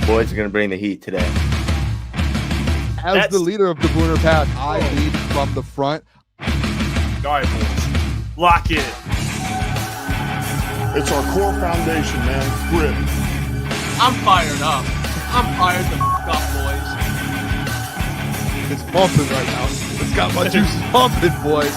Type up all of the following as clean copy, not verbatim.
boys are going to bring the heat today. As the leader of the Booner Pack, I lead from the front. All right, boys. Lock in. It's our core foundation, man. Grit. I'm fired up. I'm fired the f*** up, boys. It's pumping right now. It's got my juice pumping, boys.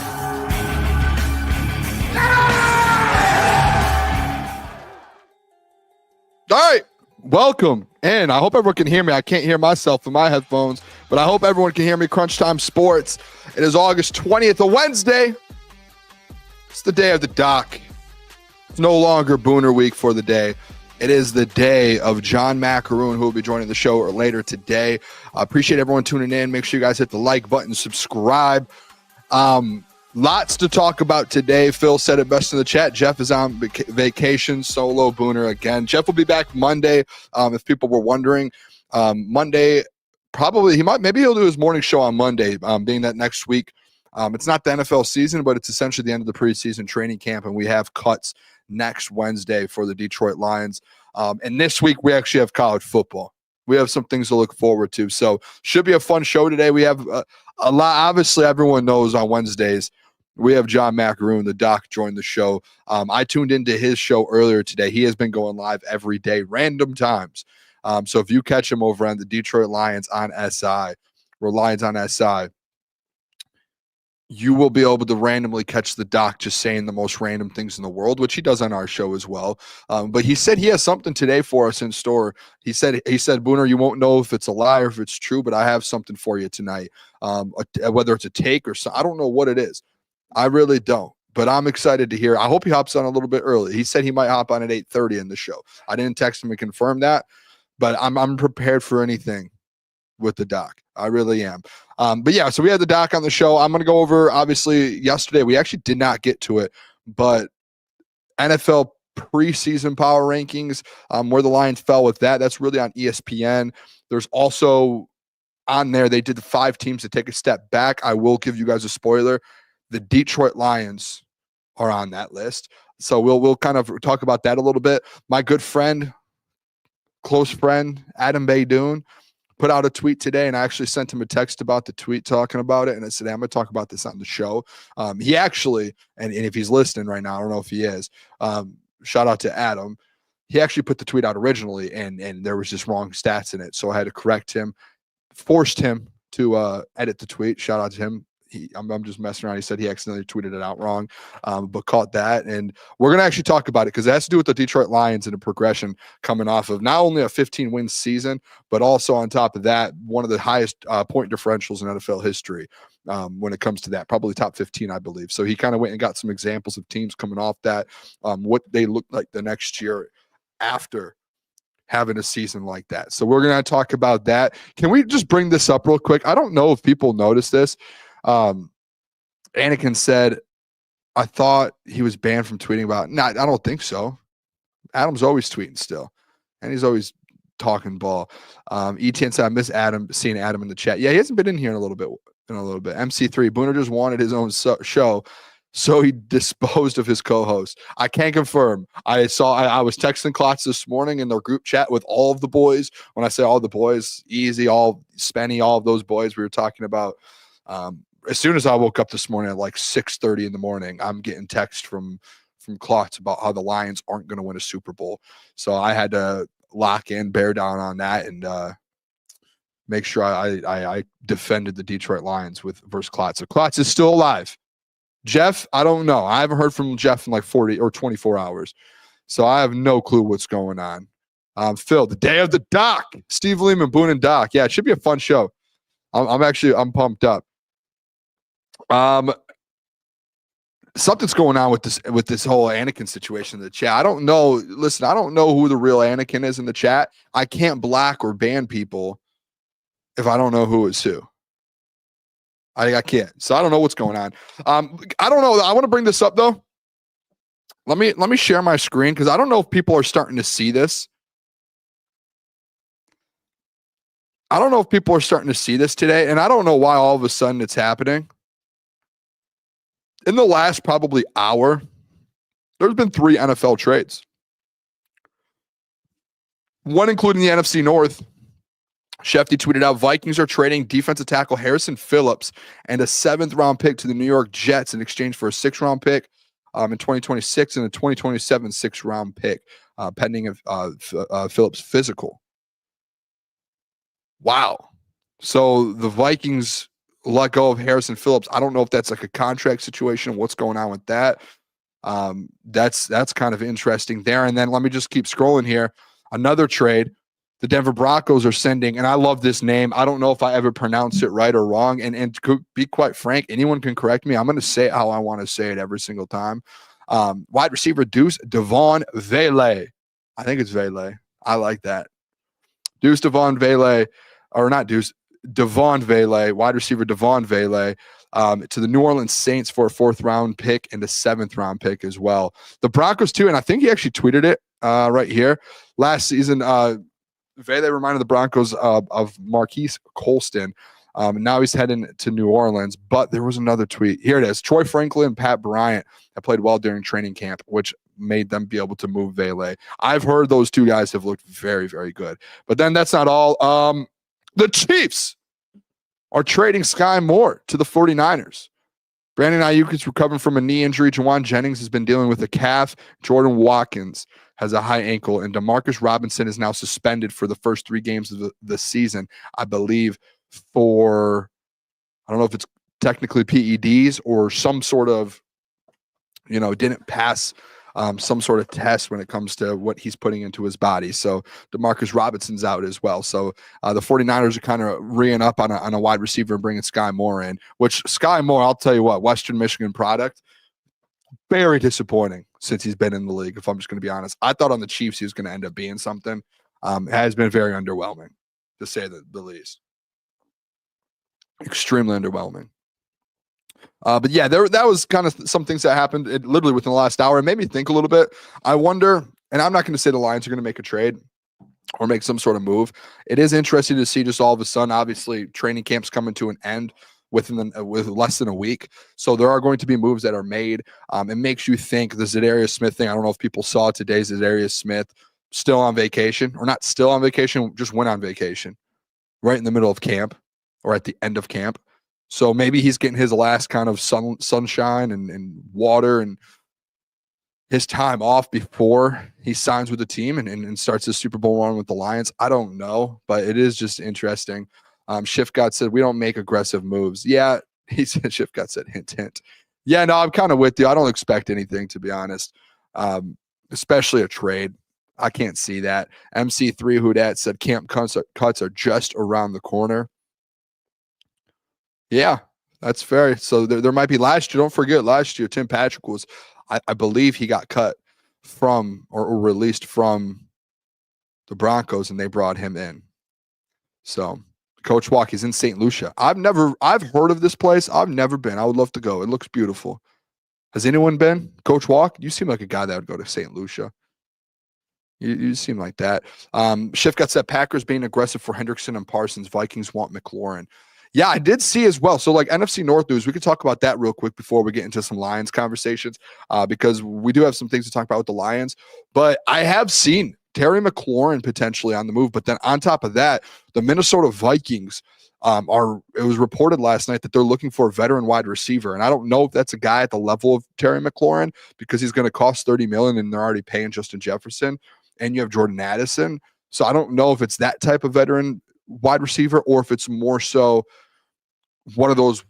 All right. Welcome. And I hope everyone can hear me. I can't hear myself in my headphones, but I hope everyone can hear me. Crunch Time Sports. It is August 20th, a Wednesday. It's the day of the doc. It's no longer Booner Week for the day. It is the day of John Macaroon, who will be joining the show later today. I appreciate everyone tuning in. Make sure you guys hit the like button, subscribe. Lots to talk about today. Phil said it best in the chat. Jeff is on vacation, solo Booner again. Jeff will be back Monday, if people were wondering. Monday, probably maybe he'll do his morning show on Monday, being that next week. It's not the NFL season, but it's essentially the end of the preseason training camp, and we have cuts next Wednesday for the Detroit Lions. And this week we actually have college football. We have some things to look forward to. So should be a fun show today. We have a lot. Obviously, everyone knows on Wednesdays we have John Macaroon, the doc, join the show. I tuned into his show earlier today. He has been going live every day, random times. So if you catch him over on the Detroit Lions on SI, or Lions on SI, you will be able to randomly catch the doc just saying the most random things in the world, which he does on our show as well. But he said he has something today for us in store. He said, Booner, you won't know if it's a lie or if it's true, but I have something for you tonight. Whether it's a take or something, I don't know what it is. I really don't, but I'm excited to hear. I hope he hops on a little bit early. He said he might hop on at 8:30 in the show. I didn't text him to confirm that, but I'm prepared for anything with the doc. I really am. But yeah, so we had the doc on the show. I'm going to go over, obviously, yesterday. We actually did not get to it, but NFL preseason power rankings, where the Lions fell with that. That's really on ESPN. There's also on there, they did the 5 teams to take a step back. I will give you guys a spoiler. The Detroit Lions are on that list. So we'll kind of talk about that a little bit. My good friend, close friend, Adam Baydoun, put out a tweet today, and I actually sent him a text about the tweet talking about it, and I said, hey, I'm going to talk about this on the show. He actually, and if he's listening right now, I don't know if he is, shout out to Adam. He actually put the tweet out originally, and there was just wrong stats in it, so I had to correct him, forced him to edit the tweet. Shout out to him. I'm just messing around. He said he accidentally tweeted it out wrong, but caught that. And we're going to actually talk about it because it has to do with the Detroit Lions and the progression coming off of not only a 15-win season, but also on top of that, one of the highest point differentials in NFL history when it comes to that, probably top 15, I believe. So he kind of went and got some examples of teams coming off that, what they look like the next year after having a season like that. So we're going to talk about that. Can we just bring this up real quick? I don't know if people noticed this. Anakin said, I thought he was banned from tweeting about it. No, I don't think so. Adam's always tweeting still, and he's always talking ball. ETN said, I miss seeing Adam in the chat. Yeah, he hasn't been in here in a little bit. MC3, Booner just wanted his own show, so he disposed of his co-host. I can't confirm. I was texting Klotz this morning in their group chat with all of the boys. When I say all the boys, Easy, all Spenny, all of those boys we were talking about. As soon as I woke up this morning at like 6:30 in the morning, I'm getting text from Klotz about how the Lions aren't going to win a Super Bowl. So I had to lock in, bear down on that, and make sure I defended the Detroit Lions versus Klotz. So Klotz is still alive. Jeff, I don't know. I haven't heard from Jeff in like 40 or 24 hours. So I have no clue what's going on. Phil, the day of the doc. Steve Lehman, Boone and Doc. Yeah, it should be a fun show. I'm pumped up. Something's going on with this whole Anakin situation in the chat. I don't know. Listen, I don't know who the real Anakin is in the chat. I can't block or ban people if I don't know who is who. I can't. So I don't know what's going on. I don't know. I want to bring this up though. Let me share my screen because I don't know if people are starting to see this. I don't know if people are starting to see this today, and I don't know why all of a sudden it's happening. In the last probably hour, there's been 3 NFL trades. one including the NFC North. Shefty tweeted out, Vikings are trading defensive tackle Harrison Phillips and a 7th-round pick to the New York Jets in exchange for a 6th-round pick in 2026 and a 2027 6th-round pick pending Phillips' physical. Wow. So the Vikings let go of Harrison Phillips. I don't know if that's like a contract situation. What's going on with that? That's kind of interesting there. And then let me just keep scrolling here. Another trade. The Denver Broncos are sending, and I love this name. I don't know if I ever pronounce it right or wrong. And to be quite frank, anyone can correct me. I'm going to say it how I want to say it every single time. Wide receiver Deuce Devon Vele. I think it's Vele. I like that. Deuce Devon Vele, or not Deuce, Devon Vele, wide receiver Devon Vele, to the New Orleans Saints for a 4th-round pick and a 7th-round pick as well. The Broncos too, and I think he actually tweeted it right here. Last season, Vele reminded the Broncos of Marquise Colston. Now he's heading to New Orleans, but there was another tweet. Here it is. Troy Franklin and Pat Bryant have played well during training camp, which made them be able to move Vele. I've heard those two guys have looked very, very good. But then that's not all. The Chiefs are trading Sky Moore to the 49ers. Brandon Ayuk is recovering from a knee injury. Jawan Jennings has been dealing with a calf. Jordan Watkins has a high ankle. And Demarcus Robinson is now suspended for the first 3 games of the season, I believe, for, I don't know if it's technically PEDs or some sort of, didn't pass some sort of test when it comes to what he's putting into his body. So Demarcus Robinson's out as well. So the 49ers are kind of reeing up on a wide receiver and bringing Sky Moore in, which Sky Moore, I'll tell you what, Western Michigan product, very disappointing since he's been in the league, if I'm just going to be honest. I thought on the Chiefs he was going to end up being something. It has been very underwhelming, to say the least. Extremely underwhelming. But yeah, that was kind of some things that happened literally within the last hour. It made me think a little bit. I wonder, and I'm not going to say the Lions are going to make a trade or make some sort of move. It is interesting to see just all of a sudden, obviously, training camp's coming to an end with less than a week. So there are going to be moves that are made. It makes you think the Zadarius Smith thing. I don't know if people saw today, Zadarius Smith still on vacation, or not still on vacation, just went on vacation right in the middle of camp or at the end of camp. So maybe he's getting his last kind of sunshine and water and his time off before he signs with the team and starts his Super Bowl run with the Lions. I don't know, but it is just interesting. Shiftgod said, we don't make aggressive moves. Yeah, he said, Shiftgod said, hint, hint. Yeah, no, I'm kind of with you. I don't expect anything, to be honest, especially a trade. I can't see that. MC3 Houdat said, camp cuts are just around the corner. Yeah, that's fair. So there might be last year. Don't forget, last year, Tim Patrick was, I believe he got cut from or released from the Broncos, and they brought him in. So Coach Walk is in St. Lucia. I've heard of this place. I've never been. I would love to go. It looks beautiful. Has anyone been? Coach Walk, you seem like a guy that would go to St. Lucia. You seem like that. Shift got set. Packers being aggressive for Hendrickson and Parsons. Vikings want McLaurin. Yeah, I did see as well. So like NFC North news, we could talk about that real quick before we get into some Lions conversations, because we do have some things to talk about with the Lions. But I have seen Terry McLaurin potentially on the move. But then on top of that, the Minnesota Vikings it was reported last night that they're looking for a veteran wide receiver. And I don't know if that's a guy at the level of Terry McLaurin, because he's going to cost $30 million and they're already paying Justin Jefferson. And you have Jordan Addison. So I don't know if it's that type of veteran wide receiver or if it's more so one of those,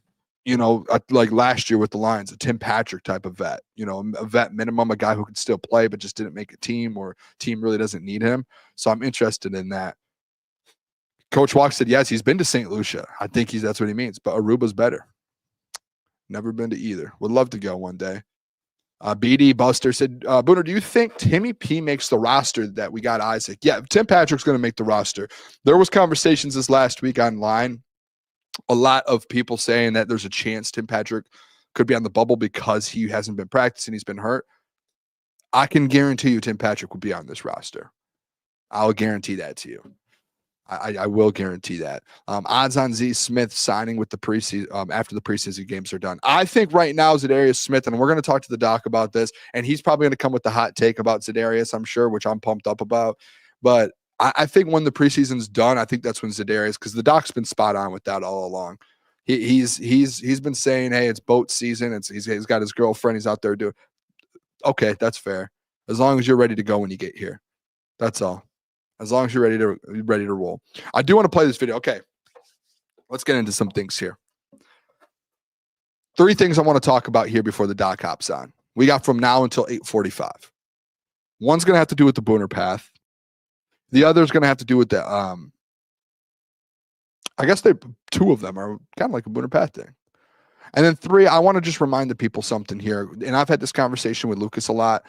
like last year with the Lions, a Tim Patrick type of vet, a vet minimum, a guy who can still play but just didn't make a team, or team really doesn't need him. So I'm interested in that. Coach Walk said, yes, he's been to St. Lucia. I think that's what he means, but Aruba's better. Never been to either. Would love to go one day. BD Buster said, Booner, do you think Timmy P makes the roster that we got Isaac? Yeah, Tim Patrick's going to make the roster. There was conversations this last week online. A lot of people saying that there's a chance Tim Patrick could be on the bubble because he hasn't been practicing. He's been hurt. I can guarantee you Tim Patrick will be on this roster. I'll guarantee that to you. I will guarantee that. Odds on Z Smith signing with the preseason after the preseason games are done. I think right now Zadarius Smith, and we're going to talk to the doc about this, and he's probably going to come with the hot take about Zadarius, I'm sure, which I'm pumped up about. But I think when the preseason's done, I think that's when Za'Darius, because the doc's been spot on with that all along. He's been saying, hey, it's boat season. He's got his girlfriend. He's out there doing. Okay, that's fair. As long as you're ready to go when you get here, that's all. As long as you're ready to roll. I do want to play this video. Okay, let's get into some things here. 3 things I want to talk about here before the doc hops on. We got from now until 8:45. One's going to have to do with the Booner path. The other is going to have to do with the, I guess 2 of them are kind of like a Booner path thing. And then 3, I want to just remind the people something here. And I've had this conversation with Lukas a lot,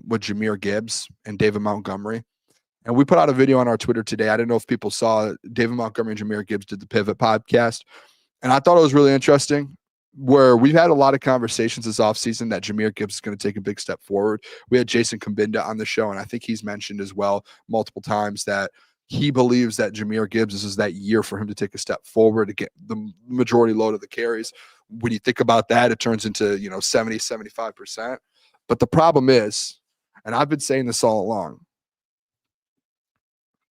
with Jahmyr Gibbs and David Montgomery. And we put out a video on our Twitter today. I didn't know if people saw it. David Montgomery and Jahmyr Gibbs did the Pivot podcast. And I thought it was really interesting, where we've had a lot of conversations this offseason that Jahmyr Gibbs is going to take a big step forward. We had Jason Kambinda on the show, and I think he's mentioned as well multiple times that he believes that Jahmyr Gibbs, this is that year for him to take a step forward to get the majority load of the carries. When you think about that, it turns into, 70, 75%. But the problem is, and I've been saying this all along,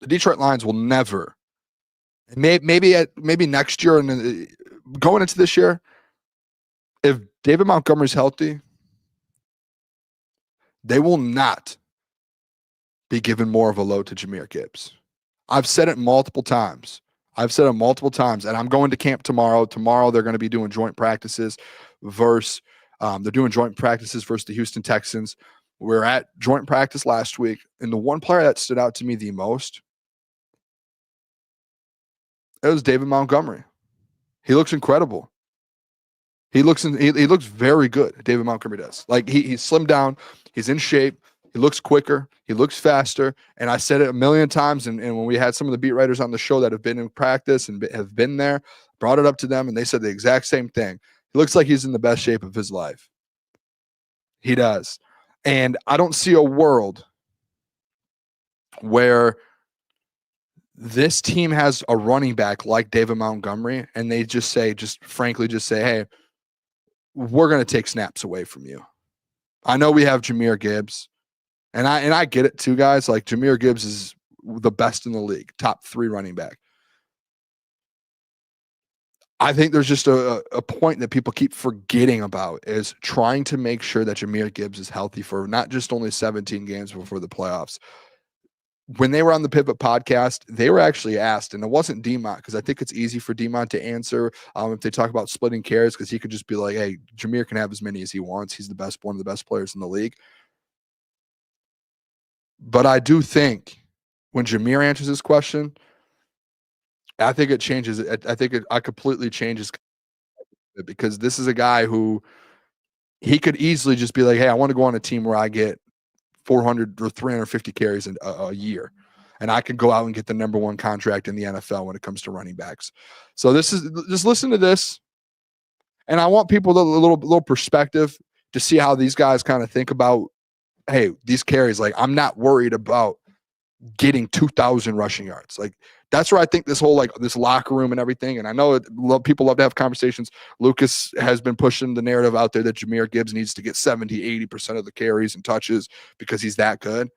the Detroit Lions will never, maybe next year and going into this year, if David Montgomery's healthy, they will not be given more of a load to Jahmyr Gibbs. I've said it multiple times. And I'm going to camp tomorrow. Tomorrow they're going to be doing joint practices versus the Houston Texans. We're at joint practice last week, and the one player that stood out to me the most, it was David Montgomery. He looks incredible. He looks very good. David Montgomery does. Like he's slimmed down. He's in shape. He looks quicker. He looks faster. And I said it a million times. And when we had some of the beat writers on the show that have been in practice and have been there, brought it up to them, and they said the exact same thing. He looks like he's in the best shape of his life. He does. And I don't see a world where this team has a running back like David Montgomery, and they just frankly say, hey, we're going to take snaps away from you. I know we have Jahmyr Gibbs, and I get it too, guys. Like, Jahmyr Gibbs is the best in the league, top 3 running back. I think there's just a point that people keep forgetting about, is trying to make sure that Jahmyr Gibbs is healthy for not just only 17 games before the playoffs. When they were on the Pivot podcast, they were actually asked, and it wasn't D-Mont, because I think it's easy for D-Mont to answer if they talk about splitting carries, because he could just be like, hey, Jahmyr can have as many as he wants. He's one of the best players in the league. But I do think when Jahmyr answers this question, I think it changes. I think it completely changes, because this is a guy who he could easily just be like, hey, I want to go on a team where I get 400 or 350 carries a year, and I can go out and get the number 1 contract in the NFL when it comes to running backs. So this is, just listen to this, and I want people a little perspective to see how these guys kind of think about, hey, these carries. Like, I'm not worried about getting 2,000 rushing yards. Like, that's where I think this whole, this locker room and everything. And I know people love to have conversations. Lukas has been pushing the narrative out there that Jahmyr Gibbs needs to get 70, 80% of the carries and touches because he's that good.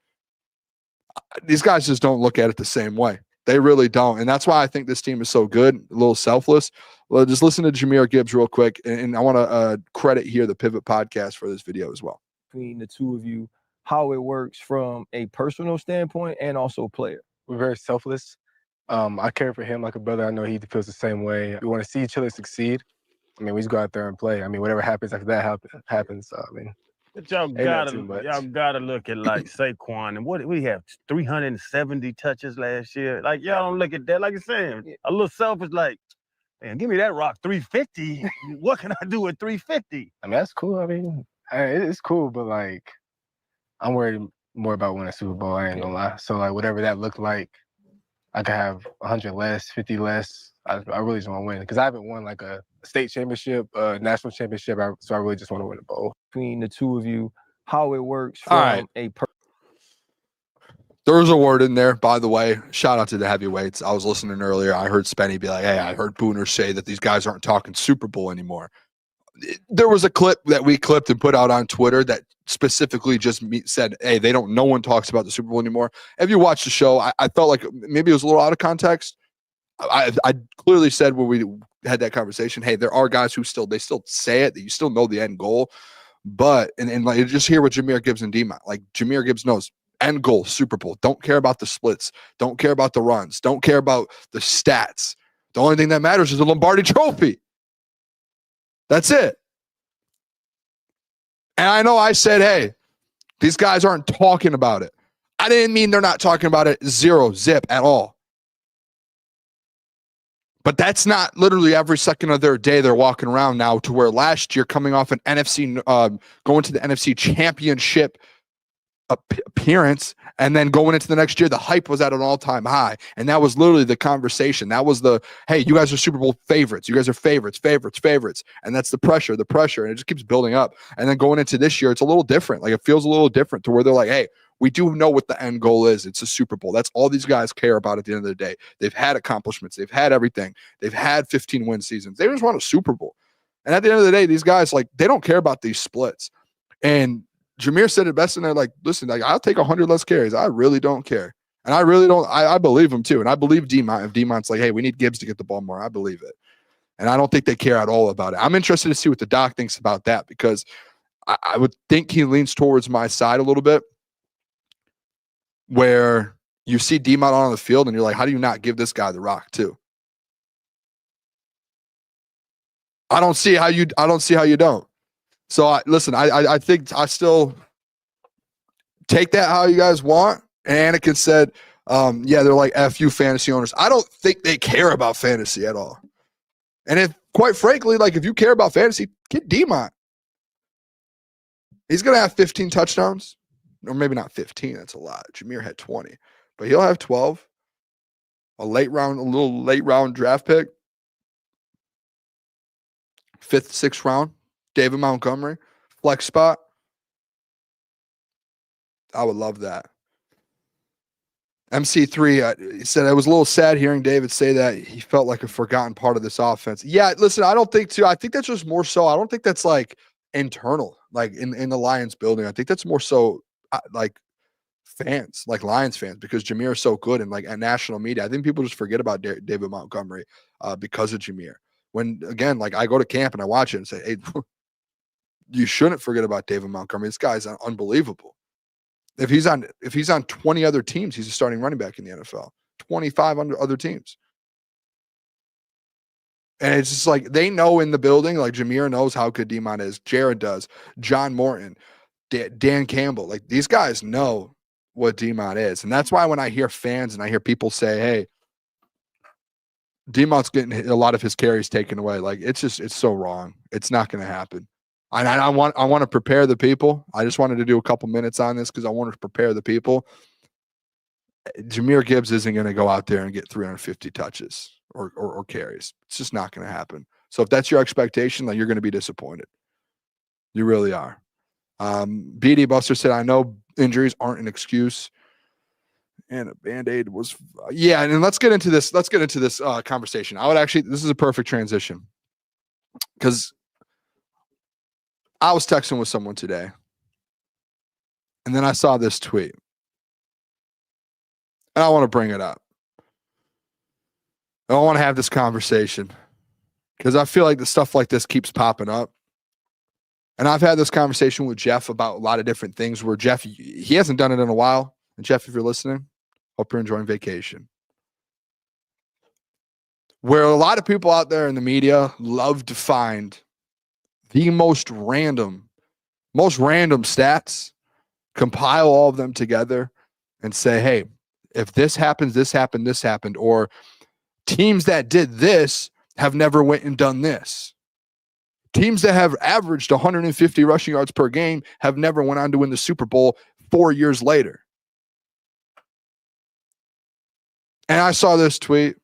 These guys just don't look at it the same way. They really don't. And that's why I think this team is so good, a little selfless. Well, just listen to Jahmyr Gibbs real quick. And I want to credit here the Pivot podcast for this video as well. Between the two of you, how it works from a personal standpoint and also player. We're very selfless. I care for him like a brother. I know he feels the same way. We want to see each other succeed. I mean, we just go out there and play. I mean, whatever happens after that happens. I mean, but y'all gotta look at like Saquon, and what we have 370 touches last year. Like, y'all don't look at that. Like you're saying, a little selfish. Like, man, give me that rock 350. What can I do with 350? I mean, that's cool. I mean, it's cool, but like, I'm worried more about winning a Super Bowl. I ain't gonna lie. So like, whatever that looked like, I could have 100 less, 50 less. I really just want to win, because I haven't won like a state championship, national championship. So I really just want to win a bowl. Between the two of you, how it works from There was a word in there, by the way. Shout out to the heavyweights. I was listening earlier. I heard Spenny be like, hey, I heard Booner say that these guys aren't talking Super Bowl anymore. there was a clip that we clipped and put out on Twitter that specifically just said, hey, no one talks about the Super Bowl anymore. If you watch the show, I felt like maybe it was a little out of context. I clearly said when we had that conversation, hey, there are guys who still say it, that you still know the end goal. But, and like, just hear what Jahmyr Gibbs and D-Mont, like Jahmyr Gibbs knows, end goal, Super Bowl. Don't care about the splits. Don't care about the runs. Don't care about the stats. The only thing that matters is the Lombardi Trophy. That's it. And I know I said, hey, these guys aren't talking about it. I didn't mean they're not talking about it, zero, zip at all. But that's not literally every second of their day they're walking around now, to where last year, coming off an NFC, going to the NFC Championship appearance, and then going into the next year, the hype was at an all-time high. And that was literally the conversation. That was the, hey, you guys are Super Bowl favorites. You guys are favorites. And that's the pressure. And it just keeps building up. And then going into this year, it's a little different. Like, it feels a little different, to where they're like, hey, we do know what the end goal is. It's a Super Bowl. That's all these guys care about at the end of the day. They've had accomplishments. They've had everything. They've had 15-win seasons. They just want a Super Bowl. And at the end of the day, these guys, like, they don't care about these splits. And Jahmyr said it best, and they're like, listen, like, I'll take 100 less carries. I really don't care. And I really don't. I believe him too. And I believe D-Mont. If D-Mont's like, hey, we need Gibbs to get the ball more, I believe it. And I don't think they care at all about it. I'm interested to see what the doc thinks about that, because I would think he leans towards my side a little bit, where you see D-Mont on the field and you're like, how do you not give this guy the rock too? I don't see how you don't. So I think I still take that how you guys want. And Anakin said, yeah, they're like F you fantasy owners. I don't think they care about fantasy at all. And if, quite frankly, like, if you care about fantasy, get D-Mont. He's going to have 15 touchdowns. Or maybe not 15, that's a lot. Jahmyr had 20. But he'll have 12. A little late round draft pick. 5th, 6th round. David Montgomery. Flex spot. I would love that. MC3 he said, I was a little sad hearing David say that he felt like a forgotten part of this offense. Yeah, listen, I don't think too. I think that's just more so. I don't think that's like internal, like in the Lions building. I think that's more so like fans, like Lions fans, because Jahmyr is so good, and like at national media, I think people just forget about David Montgomery because of Jahmyr. When, again, like, I go to camp and I watch it and say, hey, you shouldn't forget about David Montgomery. This guy's unbelievable. If he's on 20 other teams, he's a starting running back in the NFL. 25 other teams. And it's just like, they know in the building, like, Jahmyr knows how good D-Mont is. Jared does. John Morton. Dan Campbell, like, these guys know what D-Mont is. And that's why when I hear fans and I hear people say, hey, D-Mont's getting a lot of his carries taken away, like, it's so wrong. It's not going to happen. And I want to prepare the people. I just wanted to do a couple minutes on this because I want to prepare the people. Jahmyr Gibbs isn't going to go out there and get 350 touches or carries. It's just not going to happen. So if that's your expectation, like, you're going to be disappointed. You really are. BD Buster said, I know injuries aren't an excuse. And a Band-Aid was, yeah. And let's get into this. Let's get into this conversation. This is a perfect transition, because I was texting with someone today, and then I saw this tweet, and I want to bring it up. I want to have this conversation because I feel like the stuff like this keeps popping up. And I've had this conversation with Jeff about a lot of different things where Jeff, he hasn't done it in a while. And Jeff, if you're listening, hope you're enjoying vacation. Where a lot of people out there in the media love to find the most random stats, compile all of them together and say, hey, if this happens, this happened, this happened, or teams that did this have never went and done this. Teams that have averaged 150 rushing yards per game have never went on to win the Super Bowl 4 years later. And I saw this tweet,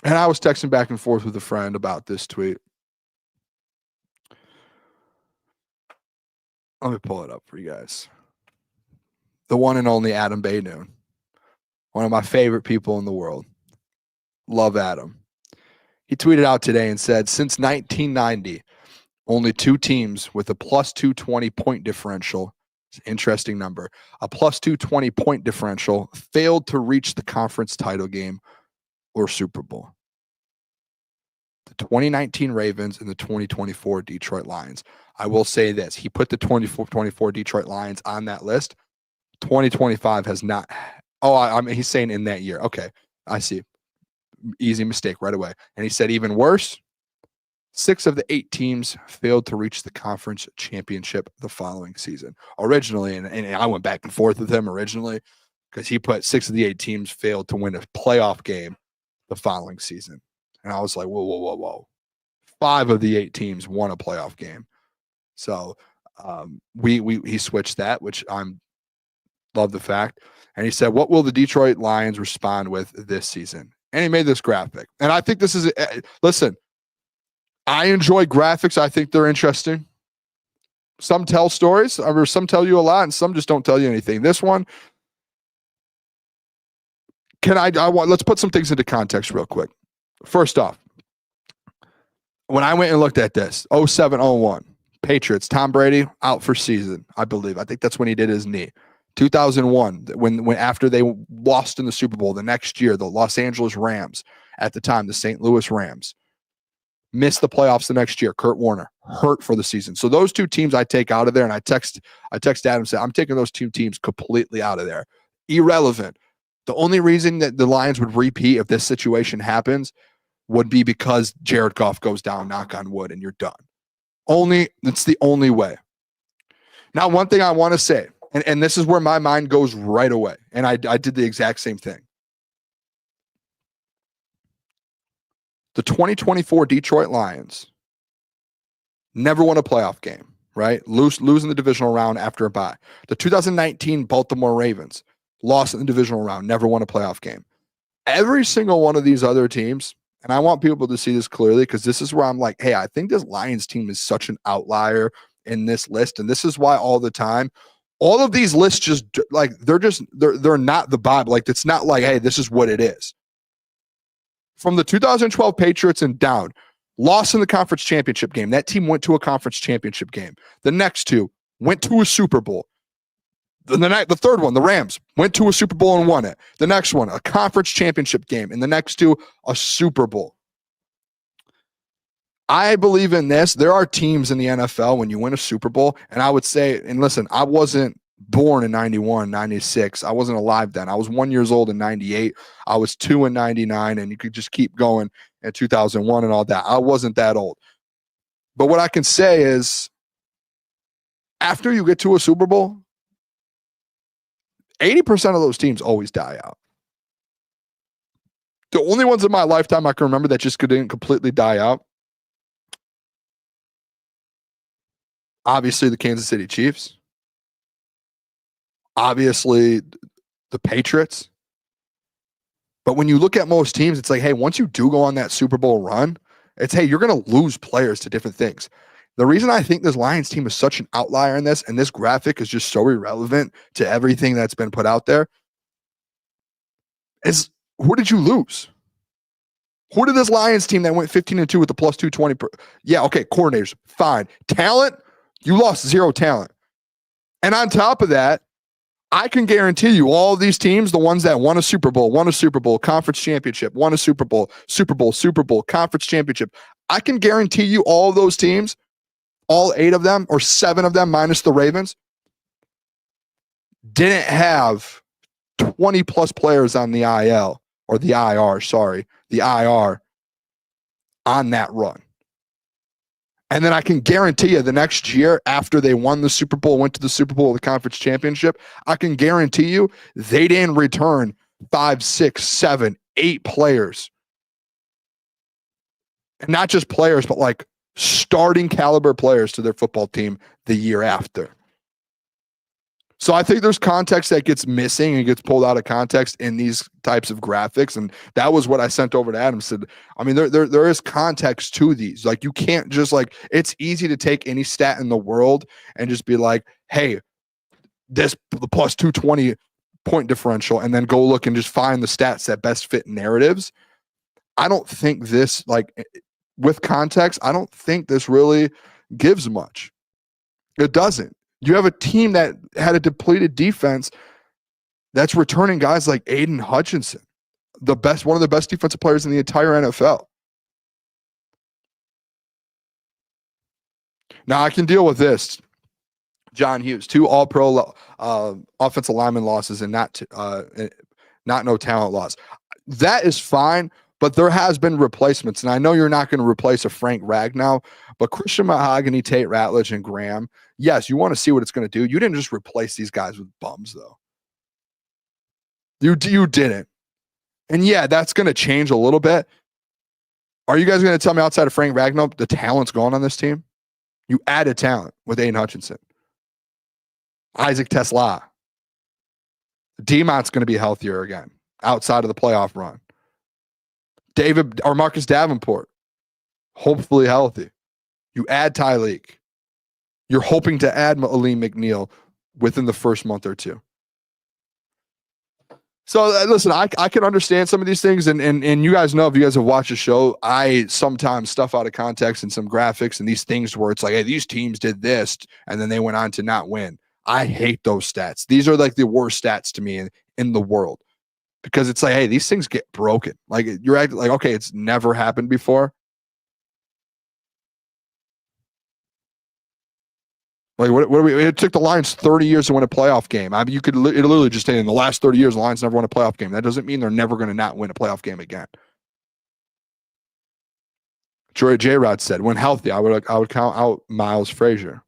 and I was texting back and forth with a friend about this tweet. Let me pull it up for you guys. The one and only Adam Baynoon. One of my favorite people in the world. Love Adam. He tweeted out today and said, since 1990, only 2 teams with a plus 220 point differential, interesting number, a plus 220 point differential failed to reach the conference title game or Super Bowl. The 2019 Ravens and the 2024 Detroit Lions. I will say this. He put the 2024 Detroit Lions on that list. 2025 has not. Oh, I mean, he's saying in that year. Okay, I see. Easy mistake right away. And he said even worse, 6 of the 8 teams failed to reach the conference championship the following season. Originally, and I went back and forth with him originally because he put 6 of the 8 teams failed to win a playoff game the following season. And I was like, whoa. 5 of the 8 teams won a playoff game. So he switched that, which I'm love the fact. And he said, what will the Detroit Lions respond with this season? And he made this graphic. And I think this is, listen, I enjoy graphics. I think they're interesting. Some tell stories, or some tell you a lot, and some just don't tell you anything. This one, let's put some things into context real quick. First off, when I went and looked at this, 07-01, Patriots, Tom Brady out for season, I believe. I think that's when he did his knee. 2001, when after they lost in the Super Bowl the next year, the Los Angeles Rams, at the time, the St. Louis Rams, missed the playoffs the next year. Kurt Warner hurt for the season. So those 2 teams I take out of there, and I text Adam and say, I'm taking those 2 teams completely out of there. Irrelevant. The only reason that the Lions would repeat if this situation happens would be because Jared Goff goes down, knock on wood, and you're done. It's the only way. Now, one thing I want to say, and this is where my mind goes right away, and I did the exact same thing. The 2024 Detroit Lions never won a playoff game, right? Losing the divisional round after a bye. The 2019 Baltimore Ravens lost in the divisional round, never won a playoff game. Every single one of these other teams, and I want people to see this clearly because this is where I'm like, hey, I think this Lions team is such an outlier in this list, and this is why all the time, all of these lists just like they're not the Bible. Like it's not like, hey, this is what it is. From the 2012 Patriots and down, lost in the conference championship game. That team went to a conference championship game. The next 2 went to a Super Bowl. The third one, the Rams, went to a Super Bowl and won it. The next one, a conference championship game. And the next 2, a Super Bowl. I believe in this. There are teams in the NFL when you win a Super Bowl, and I would say, and listen, I wasn't born in 91, 96. I wasn't alive then. I was 1 year old in 98. I was 2 in 99, and you could just keep going in 2001 and all that. I wasn't that old. But what I can say is, after you get to a Super Bowl, 80% of those teams always die out. The only ones in my lifetime I can remember that just didn't completely die out, obviously the Kansas City Chiefs, obviously the Patriots. But when you look at most teams, it's like, hey, once you do go on that Super Bowl run, it's, hey, you're going to lose players to different things. The reason I think this Lions team is such an outlier in this, and this graphic is just so irrelevant to everything that's been put out there, is who did you lose? Who did this Lions team that went 15-2 with the plus 220? Yeah, okay, coordinators, fine. Talent, you lost 0 talent. And on top of that, I can guarantee you all of these teams, the ones that won a Super Bowl, conference championship, won a Super Bowl, conference championship, I can guarantee you all of those teams, all 8 of them or 7 of them minus the Ravens, didn't have 20 plus players on the IL or the IR on that run. And then I can guarantee you the next year after they won the Super Bowl, went to the Super Bowl, the conference championship, I can guarantee you they didn't return 5, 6, 7, 8 players. And not just players, but like starting caliber players to their football team the year after. So I think there's context that gets missing and gets pulled out of context in these types of graphics. And that was what I sent over to Adam. Said, I mean, there is context to these. Like, you can't just like, it's easy to take any stat in the world and just be like, hey, the plus 220 point differential, and then go look and just find the stats that best fit narratives. I don't think this, like, with context, I don't think this really gives much. It doesn't. You have a team that had a depleted defense that's returning guys like Aiden Hutchinson, one of the best defensive players in the entire NFL. Now I can deal with this. John Hughes, 2 All-Pro offensive lineman losses and not no talent loss. That is fine, but there has been replacements, and I know you're not going to replace a Frank Ragnow, but Christian Mahogany, Tate Ratledge, and Graham, yes, you want to see what it's going to do. You didn't just replace these guys with bums, though. You didn't. And yeah, that's going to change a little bit. Are you guys going to tell me outside of Frank Ragnow, the talent's gone on this team? You added talent with Aiden Hutchinson. Isaac Tesla. Demont's going to be healthier again outside of the playoff run. Marcus Davenport, hopefully healthy. You add Tyleek. You're hoping to add Aleem McNeil within the first month or two. So listen, I can understand some of these things, and you guys know, if you guys have watched the show, I sometimes stuff out of context and some graphics and these things where it's like, hey, these teams did this, and then they went on to not win. I hate those stats. These are like the worst stats to me in the world, because it's like, hey, these things get broken. Like, you're acting like, okay, it's never happened before. Like, what are we? It took the Lions 30 years to win a playoff game. I mean, you could literally just say in the last 30 years, the Lions never won a playoff game. That doesn't mean they're never going to not win a playoff game again. Troy J-Rod said, when healthy, I would count out Miles Frazier.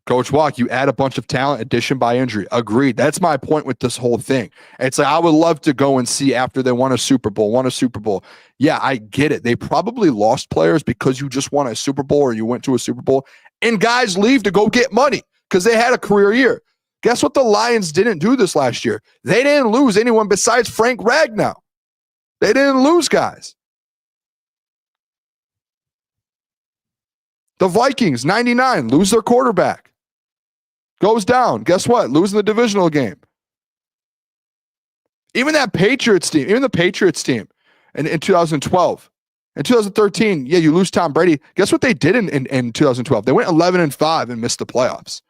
Coach Walk, you add a bunch of talent, addition by injury. Agreed. That's my point with this whole thing. It's like, I would love to go and see after they won a Super Bowl. Yeah, I get it. They probably lost players because you just won a Super Bowl or you went to a Super Bowl, and guys leave to go get money because they had a career year. Guess what the Lions didn't do this last year? They didn't lose anyone besides Frank Ragnow. They didn't lose guys. The Vikings, 99, lose their quarterback. Goes down. Guess what? Losing the divisional game. Even the Patriots team in 2012. In 2013, yeah, you lose Tom Brady. Guess what they did in 2012? They went 11-5 and missed the playoffs.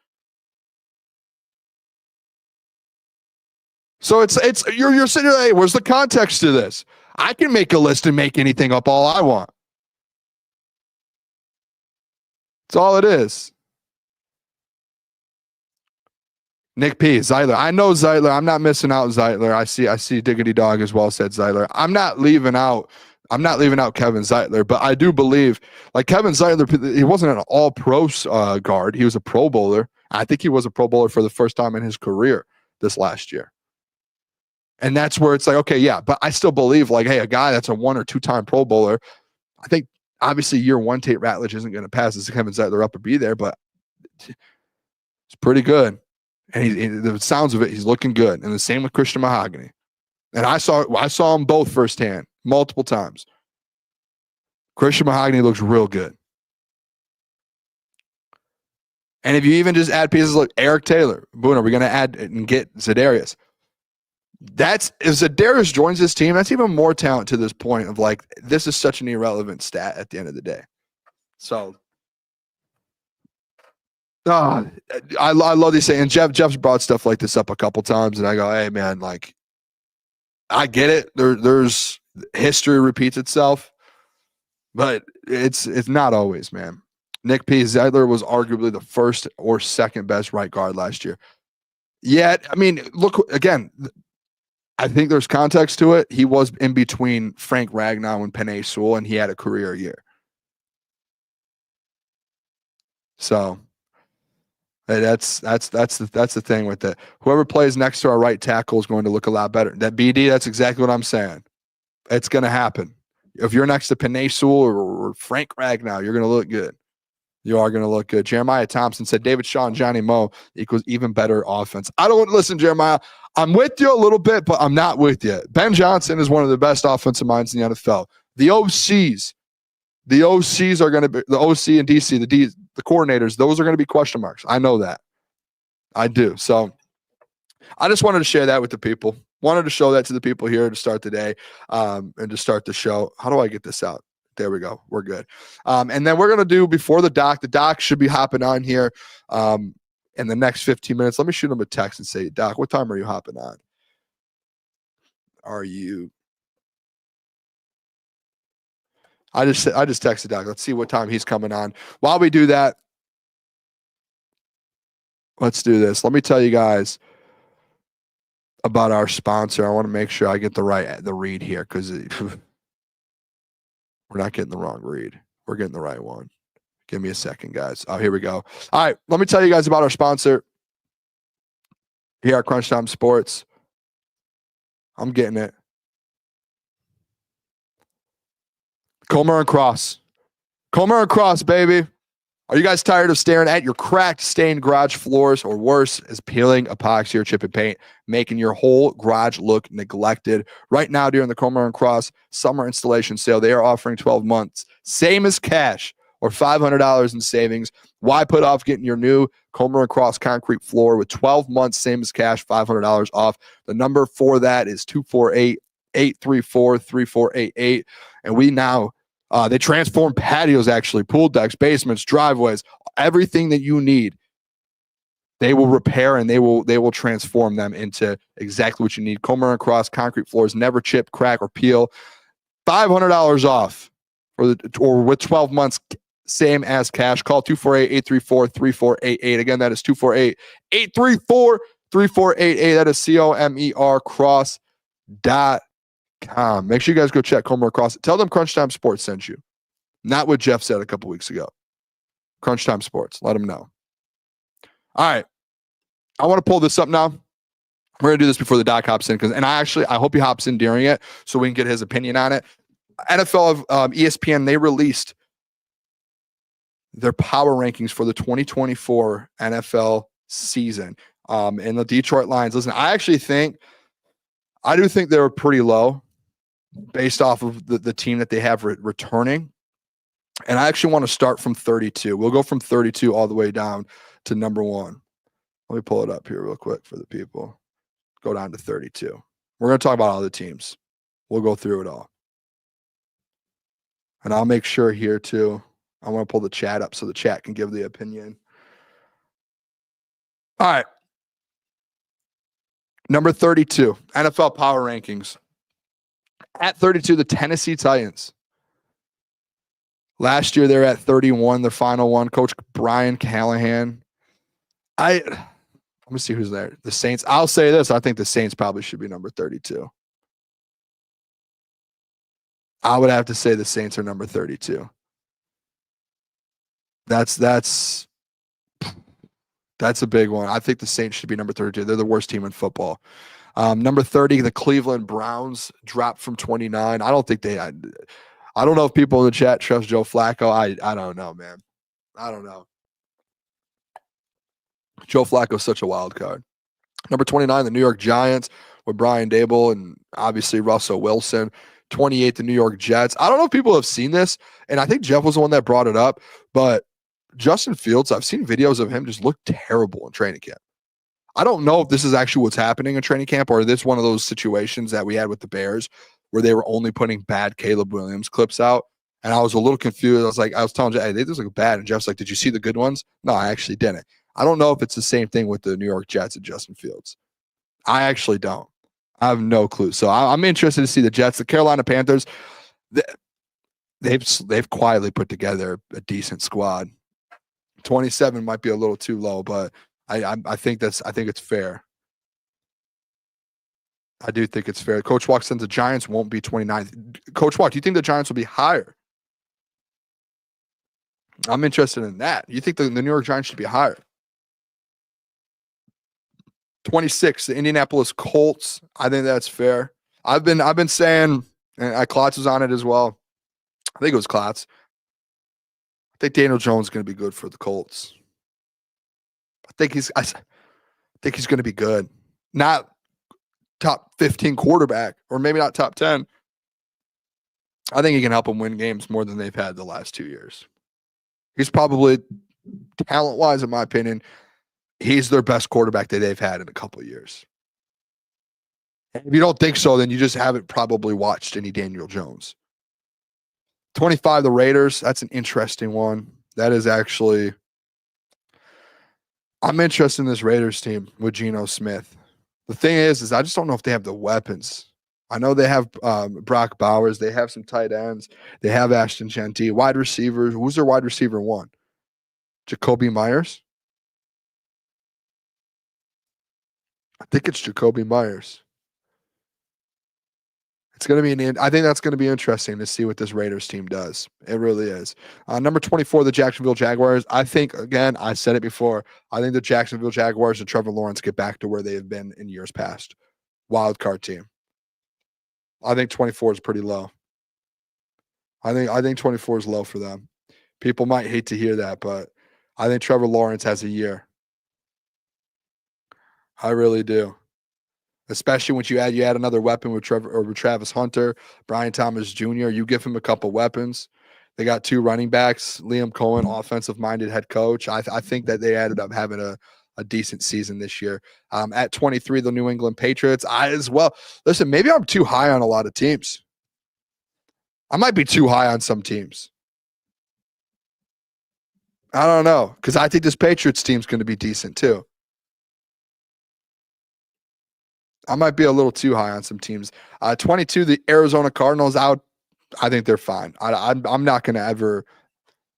So it's you're sitting there, hey, where's the context to this? I can make a list and make anything up all I want. That's all it is. Nick P. Zeitler. I know Zeitler. I'm not missing out Zeitler. I see Diggity Dog as well, said Zeitler. I'm not leaving out Kevin Zeitler, but I do believe, like, Kevin Zeitler, he wasn't an all-pro guard. He was a Pro Bowler. I think he was a Pro Bowler for the first time in his career this last year. And that's where it's like, okay, yeah, but I still believe, like, hey, a guy that's a 1 or 2-time Pro Bowler, I think obviously year 1 Tate Ratledge isn't going to pass this Kevin Zeitler up or be there, but it's pretty good. And the sounds of it, he's looking good. And the same with Christian Mahogany. And I saw them both firsthand, multiple times. Christian Mahogany looks real good. And if you even just add pieces like Eric Taylor, Booner, we're going to add and get Za'Darius. If Za'Darius joins this team, that's even more talent to this point of, like, this is such an irrelevant stat at the end of the day. So, I love these things. And Jeff's brought stuff like this up a couple times, and I go, hey, man, like, I get it. There's history repeats itself, but it's not always, man. Nick P. Zeitler was arguably the first or second best right guard last year. Yet, I mean, look, again, I think there's context to it. He was in between Frank Ragnow and Penei Sewell, and he had a career year. So that's the thing with it. Whoever plays next to our right tackle is going to look a lot better. That BD, that's exactly what I'm saying. It's going to happen. If you're next to Penei Sewell or Frank Ragnow, you're going to look good. You are going to look good. Jeremiah Thompson said David Shaw and Johnny Moe equals even better offense. I don't listen, Jeremiah. I'm with you a little bit, but I'm not with you. Ben Johnson is one of the best offensive minds in the NFL. The OCs are going to be the OC and DC, the coordinators. Those are going to be question marks. I know that. I do. So I just wanted to share that with the people. Wanted to show that to the people here to start the day and to start the show. How do I get this out? There we go. We're good. And then we're going to do before the doc should be hopping on here in the next 15 minutes. Let me shoot him a text and say, Doc, what time are you hopping on? Are you? I just texted Doc. Let's see what time he's coming on. While we do that, let's do this. Let me tell you guys about our sponsor. I want to make sure I get the read here because we're not getting the wrong read. We're getting the right one. Give me a second, guys. Oh, here we go. All right, let me tell you guys about our sponsor here at Crunch Time Sports. I'm getting it. Comer and Cross. Comer and Cross, baby. Are you guys tired of staring at your cracked, stained garage floors, or worse, is peeling epoxy or chipping paint, making your whole garage look neglected? Right now, during the Comer and Cross summer installation sale, they are offering 12 months, same as cash, or $500 in savings. Why put off getting your new Comer and Cross concrete floor with 12 months, same as cash, $500 off? The number for that is 248-834-3488. And we now they transform patios, actually, pool decks, basements, driveways, everything that you need. They will repair and they will transform them into exactly what you need. Comer and Cross concrete floors never chip, crack, or peel. $500 off or with 12 months, same as cash. Call 248-834-3488. Again, that is 248-834-3488. That is COMER Cross.com. Make sure you guys go check Comer Cross. Tell them Crunch Time Sports sent you. Not what Jeff said a couple weeks ago. Crunch Time Sports. Let them know. All right. I want to pull this up now. We're going to do this before the doc hops in. And I hope he hops in during it so we can get his opinion on it. NFL ESPN, they released their power rankings for the 2024 NFL season. And the Detroit Lions. Listen, I do think they were pretty low based off of the team that they have returning. And I actually want to start from 32. We'll go from 32 all the way down to number 1. Let me pull it up here real quick for the people. Go down to 32. We're going to talk about all the teams. We'll go through it all. And I'll make sure here too. I want to pull the chat up so the chat can give the opinion. All right. Number 32, NFL Power Rankings. At 32, the Tennessee Titans. Last year, they're at 31, the final one. Coach Brian Callahan. Let me see who's there. The Saints. I'll say this. I think the Saints probably should be number 32. I would have to say the Saints are number 32. That's a big one. I think the Saints should be number 32. They're the worst team in football. Number 30, the Cleveland Browns dropped from 29. I don't know if people in the chat trust Joe Flacco. I don't know, man. I don't know. Joe Flacco's such a wild card. Number 29, the New York Giants with Brian Dable and obviously Russell Wilson. 28, the New York Jets. I don't know if people have seen this, and I think Jeff was the one that brought it up, but Justin Fields, I've seen videos of him just look terrible in training camp. I don't know if this is actually what's happening in training camp or this one of those situations that we had with the Bears where they were only putting bad Caleb Williams clips out. And I was a little confused. I was telling Jeff, hey, they just look bad. And Jeff's like, did you see the good ones? No, I actually didn't. I don't know if it's the same thing with the New York Jets and Justin Fields. I actually don't. I have no clue. So I'm interested to see the Jets. The Carolina Panthers, they've quietly put together a decent squad. 27 might be a little too low, but I think it's fair. I do think it's fair. Coach Walk says the Giants won't be 29th. Coach Walk, do you think the Giants will be higher? I'm interested in that. You think the New York Giants should be higher? 26, the Indianapolis Colts. I think that's fair. I've been saying, and Klotz was on it as well. I think it was Klotz. I think Daniel Jones is going to be good for the Colts. I think he's going to be good. Not top 15 quarterback, or maybe not top 10. I think he can help them win games more than they've had the last 2 years. He's probably, talent-wise, in my opinion, he's their best quarterback that they've had in a couple of years. If you don't think so, then you just haven't probably watched any Daniel Jones. 25, the Raiders. That's an interesting one. That is actually, I'm interested in this Raiders team with Geno Smith. The thing is I just don't know if they have the weapons. I know they have Brock Bowers. They have some tight ends. They have Ashton Gentry. Wide receivers. Who's their wide receiver one? Jacoby Myers? I think it's Jacoby Myers. It's going to be I think that's going to be interesting to see what this Raiders team does. It really is. Number 24, the Jacksonville Jaguars. I think, again, I said it before, I think the Jacksonville Jaguars and Trevor Lawrence get back to where they have been in years past. Wild card team. I think 24 is pretty low. I think 24 is low for them. People might hate to hear that, but I think Trevor Lawrence has a year. I really do. Especially when you add another weapon with Travis Hunter, Brian Thomas Jr. You give him a couple weapons. They got 2 running backs. Liam Cohen, offensive-minded head coach. I think that they ended up having a decent season this year. At 23, the New England Patriots. I as well. Listen, maybe I'm too high on a lot of teams. I might be too high on some teams. I don't know, because I think this Patriots team's going to be decent too. I might be a little too high on some teams. 22, the Arizona Cardinals out. I think they're fine. I'm not going to ever,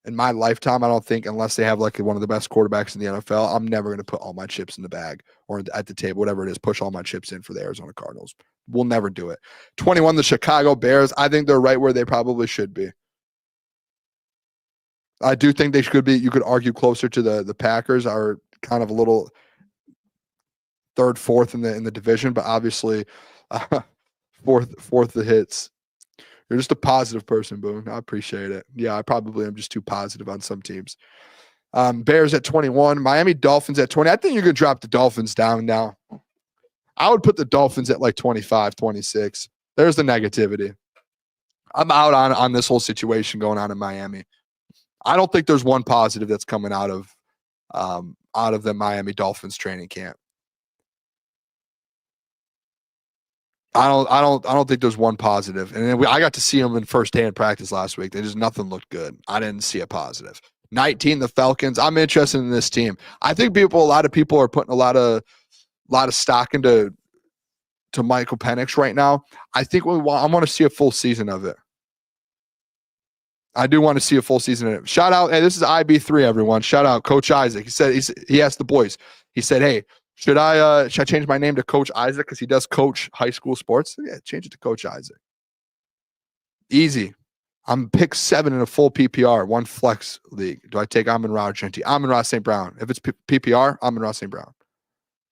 in my lifetime, I don't think, unless they have like one of the best quarterbacks in the NFL, I'm never going to put all my chips in the bag or at the table, whatever it is, push all my chips in for the Arizona Cardinals. We'll never do it. 21, the Chicago Bears. I think they're right where they probably should be. I do think they should be, you could argue, closer to the Packers, are kind of a little third, fourth in the division, but obviously fourth the hits. You're just a positive person, Boone. I appreciate it. Yeah, I probably am just too positive on some teams. Bears at 21, Miami Dolphins at 20. I think you could drop the Dolphins down now. I would put the Dolphins at like 25, 26. There's the negativity. I'm out on this whole situation going on in Miami. I don't think there's one positive that's coming out of the Miami Dolphins training camp. I don't think there's one positive. And then I got to see them in firsthand practice last week. They just nothing looked good. I didn't see a positive. 19, the Falcons. I'm interested in this team. I think a lot of people are putting a lot of stock into Michael Penix right now. I think I want to see a full season of it. I do want to see a full season of it. Shout out, hey, this is IB3, everyone. Shout out Coach Isaac. He asked the boys. He said, hey, should I change my name to Coach Isaac because he does coach high school sports? Yeah, change it to Coach Isaac. Easy. I'm pick 7 in a full PPR, 1 flex league. Do I take Amon-Ra or Gentry? Amon-Ra St. Brown. If it's PPR, Amon-Ra St. Brown.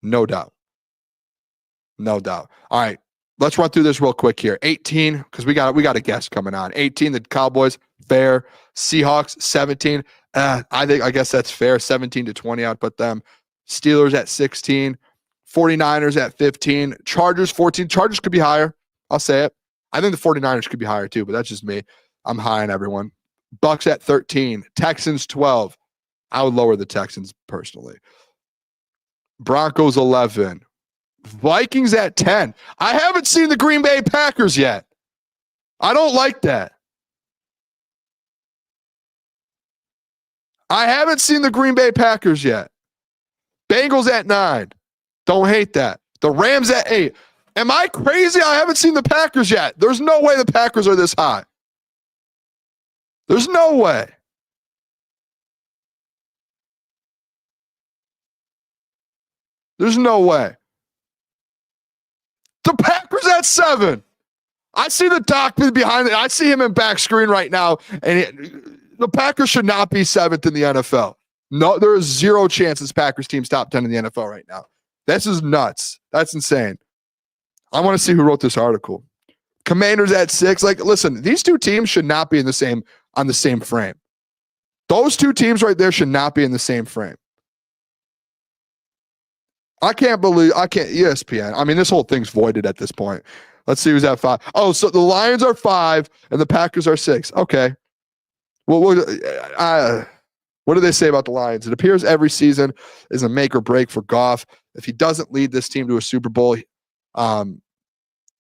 No doubt. No doubt. All right. Let's run through this real quick here. 18, because we got a guest coming on. 18, the Cowboys, fair. Seahawks, 17. I guess that's fair. 17-20, I'd put them. Steelers at 16. 49ers at 15. Chargers, 14. Chargers could be higher. I'll say it. I think the 49ers could be higher too, but that's just me. I'm high on everyone. Bucks at 13. Texans, 12. I would lower the Texans personally. Broncos, 11. Vikings at 10. I haven't seen the Green Bay Packers yet. I don't like that. I haven't seen the Green Bay Packers yet. Bengals at 9. Don't hate that. The Rams at 8. Am I crazy? I haven't seen the Packers yet. There's no way the Packers are this high. There's no way. There's no way. The Packers at 7. I see the doc behind it. I see him in back screen right now. And the Packers should not be 7th in the NFL. No, there is zero chance this Packers team's top 10 in the NFL right now. This is nuts. That's insane. I want to see who wrote this article. Commanders at 6. Like, listen, these two teams should not be on the same frame. Those two teams right there should not be in the same frame. ESPN. I mean, this whole thing's voided at this point. Let's see who's at 5. Oh, so the Lions are 5 and the Packers are 6. Okay. Well, what do they say about the Lions? It appears every season is a make or break for Goff. If he doesn't lead this team to a Super Bowl,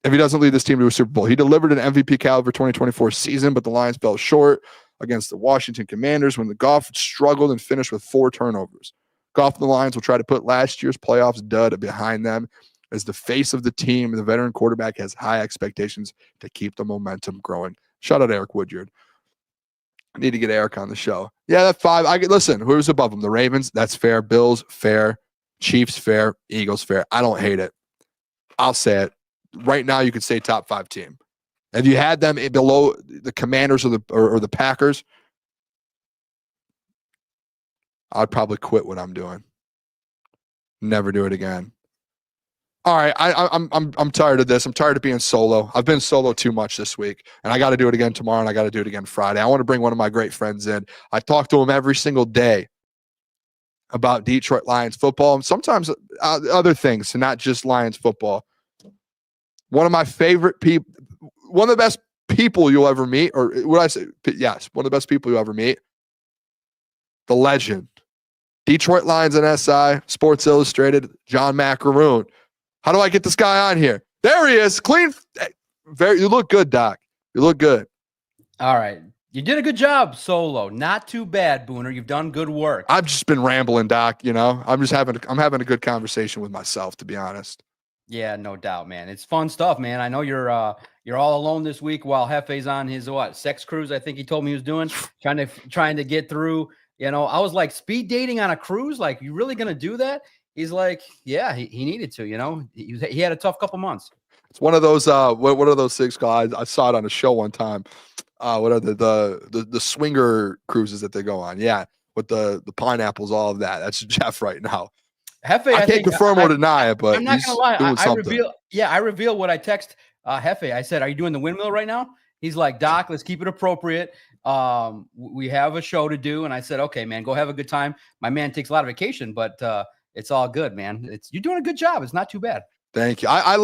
if he doesn't lead this team to a Super Bowl. He delivered an MVP caliber 2024 season, but the Lions fell short against the Washington Commanders when the Goff struggled and finished with 4 turnovers. Goff and the Lions will try to put last year's playoffs dud behind them. As the face of the team, the veteran quarterback has high expectations to keep the momentum growing. Shout out Eric Woodyard. I need to get Eric on the show. Yeah, that 5. Listen, who's above them? The Ravens, that's fair. Bills, fair. Chiefs, fair. Eagles, fair. I don't hate it. I'll say it. Right now, you could say top 5 team. If you had them below the Commanders or the Packers, I'd probably quit what I'm doing. Never do it again. All right, I'm tired of this. I'm tired of being solo. I've been solo too much this week, and I got to do it again tomorrow, and I got to do it again Friday. I want to bring one of my great friends in. I talk to him every single day about Detroit Lions football and sometimes other things, and not just Lions football. One of my favorite people, one of the best people you'll ever meet, or what I say? Yes, one of the best people you'll ever meet. The legend, Detroit Lions and SI, Sports Illustrated, John Macaroon. How do I get this guy on here? There he is. Clean. You look good, Doc. You look good. All right. You did a good job solo. Not too bad, Booner. You've done good work. I've just been rambling, Doc. I'm having a good conversation with myself, to be honest. Yeah, no doubt, man. It's fun stuff, man. I know you're all alone this week while Hefe's on his sex cruise. I think he told me he was doing, trying to get through. I was like, speed dating on a cruise? Like, you really gonna do that? He's like, yeah, he needed to. He had a tough couple months. It's one of those. What are those things called? I saw it on a show one time. What are the swinger cruises that they go on? Yeah, with the pineapples, all of that. That's Jeff right now. Hefe, I can't confirm or deny it, but I'm not gonna lie. I reveal what I text Hefe. I said, "Are you doing the windmill right now?" He's like, "Doc, let's keep it appropriate. We have a show to do." And I said, "Okay, man, go have a good time." My man takes a lot of vacation, but it's all good, man. You're doing a good job. It's not too bad. Thank you. I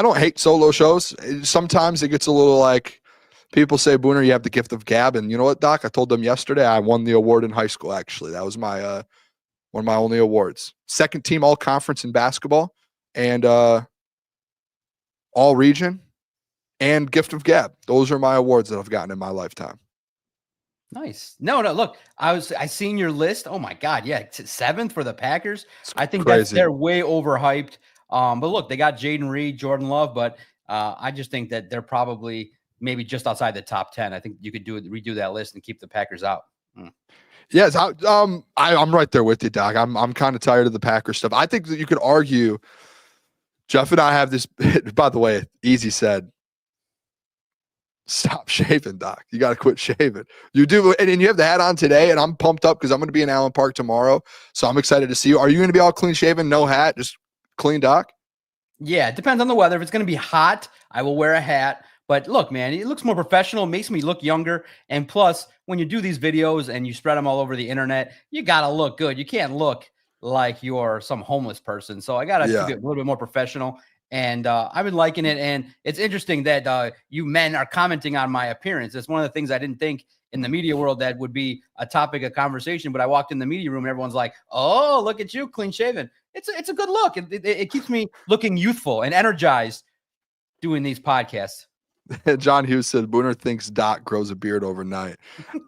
don't hate solo shows. Sometimes it gets a little like people say, Booner, you have the gift of gab. And you know what, Doc? I told them yesterday I won the award in high school, actually. That was my one of my only awards. Second team all conference in basketball and all region and gift of gab. Those are my awards that I've gotten in my lifetime. Nice. No, look, I seen your list. Oh my God. Yeah. 7th for the Packers. I think they're way overhyped. But look, they got Jaden Reed, Jordan Love, but I just think that they're probably maybe just outside the top 10. I think you could redo that list and keep the Packers out. Yes. I'm right there with you, Doc. I'm kind of tired of the Packers stuff. I think that you could argue Jeff and I have this, by the way, Easy said, stop shaving, Doc. You got to quit shaving. You do. And you have the hat on today, and I'm pumped up because I'm going to be in Allen Park tomorrow. So I'm excited to see you. Are you going to be all clean shaven, no hat, just clean, Doc? Yeah, it depends on the weather. If it's going to be hot, I will wear a hat. But look, man, it looks more professional. It makes me look younger. And plus, when you do these videos and you spread them all over the internet, you got to look good. You can't look like you're some homeless person. So I got to keep it a little bit more professional. And I've been liking it. And it's interesting that you men are commenting on my appearance. It's one of the things I didn't think in the media world that would be a topic of conversation. But I walked in the media room and everyone's like, oh, look at you, clean shaven. It's a good look. It keeps me looking youthful and energized doing these podcasts. John Hughes said Booner thinks Doc grows a beard overnight.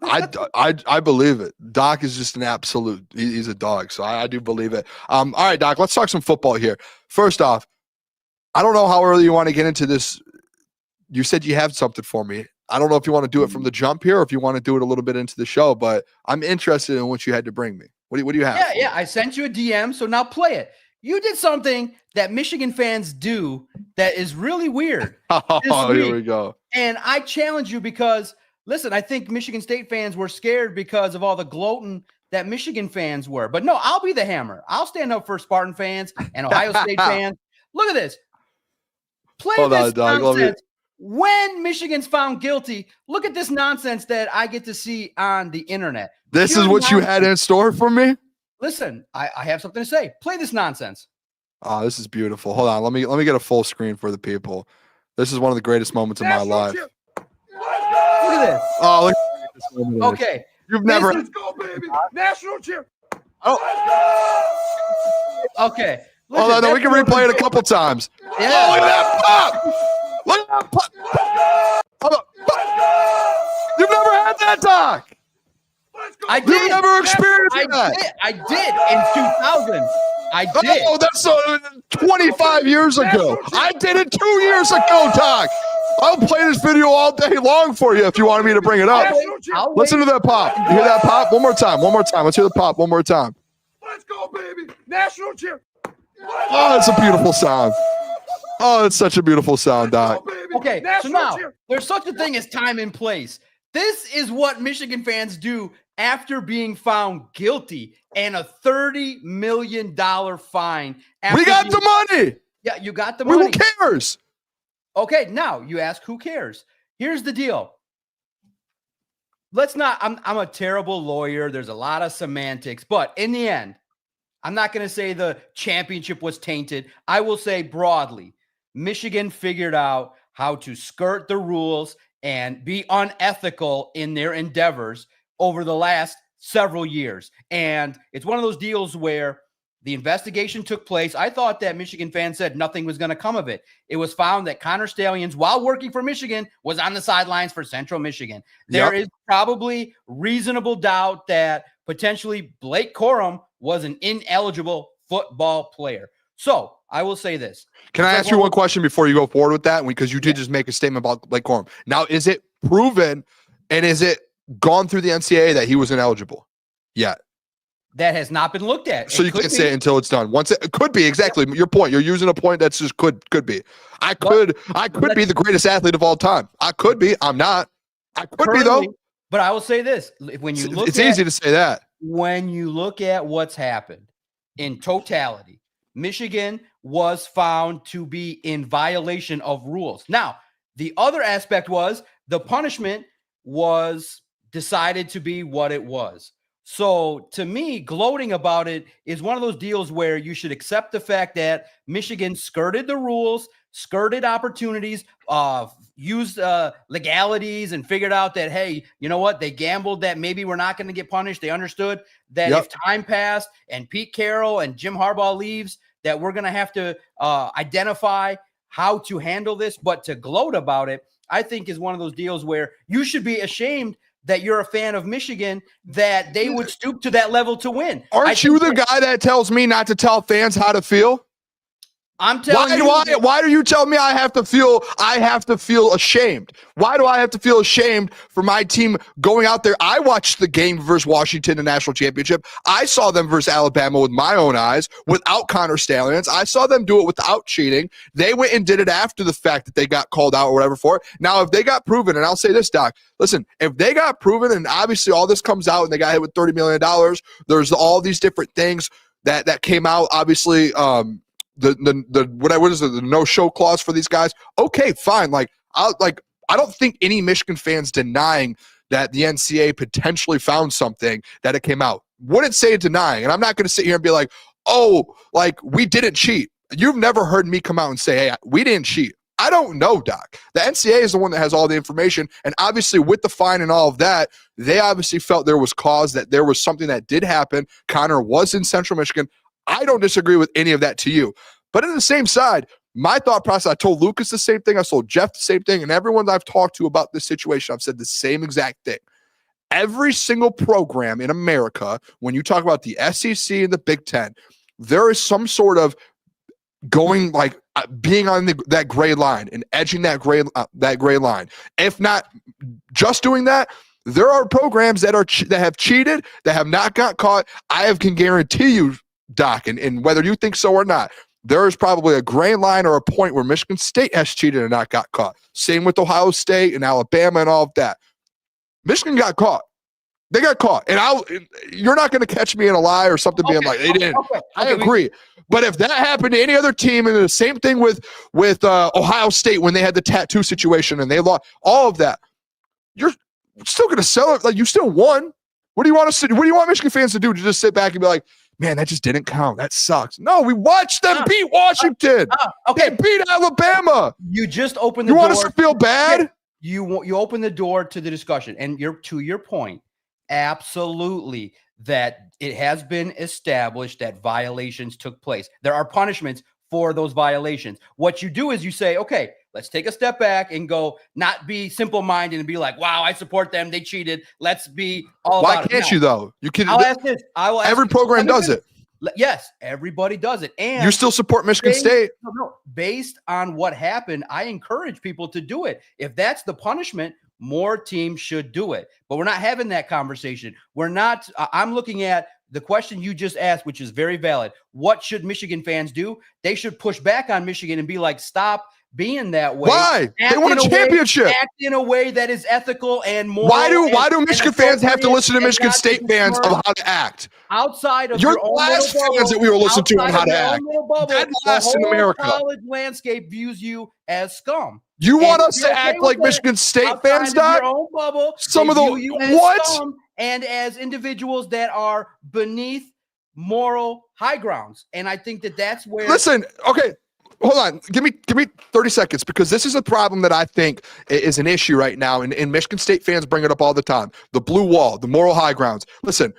I believe it. Doc is just an absolute. He's a dog, so I do believe it. All right, Doc. Let's talk some football here. First off, I don't know how early you want to get into this. You said you have something for me. I don't know if you want to do it from the jump here or if you want to do it a little bit into the show, but I'm interested in what you had to bring me. What do you have? Yeah. I sent you a DM, so now play it. You did something that Michigan fans do that is really weird. Oh, here we go. And I challenge you because, listen, I think Michigan State fans were scared because of all the gloating that Michigan fans were. But no, I'll be the hammer. I'll stand up for Spartan fans and Ohio State fans. Look at this. Play this nonsense. When Michigan's found guilty, look at this nonsense that I get to see on the internet. This is what you had in store for me? Listen, I have something to say. Play this nonsense. Oh, this is beautiful. Hold on. Let me get a full screen for the people. This is one of the greatest moments of my life. Look at this. Oh, look at this moment. Okay. You've never. Let's go, baby. National cheer. Oh. Okay. Listen, we can replay it a couple times. Yeah. Oh, look at that pop. Look at that. You've never had that, Doc. I did. You've never experienced that. I did in 2000. I did. Oh, that's 25 years ago. I did it 2 years ago, Doc. I'll play this video all day long for you if you wanted me to bring it up. Listen to that pop. You hear that pop? One more time. Let's hear the pop one more time. Let's go, baby. National champ. Oh, it's a beautiful sound. Oh, it's such a beautiful sound, Doc. Okay, so now there's such a thing as time and place. This is what Michigan fans do after being found guilty and a $30 million fine. We got the money. Yeah, you got the money. Who cares? Okay, now you ask who cares. Here's the deal. I'm a terrible lawyer. There's a lot of semantics, but in the end, I'm not going to say the championship was tainted. I will say broadly, Michigan figured out how to skirt the rules and be unethical in their endeavors over the last several years. And it's one of those deals where the investigation took place. I thought that Michigan fans said nothing was going to come of it. It was found that Connor Stalions, while working for Michigan, was on the sidelines for Central Michigan. There is probably reasonable doubt that potentially Blake Corum was an ineligible football player. So I will say this. Can I ask you one question before you go forward with that? Because you did just make a statement about Blake Corum. Now, is it proven and is it gone through the NCAA that he was ineligible yet? That has not been looked at. So you can't say it until it's done. Once it could be exactly your point. You're using a point that's just could be. I could be the greatest athlete of all time. I could be. I'm not. I could be though. But I will say this: when you look, it's easy to say that. When you look at what's happened in totality, Michigan was found to be in violation of rules. Now, the other aspect was the punishment was decided to be what it was. So to me, gloating about it is one of those deals where you should accept the fact that Michigan skirted the rules, skirted opportunities, used legalities, and figured out that, hey, you know what? They gambled that maybe we're not going to get punished. They understood that if time passed and Pete Carroll and Jim Harbaugh leaves, that we're going to have to identify how to handle this. But to gloat about it, I think is one of those deals where you should be ashamed that you're a fan of Michigan, that they would stoop to that level to win. Aren't you the guy that tells me not to tell fans how to feel? I'm telling you. Why do you tell me I have to feel ashamed? Why do I have to feel ashamed for my team going out there? I watched the game versus Washington in the national championship. I saw them versus Alabama with my own eyes without Connor Stalions. I saw them do it without cheating. They went and did it after the fact that they got called out or whatever for it. Now, if they got proven, and I'll say this, Doc, listen, if they got proven and obviously all this comes out and they got hit with $30 million, there's all these different things that came out, obviously, the no-show clause for these guys. Okay, fine. I don't think any Michigan fans denying that the NCAA potentially found something that it came out. Wouldn't say denying. And I'm not going to sit here and be like, oh, we didn't cheat. You've never heard me come out and say, hey, we didn't cheat. I don't know, Doc. The NCAA is the one that has all the information. And obviously with the fine and all of that, they obviously felt there was cause, that there was something that did happen. Connor was in Central Michigan. I don't disagree with any of that to you. But on the same side, my thought process, I told Lukas the same thing. I told Jeff the same thing. And everyone that I've talked to about this situation, I've said the same exact thing. Every single program in America, when you talk about the SEC and the Big Ten, there is some sort of going being on that gray line and edging that gray line. If not just doing that, there are programs that have cheated, that have not got caught. I can guarantee you, Doc, and whether you think so or not, there is probably a gray line or a point where Michigan State has cheated and not got caught. Same with Ohio State and Alabama and all of that. Michigan got caught. They got caught. And you're not going to catch me in a lie or something being like, they didn't. I agree. But if that happened to any other team, and the same thing with Ohio State when they had the tattoo situation and they lost, all of that, you're still going to sell it. You still won. What do you want Michigan fans to do? To just sit back and be like, man, that just didn't count. That sucks. No, we watched them beat Washington. They beat Alabama. You just opened the door. You want us to feel bad? You open the door to the discussion. And to your point, absolutely, that it has been established that violations took place. There are punishments for those violations. What you do is you say, okay, let's take a step back and go, not be simple-minded and be like, wow, I support them. They cheated. Let's be all Why about it. can't you, though? You can. I'll ask this. I will ask Every this. program does it. Yes, everybody does it. And You still support Michigan State. No, based on what happened, I encourage people to do it. If that's the punishment, more teams should do it. But we're not having that conversation. I'm looking at the question you just asked, which is very valid. What should Michigan fans do? They should push back on Michigan and be like, stop being that way. Why? They won a championship. Act in a way that is ethical and moral. Why do Michigan fans have to listen to Michigan State fans of how to act? Outside of You're your the own last little fans that we were listening to on how to act. Dead last in America. The college landscape views you as scum. You want us to okay act like Michigan State fans, Doc? Your own bubble, Some of they the view you as what? scum and as individuals that are beneath moral high grounds. And I think that's where. Listen, okay. Hold on. Give me 30 seconds, because this is a problem that I think is an issue right now. And Michigan State fans bring it up all the time. The blue wall, the moral high grounds. Listen,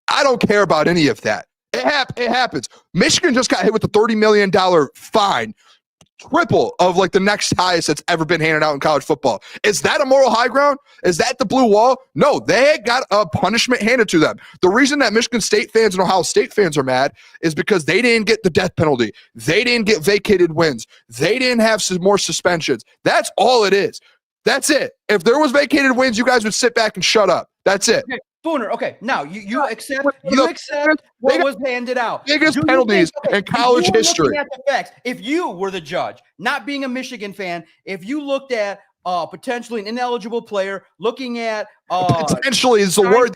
I don't care about any of that. It happens. Michigan just got hit with a $30 million fine, triple of like the next highest that's ever been handed out in college football. Is that a moral high ground? Is that the blue wall? No, they got a punishment handed to them. The reason that Michigan State fans and Ohio State fans are mad is because they didn't get the death penalty. They didn't get vacated wins. They didn't have some more suspensions. That's all it is. That's it. If there was vacated wins, you guys would sit back and shut up. That's it. Okay. Booner, okay, now you accept what was handed out. Biggest penalties in college history. At the facts, if you were the judge, not being a Michigan fan, if you looked at potentially an ineligible player, looking at potentially is the word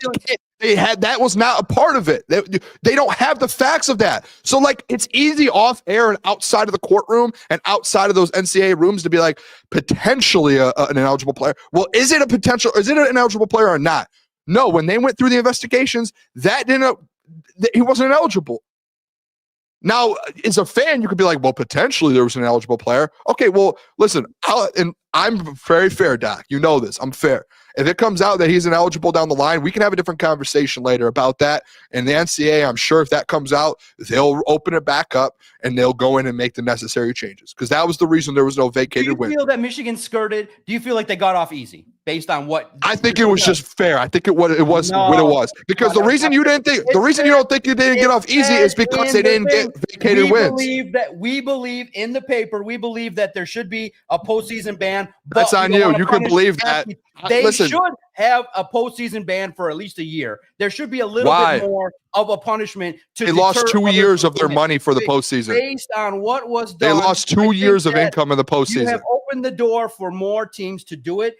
they had, that was not a part of it. They don't have the facts of that. So like, it's easy off air and outside of the courtroom and outside of those NCAA rooms to be like potentially an ineligible player. Well, is it an ineligible player or not? No, when they went through the investigations, he wasn't ineligible. Now, as a fan, you could be like, well, potentially there was an eligible player. Okay, well, listen, I'm very fair, Doc. You know this. I'm fair. If it comes out that he's ineligible down the line, we can have a different conversation later about that. And the NCAA, I'm sure if that comes out, they'll open it back up and they'll go in and make the necessary changes. Because that was the reason there was no vacated win. Do you feel that Michigan skirted? Do you feel like they got off easy based on what? I think it was just fair. I think it was what it was. Because the reason you don't think you didn't get off easy is because they didn't get vacated wins. We believe in the paper. We believe that there should be a postseason ban. That's on you. You can believe that. They should have a postseason ban for at least a year. There should be a little bit more of a punishment. They lost 2 years of their money for the postseason. Based on what was done. They lost 2 years of income in the postseason. You have opened the door for more teams to do it.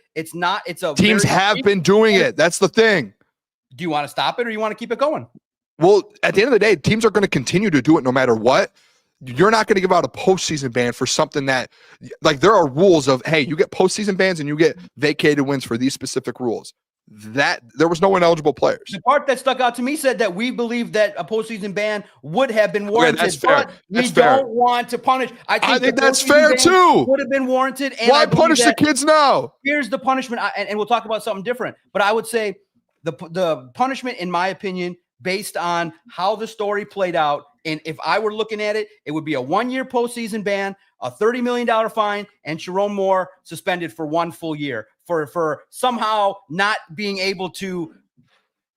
Teams have been doing it. That's the thing. Do you want to stop it or you want to keep it going? Well, at the end of the day, teams are going to continue to do it no matter what. You're not going to give out a postseason ban for something that, like, there are rules of, hey, you get postseason bans and you get vacated wins for these specific rules. That there was no ineligible players. The part that stuck out to me said that we believe that a postseason ban would have been warranted. Okay, that's fair. But we don't want to punish. I think that's fair too. Would have been warranted. And why punish the kids now? Here's the punishment, and we'll talk about something different. But I would say the punishment, in my opinion, based on how the story played out. And if I were looking at it, it would be a 1-year postseason ban, a $30 million fine, and Sharon Moore suspended for 1 full year for somehow not being able to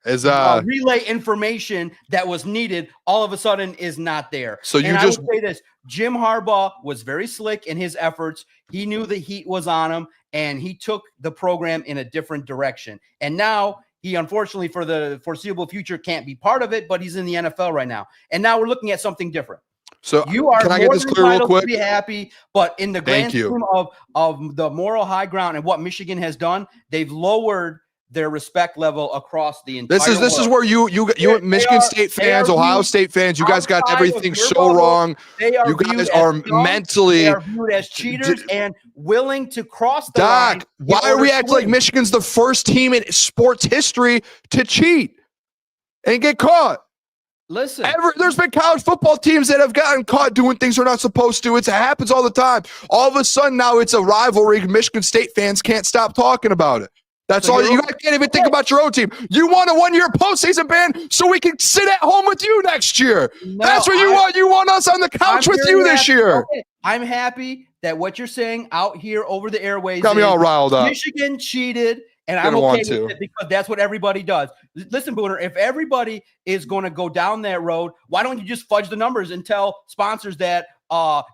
relay information that was needed. All of a sudden is not there. So I would say this: Jim Harbaugh was very slick in his efforts. He knew the heat was on him, and he took the program in a different direction. And now, he, unfortunately, for the foreseeable future, can't be part of it, but he's in the NFL right now. And now we're looking at something different. So you are can I get this clear real quick? To be happy, but in the grand scheme of the moral high ground and what Michigan has done, they've lowered their respect level across the entire world. This is where you Michigan State fans, Ohio State fans, you guys got everything so wrong. You guys are mentally viewed as cheaters and willing to cross the line. Why are we acting like Michigan's the first team in sports history to cheat and get caught? Listen, there's been college football teams that have gotten caught doing things they're not supposed to. It happens all the time. All of a sudden now it's a rivalry. Michigan State fans can't stop talking about it. That's So all. you're You guys can't even think about your own team. You want a 1-year postseason ban so we can sit at home with you next year. No, That's what you want. You want us on the couch I'm with very you this happy. year. Okay, I'm happy that what you're saying out here over the airways Got me all riled up. Michigan cheated, and I'm Gonna okay want with to. it because that's what everybody does. Listen, Booner, if everybody is going to go down that road, why don't you just fudge the numbers and tell sponsors that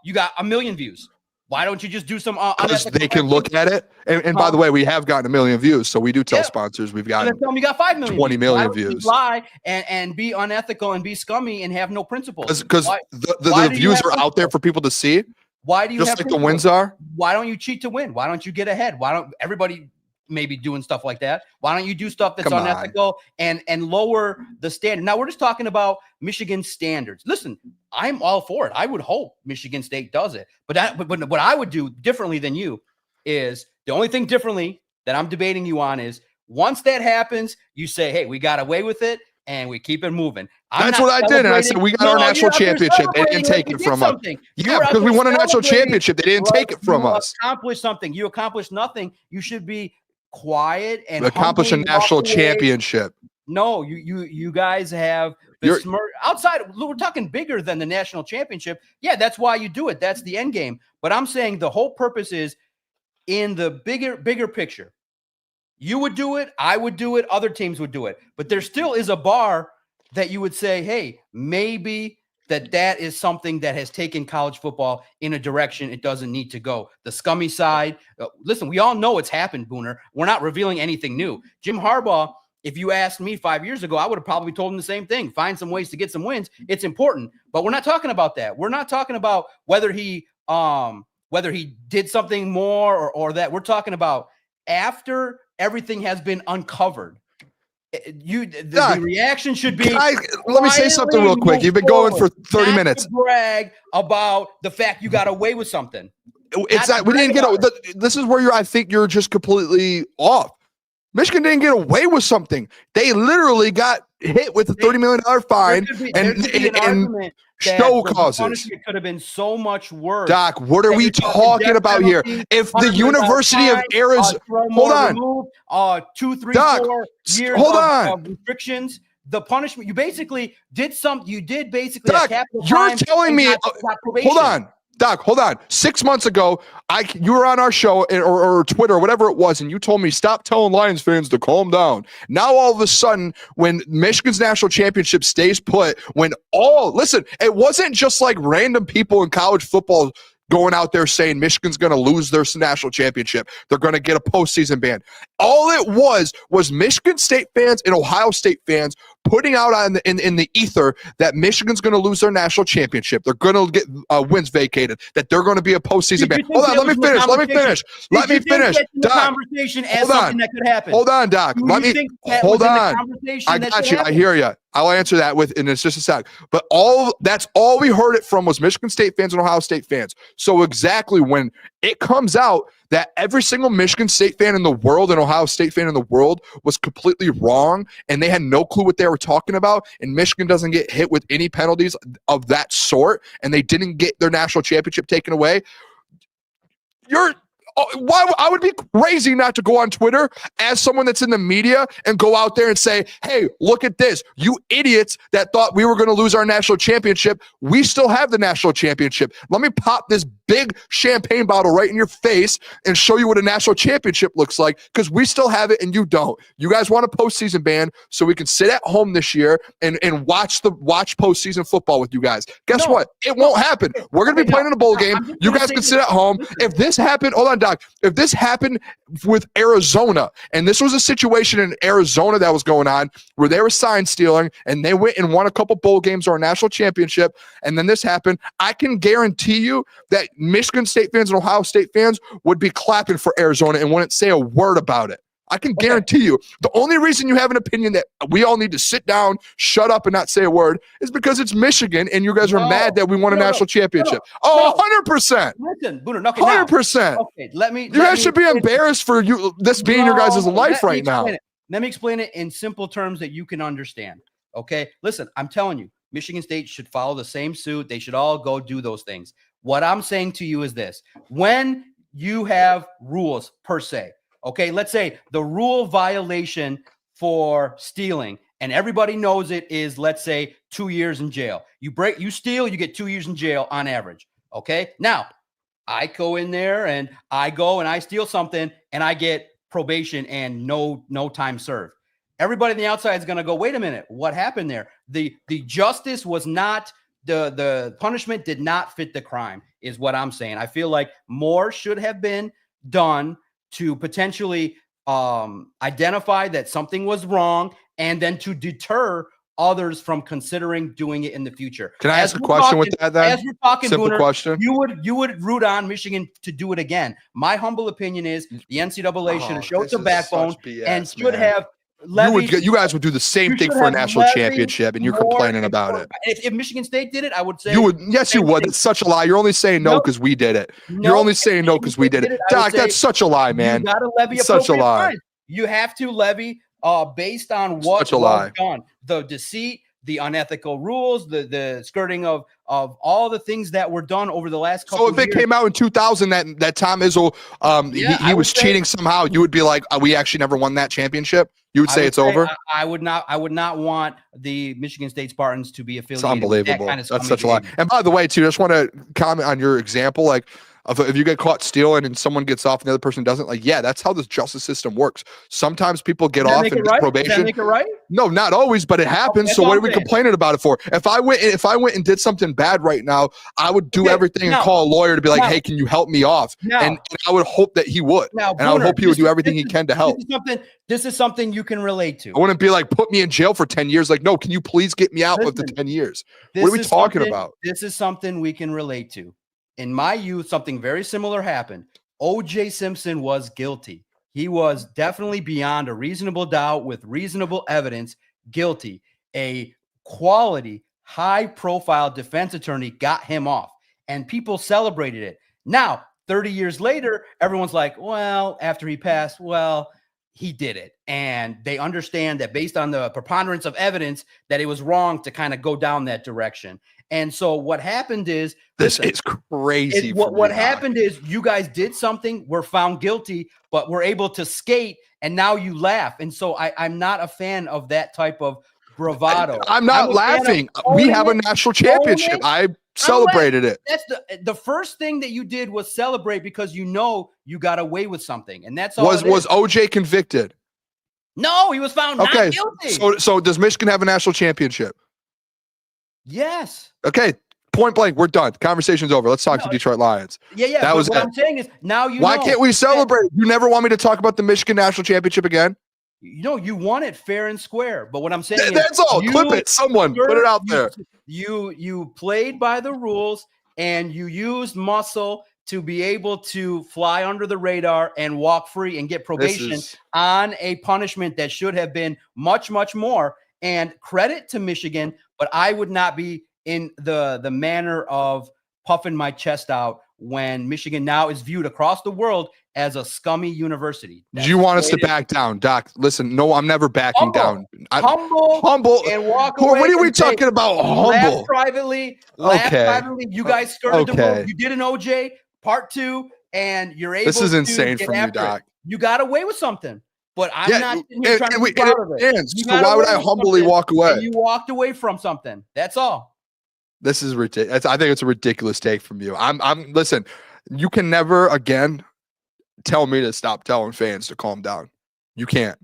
you got 1 million views? Why don't you just do some Because they can look at it. And by the way, we have gotten 1 million views. So we do tell sponsors we've gotten tell them you got 5 million 20 million views. views. Lie and be unethical and be scummy and have no principles. Because the views are out there for people to see. Why do you just have like principles? the wins are? Why don't you cheat to win? Why don't you get ahead? Why don't everybody maybe doing stuff like that? Why don't you do stuff that's unethical and lower the standard? Now we're just talking about Michigan standards. Listen, I'm all for it. I would hope Michigan State does it. But what I would do differently than you is the only thing differently that I'm debating you on is once that happens, you say, hey, we got away with it and we keep it moving. That's what I did. And I said, we got our national championship. They didn't take it from us. Yeah, because we won a national championship. They didn't take it from us. You accomplished something. You accomplished nothing. You should be quiet and accomplish a national championship. No, you guys have outside. We're talking bigger than the national championship. Yeah, that's why you do it. That's the end game. But I'm saying the whole purpose is in the bigger picture. You would do it. I would do it. Other teams would do it. But there still is a bar that you would say, hey, maybe that is something that has taken college football in a direction it doesn't need to go. The scummy side. Listen, we all know it's happened, Booner. We're not revealing anything new. Jim Harbaugh, if you asked me 5 years ago, I would have probably told him the same thing. Find some ways to get some wins. It's important. But we're not talking about that. We're not talking about whether he did something more or that. We're talking about after everything has been uncovered. The reaction should be. Let me say something real quick. You've been going for 30 minutes. Brag about the fact you got away with something. It's that we didn't get. This is where I think you're just completely off. Michigan didn't get away with something. They literally got hit with a $30 million fine and show causes. It could have been so much worse. Doc, what are we talking about here? If the University of Arizona, hold on, 2, 3, Doc, 4 years of restrictions. The punishment you basically did you did basically. Doc, you're telling me. Hold on. Doc, hold on. 6 months ago, you were on our show or Twitter or whatever it was, and you told me stop telling Lions fans to calm down. Now all of a sudden, when Michigan's national championship stays put, listen, it wasn't just like random people in college football going out there saying Michigan's going to lose their national championship. They're going to get a postseason ban. All it was Michigan State fans and Ohio State fans putting out in the ether that Michigan's going to lose their national championship. They're going to get wins vacated, that they're going to be a postseason ban. Hold on, let me finish. Let me finish. Doc, hold on. That could happen. Hold on, Doc. Hold on. I got you. I hear you. I'll answer that in just a sec. But that's all we heard it from was Michigan State fans and Ohio State fans. So exactly when it comes out that every single Michigan State fan in the world and Ohio State fan in the world was completely wrong and they had no clue what they were talking about, and Michigan doesn't get hit with any penalties of that sort, and they didn't get their national championship taken away, why I would be crazy not to go on Twitter as someone that's in the media and go out there and say, hey, look at this. You idiots that thought we were going to lose our national championship. We still have the national championship. Let me pop this big champagne bottle right in your face and show you what a national championship looks like, because we still have it and you don't. You guys want a postseason ban so we can sit at home this year and watch postseason football with you guys. Guess what? It won't happen. We're going to be playing in a bowl game. You guys can sit at home. If this happened, hold on, Doc. If this happened with Arizona, and this was a situation in Arizona that was going on where they were sign stealing and they went and won a couple bowl games or a national championship, and then this happened, I can guarantee you that Michigan State fans and Ohio State fans would be clapping for Arizona and wouldn't say a word about it. I can guarantee you. The only reason you have an opinion that we all need to sit down, shut up, and not say a word is because it's Michigan and you guys are mad that we won a national championship. 100%. Listen, Booner, 100%. Okay, you guys should be embarrassed for this being your guys' life right now. Let me explain it in simple terms that you can understand. Okay, listen, I'm telling you, Michigan State should follow the same suit. They should all go do those things. What I'm saying to you is this: when you have rules per se, Okay, let's say the rule violation for stealing, and everybody knows it is, let's say, 2 years in jail. You steal, you get 2 years in jail on average. Okay, now I go in there and I steal something and I get probation and no time served. Everybody on the outside is going to go, wait a minute, what happened there? The justice was not, the punishment did not fit the crime, is what I'm saying. I feel like more should have been done to potentially identify that something was wrong and then to deter others from considering doing it in the future. Can I ask a question with that then? As we're talking, Simple Booner, question. You would root on Michigan to do it again. My humble opinion is the NCAA should have showed some backbone and should have levied. You guys would do the same thing for a national championship, and you're complaining about it. If Michigan State did it, I would say you would. Yes, you would. It's such a lie. You're only saying no because we did it. You're only saying no because we did it. Doc, that's such a lie, man. You got to levy such a lie. fines. You have to levy based on what was done. The deceit, the unethical rules, the skirting of all the things that were done over the last couple of years. So if it came out in 2000 that Tom Izzo he was cheating somehow, you would be like, we actually never won that championship? You would say it's over? I would not want the Michigan State Spartans to be affiliated. It's unbelievable. With that kind of That's such a lie. And by the way, too, I just want to comment on your example. Like, if you get caught stealing and someone gets off and the other person doesn't, like, yeah, that's how this justice system works. Sometimes people get off and get probation. Does that make it right? No, not always, but it happens. So what are we complaining about it for? If I went and did something bad right now, I would do everything and call a lawyer to be like, hey, can you help me off? And I would hope that he would. And I would hope he would do everything he can to help. This is something you can relate to. I wouldn't be like, put me in jail for 10 years. Like, no, can you please get me out of the 10 years? What are we talking about? This is something we can relate to. In my youth, something very similar happened. O.J. Simpson was guilty. He was definitely beyond a reasonable doubt with reasonable evidence guilty. A quality, high-profile defense attorney got him off, and people celebrated it. Now, 30 years later, everyone's like, well, after he passed, well, he did it. And they understand that based on the preponderance of evidence that it was wrong to kind of go down that direction. And so what happened is this is crazy. What happened is you guys did something, were found guilty, but were able to skate, and now you laugh. And so I'm not a fan of that type of bravado. I'm not laughing. We have a national championship. I celebrated it. That's the first thing that you did was celebrate because you know you got away with something, and that's all. Was OJ convicted? No, he was found not guilty. So does Michigan have a national championship? Yes. Okay. Point blank. We're done. Conversation's over. Let's talk to Detroit Lions. Yeah. That was what I'm saying is now you. Why can't we celebrate? You never want me to talk about the Michigan national championship again? You won it fair and square. But what I'm saying that's all. Clip it. Someone put it out there. You played by the rules and you used muscle to be able to fly under the radar and walk free and get probation on a punishment that should have been much, much more. And credit to Michigan, but I would not be in the manner of puffing my chest out when Michigan now is viewed across the world as a scummy university. Do you want us to back down, Doc? Listen, no, I'm never backing down. Humble, and walk away. What are we talking about? Humble. Laugh privately. You guys skirted the road. You did an OJ part 2, and you're able. This is to insane get from you, Doc. You got away with something. But I'm not sitting here trying to be proud of it. So why would I humbly walk away? You walked away from something. That's all. This is ridiculous. I think it's a ridiculous take from you. Listen, you can never again tell me to stop telling fans to calm down. You can't.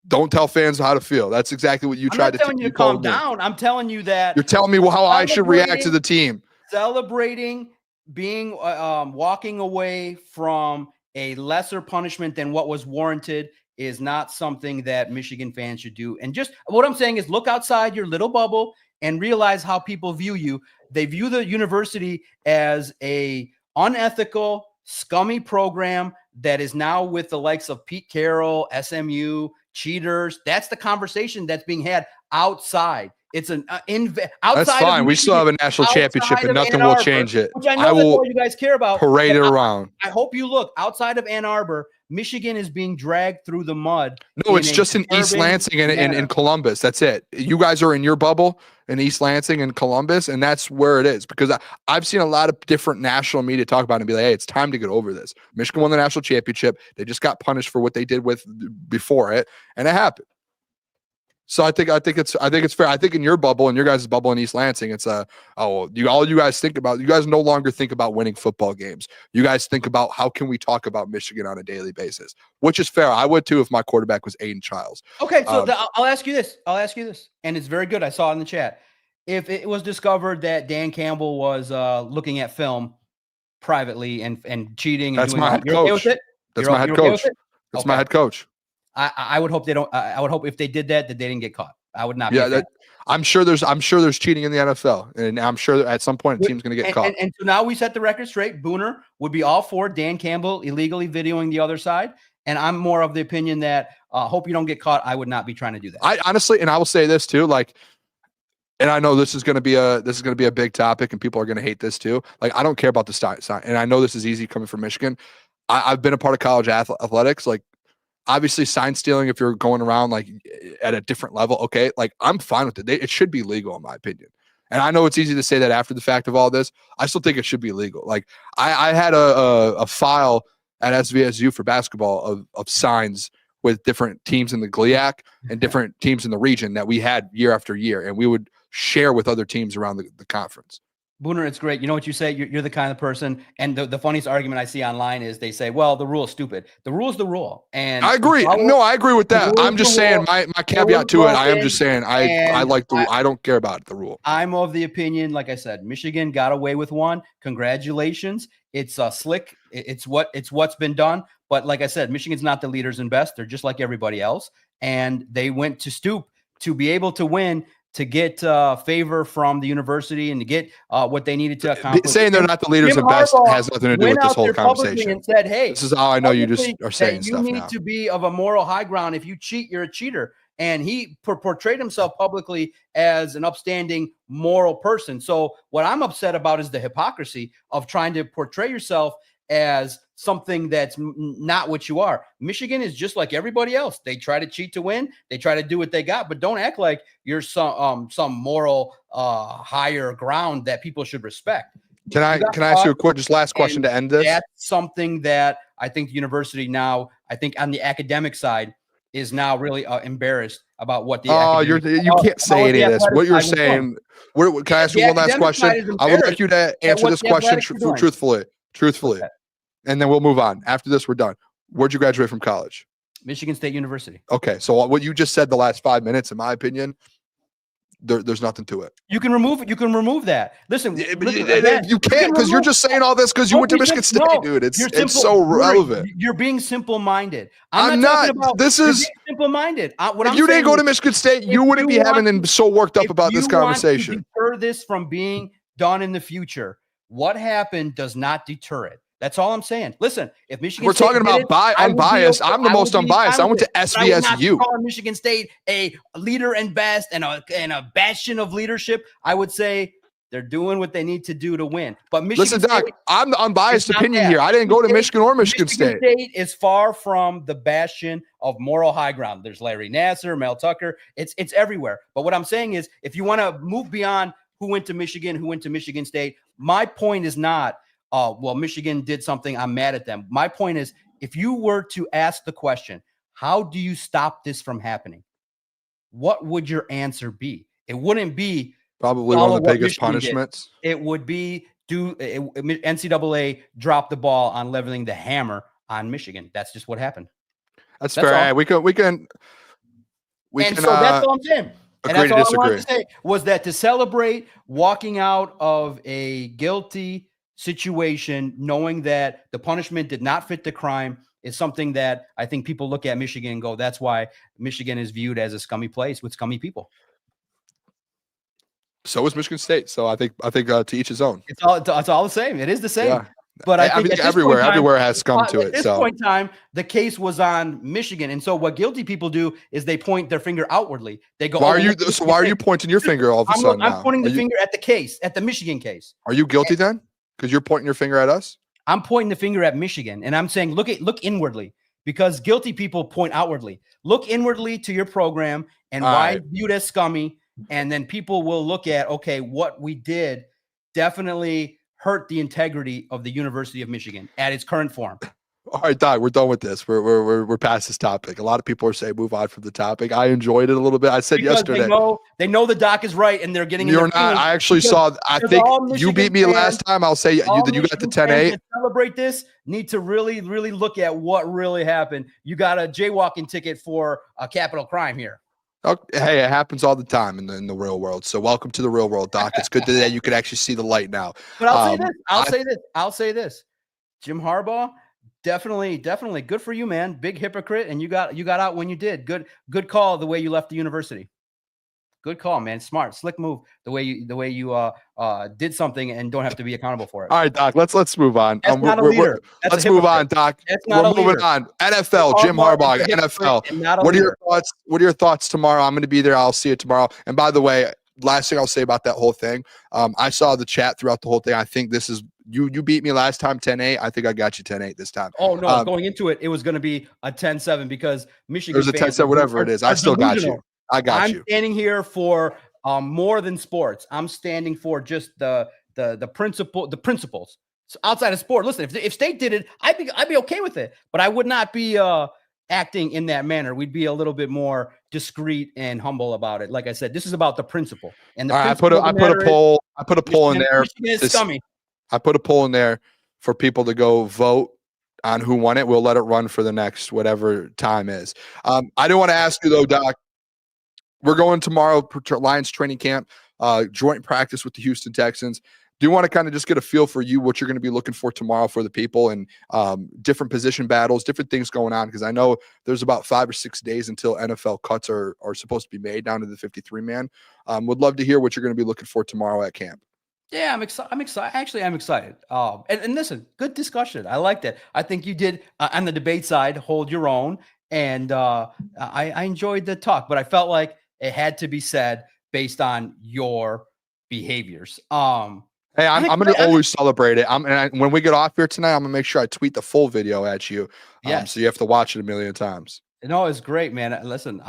Don't tell fans how to feel. That's exactly what you tried to tell you to calm down. I'm telling you that you're telling me how I should react to the team. Celebrating being walking away from a lesser punishment than what was warranted is not something that Michigan fans should do. And just what I'm saying is look outside your little bubble and realize how people view you. They view the university as a unethical, scummy program that is now with the likes of Pete Carroll, SMU, cheaters. That's the conversation that's being had outside. It's an That's outside. fine. We still have a national championship, and nothing will change it. Which I know that's all you guys care about. Parade it around. I hope you look outside of Ann Arbor. Michigan is being dragged through the mud. No, it's just in East Lansing and in Columbus. That's it. You guys are in your bubble in East Lansing and Columbus, and that's where it is. Because I've seen a lot of different national media talk about it and be like, hey, it's time to get over this. Michigan won the national championship. They just got punished for what they did before it, and it happened. So I think it's fair. I think in your bubble, in your guys' bubble in East Lansing, it's all you guys think about. You guys no longer think about winning football games. You guys think about how can we talk about Michigan on a daily basis, which is fair. I would too if my quarterback was Aiden Childs. Okay, so I'll ask you this. And it's very good. I saw it in the chat. If it was discovered that Dan Campbell was looking at film privately and cheating, that's and my head coach. That's my head coach. That's my head coach. I would hope they don't. I would hope if they did that they didn't get caught. I would not. Yeah, I'm sure there's cheating in the NFL, and I'm sure that at some point a team's going to get caught. And so now we set the record straight. Booner would be all for Dan Campbell illegally videoing the other side, and I'm more of the opinion that hope you don't get caught. I would not be trying to do that. I honestly, and I will say this too, like, and I know this is going to be a big topic, and people are going to hate this too. Like, I don't care about the style, and I know this is easy coming from Michigan. I've been a part of college athletics, like. Obviously, sign stealing, if you're going around like at a different level, okay, like I'm fine with it. It should be legal, in my opinion. And I know it's easy to say that after the fact of all this. I still think it should be legal. Like I had a file at SVSU for basketball of signs with different teams in the GLIAC and different teams in the region that we had year after year, and we would share with other teams around the conference. Booner, it's great. You know what you say? You're the kind of person, and the funniest argument I see online is they say, well, the rule is stupid. The rule is the rule. And I agree. I agree with that. I'm just saying my caveat to it. I am just saying I like I don't care about the rule. I'm of the opinion, like I said, Michigan got away with one. Congratulations. It's slick. It's what's been done. But like I said, Michigan's not the leaders in best. They're just like everybody else. And they went to stoop to be able to win, to get favor from the university and to get what they needed to accomplish. Saying they're not the leaders of best has nothing to do with this whole conversation. And said, "Hey, this is how I know you just are saying stuff now. You need to be of a moral high ground. If you cheat, you're a cheater." And he portrayed himself publicly as an upstanding moral person. So what I'm upset about is the hypocrisy of trying to portray yourself as something that's not what you are. Michigan is just like everybody else. They try to cheat to win. They try to do what they got, but don't act like you're some moral higher ground that people should respect. Can I ask you a quick, just last question to end this? That's something that I think the university now, I think on the academic side, is now really embarrassed about what the. You can't say any of this. What you're saying. Can I ask you one last question? I would like you to answer this question truthfully. Okay. And then we'll move on. After this, we're done. Where'd you graduate from college? Michigan State University. Okay, so what you just said the last 5 minutes, in my opinion, there's nothing to it. You can remove that. Listen, you can't, because you're just saying all this because you went to Michigan State, dude. It's so relevant. You're being simple-minded. I'm not. This is simple-minded. If you didn't go to Michigan State, you wouldn't be having and so worked up about this conversation. To deter this from being done in the future, what happened does not deter it. That's all I'm saying. Listen, if Michigan we're State talking about unbiased, I'm the most unbiased. I went to SVSU. Calling Michigan State a leader and best and a bastion of leadership, I would say they're doing what they need to do to win. But Michigan listen, Doc, I'm the unbiased opinion here. I didn't go to Michigan or Michigan State. Michigan State is far from the bastion of moral high ground. There's Larry Nassar, Mel Tucker. It's everywhere. But what I'm saying is, if you want to move beyond who went to Michigan, who went to Michigan State, my point is not, well, Michigan did something, I'm mad at them. My point is, if you were to ask the question, how do you stop this from happening? What would your answer be? It wouldn't be probably one of the biggest punishments. It would be NCAA drop the ball on leveling the hammer on Michigan. That's just what happened. That's fair. All. We can. So that's all I'm saying. And that's all I wanted to say was that to celebrate walking out of a guilty situation, knowing that the punishment did not fit the crime, is something that I think people look at Michigan and go, that's why Michigan is viewed as a scummy place with scummy people. So is Michigan State. So I think to each his own. It's all the same. It is the same. Yeah, But I think everywhere has scum to it. At this point in time, the case was on Michigan, and so what guilty people do is they point their finger outwardly. They go, why are you pointing your finger all of a sudden? I'm pointing the finger at the case, at the Michigan case. Are you guilty then? Because you're pointing your finger at us. I'm pointing the finger at Michigan, and I'm saying look inwardly, because guilty people point outwardly. Look inwardly to your program and why viewed as scummy, and then people will look at, okay, what we did definitely hurt the integrity of the University of Michigan at its current form. All right, Doc, we're done with this. We're past this topic. A lot of people are saying move on from the topic. I enjoyed it a little bit. I said because yesterday. They know the Doc is right, and they're getting. You're not. I actually saw. I think you beat me last time. I'll say you got the 10-8. Celebrate this. Need to really look at what really happened. You got a jaywalking ticket for a capital crime here. Okay. Hey, it happens all the time in the real world. So welcome to the real world, Doc. It's good that you can actually see the light now. But I'll say this. Jim Harbaugh, definitely good for you, man. Big hypocrite, and you got out when you did. Good call the way you left the university. Good call, man. Smart, slick move. The way you did something and don't have to be accountable for it. All right, Doc. Let's move on. That's not a leader. Let's move on, Doc. That's not a leader. Moving on. NFL. Jim Harbaugh. NFL. What are your thoughts? What are your thoughts tomorrow? I'm going to be there. I'll see you tomorrow. And by the way, last thing I'll say about that whole thing. I saw the chat throughout the whole thing. I think this is you beat me last time 10-8. I think I got you 10-8 this time. Oh no, going into it was going to be a 10-7 because Michigan. There's a 10-7, whatever it is. I still got you. I'm standing here for more than sports. I'm standing for just the principles. So outside of sport, listen, if State did it, I'd be okay with it, but I would not be acting in that manner. We'd be a little bit more discreet and humble about it. Like I said, this is about the principle. And the I put a poll in there. I put a poll in there for people to go vote on who won it. We'll let it run for the next whatever time is. I do want to ask you though, Doc. We're going tomorrow to Lions training camp, joint practice with the Houston Texans. Do you want to kind of just get a feel for what you're going to be looking for tomorrow for the people and different position battles, different things going on? Because I know there's about 5 or 6 days until NFL cuts are supposed to be made down to the 53-man. Would love to hear what you're going to be looking for tomorrow at camp. Yeah, I'm excited. Actually, I'm excited. And listen, good discussion. I liked it. I think you did on the debate side hold your own, and I enjoyed the talk. But I felt like it had to be said based on your behaviors. Hey, I'm going to always celebrate it. When we get off here tonight, I'm going to make sure I tweet the full video at you. So you have to watch it a million times. No, it's great, man. Listen,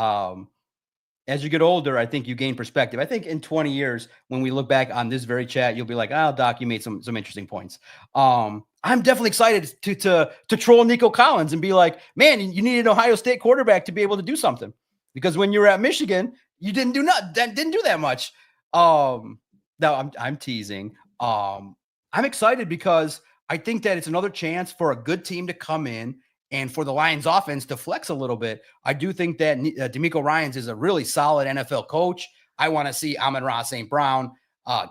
as you get older, I think you gain perspective. I think in 20 years, when we look back on this very chat, you'll be like, "Oh, Doc, you made some interesting points." I'm definitely excited to troll Nico Collins and be like, "Man, you need an Ohio State quarterback to be able to do something." Because when you were at Michigan, you didn't do that much. No, I'm teasing. I'm excited because I think that it's another chance for a good team to come in and for the Lions offense to flex a little bit. I do think that DeMeco Ryans is a really solid NFL coach. I want to see Amon-Ra St. Brown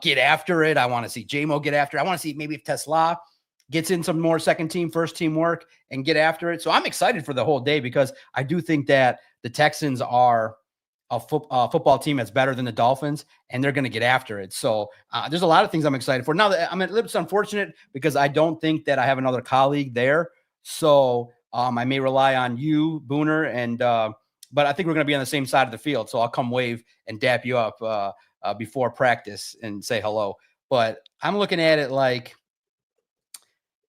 get after it. I want to see J-Mo get after it. I want to see maybe if Tesla gets in some more second team, first team work and get after it. So I'm excited for the whole day because I do think that the Texans are a football team that's better than the Dolphins, and they're going to get after it. So there's a lot of things I'm excited for. Now, it's unfortunate because I don't think that I have another colleague there. So I may rely on you, Booner, but I think we're going to be on the same side of the field. So I'll come wave and dap you up before practice and say hello. But I'm looking at it like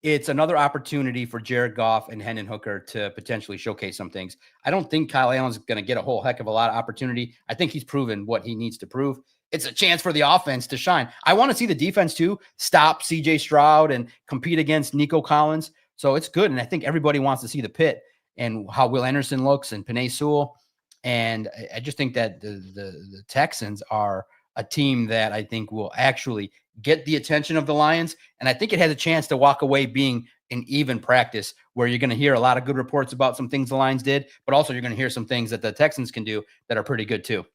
it's another opportunity for Jared Goff and Hendon Hooker to potentially showcase some things. I don't think Kyle Allen's going to get a whole heck of a lot of opportunity. I think he's proven what he needs to prove. It's a chance for the offense to shine. I want to see the defense too stop CJ Stroud and compete against Nico Collins. So it's good. And I think everybody wants to see the pit and how Will Anderson looks and Penei Sewell. And I just think that the Texans are a team that I think will actually get the attention of the Lions. And I think it has a chance to walk away being an even practice where you're going to hear a lot of good reports about some things the Lions did, but also you're going to hear some things that the Texans can do that are pretty good too.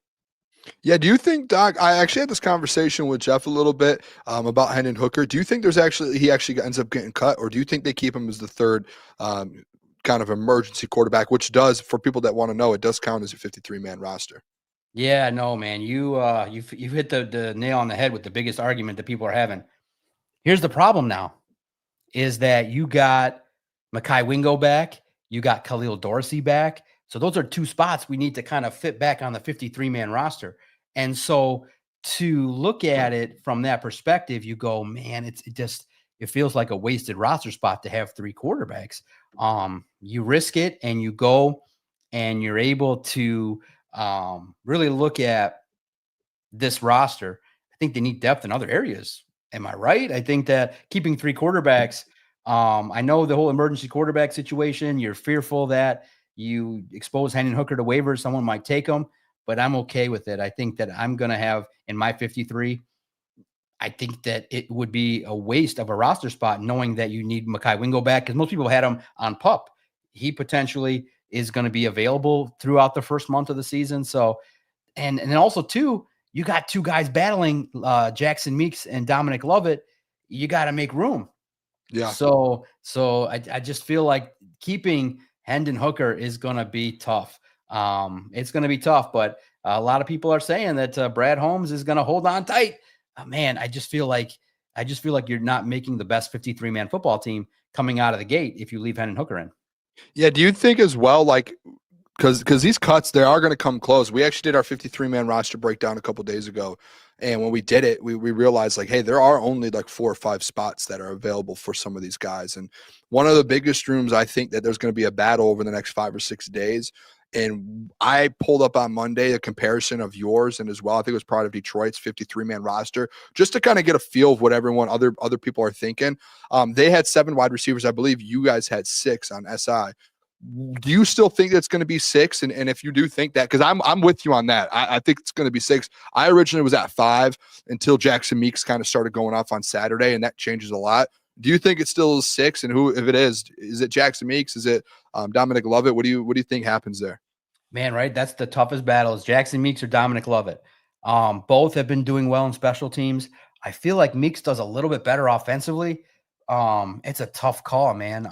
Yeah. Do you think, Doc, I actually had this conversation with Jeff a little bit about Hendon Hooker. Do you think he actually ends up getting cut, or do you think they keep him as the third kind of emergency quarterback, which does, for people that want to know, it does count as a 53-man roster? Yeah, no, man, you've hit the nail on the head with the biggest argument that people are having. Here's the problem now. is that you got Mekhi Wingo back, you got Khalil Dorsey back. So those are two spots we need to kind of fit back on the 53-man roster. And so to look at it from that perspective, you go, man, it feels like a wasted roster spot to have 3 quarterbacks. You risk it and you go and you're able to really look at this roster. I think they need depth in other areas. Am I right? I think that keeping 3 quarterbacks, I know the whole emergency quarterback situation, you're fearful that you expose Hendon Hooker to waivers, someone might take him, but I'm okay with it. I think that I'm going to have in my 53, I think that it would be a waste of a roster spot knowing that you need Mekhi Wingo back because most people had him on PUP. He potentially is going to be available throughout the first month of the season. So, and then also too, you got 2 guys battling Jackson Meeks and Dominic Lovett. You got to make room. Yeah. So I just feel like keeping Hendon Hooker is going to be tough. It's going to be tough, but a lot of people are saying that Brad Holmes is going to hold on tight. Man, I just feel like you're not making the best 53-man football team coming out of the gate if you leave Hendon Hooker in. Yeah. Do you think as well, like, because these cuts, they are going to come close. We actually did our 53-man roster breakdown a couple days ago. And when we did it, we realized, like, hey, there are only like 4 or 5 spots that are available for some of these guys. And one of the biggest rooms, I think that there's going to be a battle over the next 5 or 6 days. And I pulled up on Monday a comparison of yours and as well, I think it was part of Detroit's 53-man roster, just to kind of get a feel of what other people are thinking. They had 7 wide receivers. I believe you guys had 6 on SI. Do you still think that's going to be 6? And if you do think that, because I'm with you on that, I think it's going to be 6. I originally was at 5 until Jackson Meeks kind of started going off on Saturday, and that changes a lot. Do you think it still is 6? And who, if it is it Jackson Meeks? Is it Dominic Lovett? What do you think happens there? Man, right? That's the toughest battle is Jackson Meeks or Dominic Lovett. Both have been doing well in special teams. I feel like Meeks does a little bit better offensively. It's a tough call, man.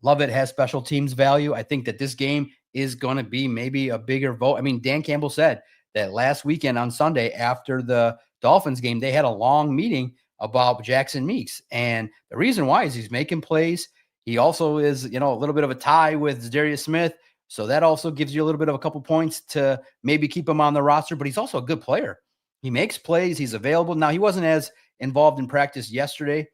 Lovett has special teams value. I think that this game is going to be maybe a bigger vote. I mean, Dan Campbell said that last weekend on Sunday after the Dolphins game, they had a long meeting about Jackson Meeks. And the reason why is he's making plays. He also is, a little bit of a tie with Darius Smith. So that also gives you a little bit of a couple points to maybe keep him on the roster, but he's also a good player. He makes plays. He's available. Now, he wasn't as involved in practice yesterday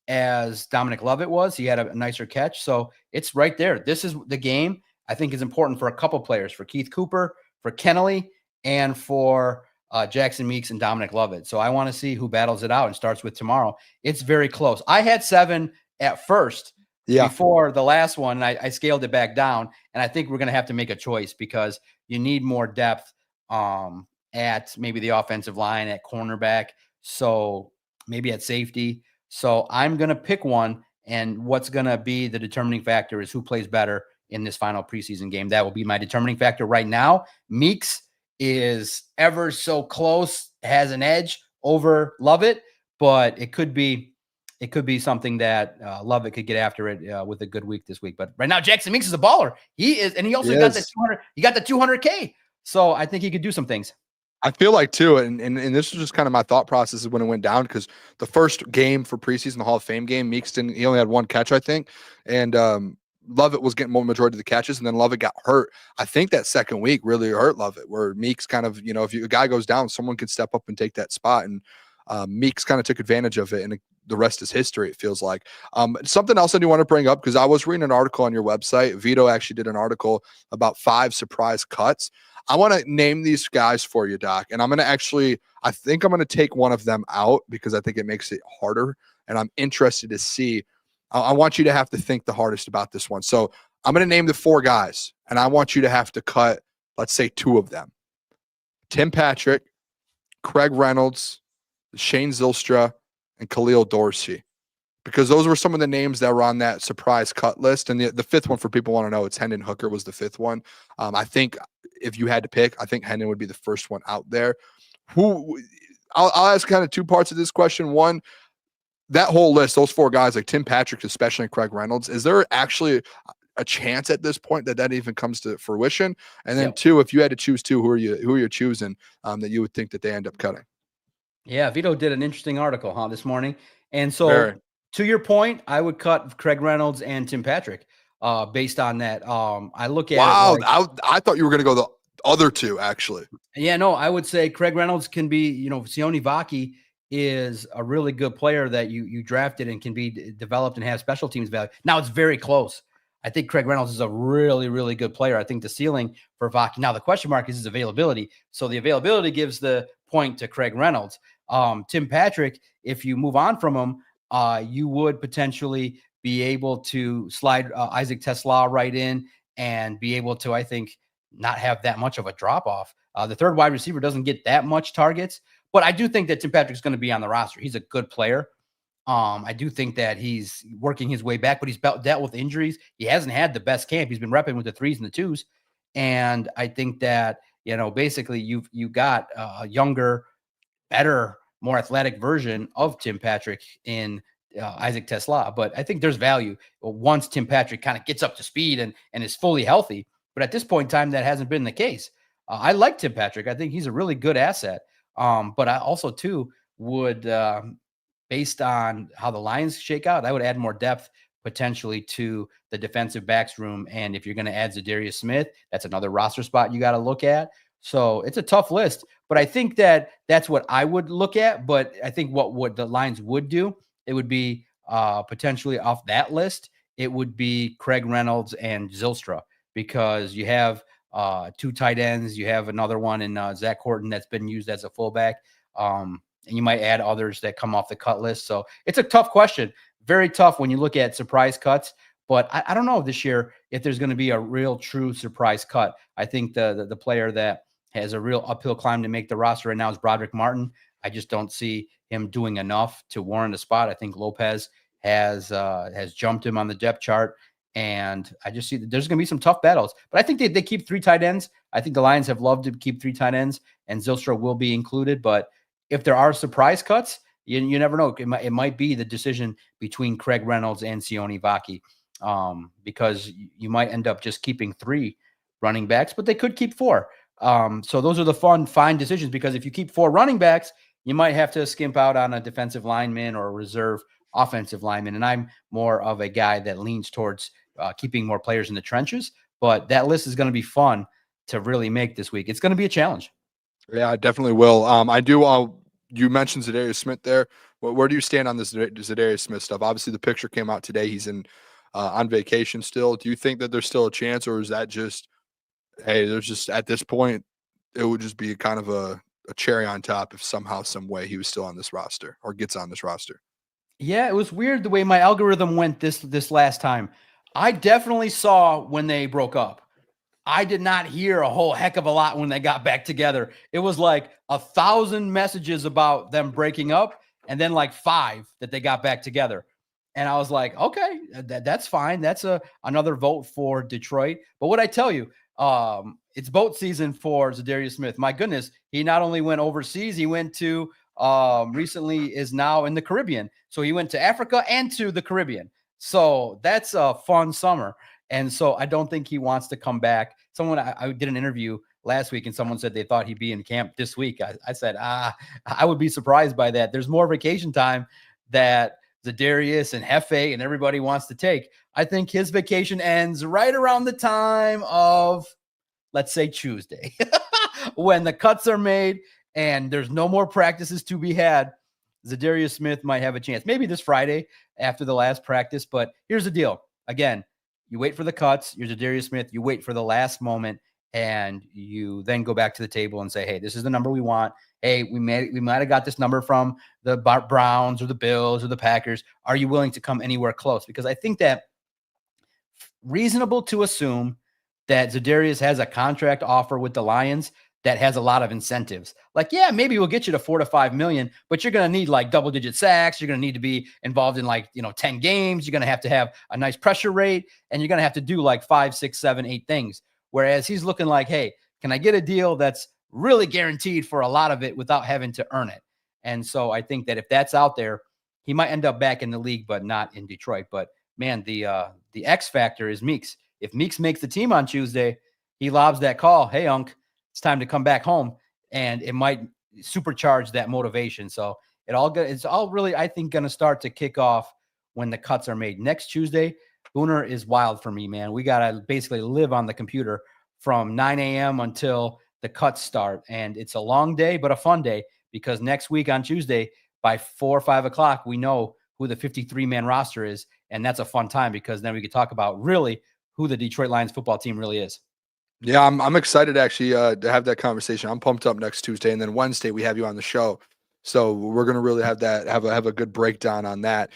as Dominic Lovett was. He had a nicer catch. So it's right there. This is the game I think is important for a couple players, for Keith Cooper, for Kennelly, and for Jackson Meeks and Dominic Lovett. So I want to see who battles it out and starts with tomorrow. It's very close. I had 7 at first before the last one. And I scaled it back down. And I think we're going to have to make a choice because you need more depth at maybe the offensive line, at cornerback. So maybe at safety. So I'm going to pick one, and what's going to be the determining factor is who plays better in this final preseason game. That will be my determining factor right now. Meeks is ever so close, has an edge over Lovett, but it could be something that Lovett could get after it with a good week this week. But right now, Jackson Meeks is a baller. He is, and he also got the 200. He got the 200K. So I think he could do some things. I feel like too, and this was just kind of my thought process when it went down, because the first game for preseason, the Hall of Fame game, Meeks he only had 1 catch, I think, and Lovett was getting more majority of the catches, and then Lovett got hurt. I think that second week really hurt Lovett, where Meeks kind of, if a guy goes down, someone can step up and take that spot, and Meeks kind of took advantage of it, and the rest is history, it feels like. Something else I do want to bring up, because I was reading an article on your website. Vito actually did an article about 5 surprise cuts. I want to name these guys for you, Doc, and I think I'm going to take one of them out because I think it makes it harder, and I'm interested to see. I want you to have to think the hardest about this one. So I'm going to name the 4 guys, and I want you to have to cut, let's say, 2 of them. Tim Patrick, Craig Reynolds, Shane Zylstra, and Khalil Dorsey, because those were some of the names that were on that surprise cut list. And the 5th one, for people want to know, it's Hendon Hooker was the 5th one. I think if you had to pick, I think Hendon would be the first one out there. I'll ask kind of 2 parts of this question. One, that whole list, those 4 guys, like Tim Patrick, especially, and Craig Reynolds, is there actually a chance at this point that even comes to fruition? And then 2, if you had to choose 2, who are you choosing that you would think that they end up cutting? Yeah, Vito did an interesting article this morning. And so To your point, I would cut Craig Reynolds and Tim Patrick based on that. I look at wow. I thought you were going to go the other two, actually. Yeah, no, I would say Craig Reynolds can be, Sione Vaki is a really good player that you drafted and can be developed and have special teams value. Now it's very close. I think Craig Reynolds is a really, really good player. I think the ceiling for Vaki. Now the question mark is his availability. So the availability gives the point to Craig Reynolds. Tim Patrick, if you move on from him, you would potentially be able to slide Isaac Tesla right in and be able to, I think, not have that much of a drop off. The third wide receiver doesn't get that much targets, but I do think that Tim Patrick's going to be on the roster. He's a good player. I do think that he's working his way back, but he's dealt with injuries. He hasn't had the best camp. He's been repping with the 3s and the 2s. And I think that, basically you got a younger, better, more athletic version of Tim Patrick in Isaac Tesla. But I think there's value once Tim Patrick kind of gets up to speed and is fully healthy. But at this point in time, that hasn't been the case. I like Tim Patrick. I think he's a really good asset. But I also, too, would, based on how the Lions shake out, I would add more depth potentially to the defensive backs room. And if you're going to add Zadarius Smith, that's another roster spot you got to look at. So it's a tough list. But I think that that's what I would look at. But I think what the Lions would do, it would be potentially off that list, it would be Craig Reynolds and Zylstra, because you have 2 tight ends. You have another one in Zach Horton that's been used as a fullback. And you might add others that come off the cut list. So it's a tough question. Very tough when you look at surprise cuts. But I don't know this year if there's going to be a real true surprise cut. I think the player that has a real uphill climb to make the roster right now is Broderick Martin. I just don't see him doing enough to warrant a spot. I think Lopez has jumped him on the depth chart. And I just see that there's going to be some tough battles. But I think they keep 3 tight ends. I think the Lions have loved to keep 3 tight ends, and Zylstra will be included. But if there are surprise cuts, you never know. It might be the decision between Craig Reynolds and Sione Vaki, because you might end up just keeping 3 running backs, but they could keep 4. So those are the fine decisions, because if you keep 4 running backs, you might have to skimp out on a defensive lineman or a reserve offensive lineman. And I'm more of a guy that leans towards keeping more players in the trenches. But that list is going to be fun to really make this week. It's going to be a challenge. Yeah, I definitely will. You mentioned Zadarius Smith there. Where do you stand on this Zadarius Smith stuff? Obviously, the picture came out today. He's on vacation still. Do you think that there's still a chance, or is that just, hey, there's just, at this point, it would just be kind of a cherry on top if somehow, some way he was still on this roster or gets on this roster? Yeah, it was weird the way my algorithm went this last time. I definitely saw when they broke up. I did not hear a whole heck of a lot when they got back together. It was like 1,000 messages about them breaking up, and then like 5 that they got back together. And I was like, okay, that's fine. That's another vote for Detroit. But what I tell you, it's boat season for Zadarius Smith. My goodness, he not only went overseas, he went to recently is now in the Caribbean. So he went to Africa and to the Caribbean. So that's a fun summer. And so I don't think he wants to come back. I did an interview last week, and someone said they thought he'd be in camp this week. I said, I would be surprised by that. There's more vacation time that Zadarius and Hefe and everybody wants to take. I think his vacation ends right around the time of, let's say, Tuesday, when the cuts are made and there's no more practices to be had. Zadarius Smith might have a chance. Maybe this Friday after the last practice. But here's the deal. Again, you wait for the cuts. You're Zadarius Smith. You wait for the last moment, and you then go back to the table and say, hey, this is the number we want. Hey, we might have got this number from the Browns or the Bills or the Packers. Are you willing to come anywhere close? Because I think that reasonable to assume that Zadarius has a contract offer with the Lions that has a lot of incentives. Like, yeah, maybe we'll get you to $4 to $5 million, but you're going to need like double-digit sacks. You're going to need to be involved in 10 games. You're going to have a nice pressure rate, and you're going to have to do like 5, 6, 7, 8 things. Whereas he's looking like, hey, can I get a deal that's really guaranteed for a lot of it without having to earn it? And so I think that if that's out there, he might end up back in the league, but not in Detroit. But man, the X factor is Meeks. If Meeks makes the team on Tuesday, he lobs that call. Hey, Unc, it's time to come back home, and it might supercharge that motivation. So it's all really, I think, going to start to kick off when the cuts are made. Next Tuesday, Booner is wild for me, man. We got to basically live on the computer from 9 a.m. until the cuts start. And it's a long day, but a fun day, because next week on Tuesday by 4 or 5 o'clock, we know who the 53-man roster is. And that's a fun time, because then we can talk about really who the Detroit Lions football team really is. Yeah, I'm excited actually to have that conversation. I'm pumped up next Tuesday, and then Wednesday we have you on the show. So we're going to really have a good breakdown on that.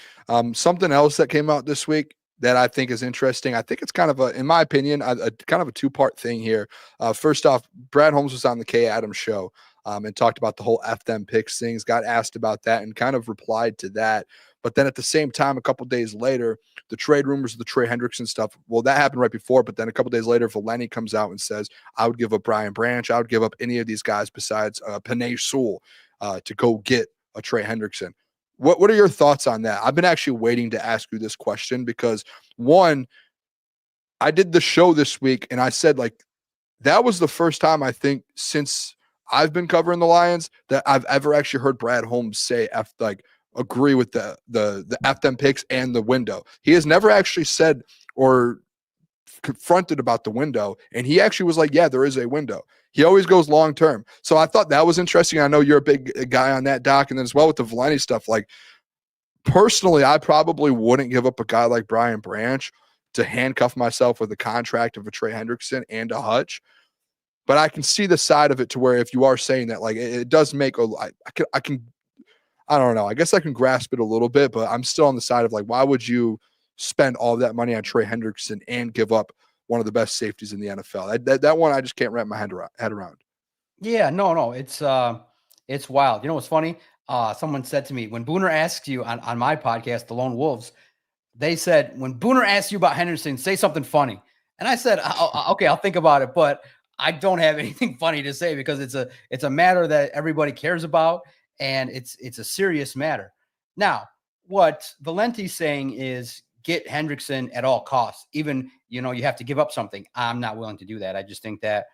Something else that came out this week that I think is interesting. I think it's kind of in my opinion, a kind of a two-part thing here. First off, Brad Holmes was on the Kay Adams show and talked about the whole F them picks things, got asked about that and kind of replied to that. But then at the same time, a couple days later, the trade rumors of the Trey Hendrickson stuff, well, that happened right before. But then a couple days later, Valenti comes out and says, I would give up Brian Branch. I would give up any of these guys besides Penei Sewell to go get a Trey Hendrickson. What are your thoughts on that? I've been actually waiting to ask you this question because, one, I did the show this week and I said, like, that was the first time I think since I've been covering the Lions that I've ever actually heard Brad Holmes say agree with the F them picks and the window. He has never actually said or confronted about the window, and he actually was like, yeah, there is a window. He always goes long term. So I thought that was interesting. I know you're a big guy on that, Doc, and then as well with the Valenti stuff. Like, personally, I probably wouldn't give up a guy like Brian Branch to handcuff myself with a contract of a Trey Hendrickson and a Hutch. But I can see the side of it to where if you are saying that, like, it does make I don't know. I guess I can grasp it a little bit, but I'm still on the side of, like, why would you spend all that money on Trey Hendrickson and give up one of the best safeties in the NFL? That one I just can't wrap my head around. Yeah, no, it's wild. You know what's funny? Someone said to me, when Booner asked you on my podcast, The Lone Wolves, they said, when Booner asked you about Henderson, say something funny. And I said, okay, I'll think about it, but I don't have anything funny to say because it's a matter that everybody cares about. And it's a serious matter. Now, what Valenti's saying is get Hendrickson at all costs. Even, you have to give up something. I'm not willing to do that. I just think that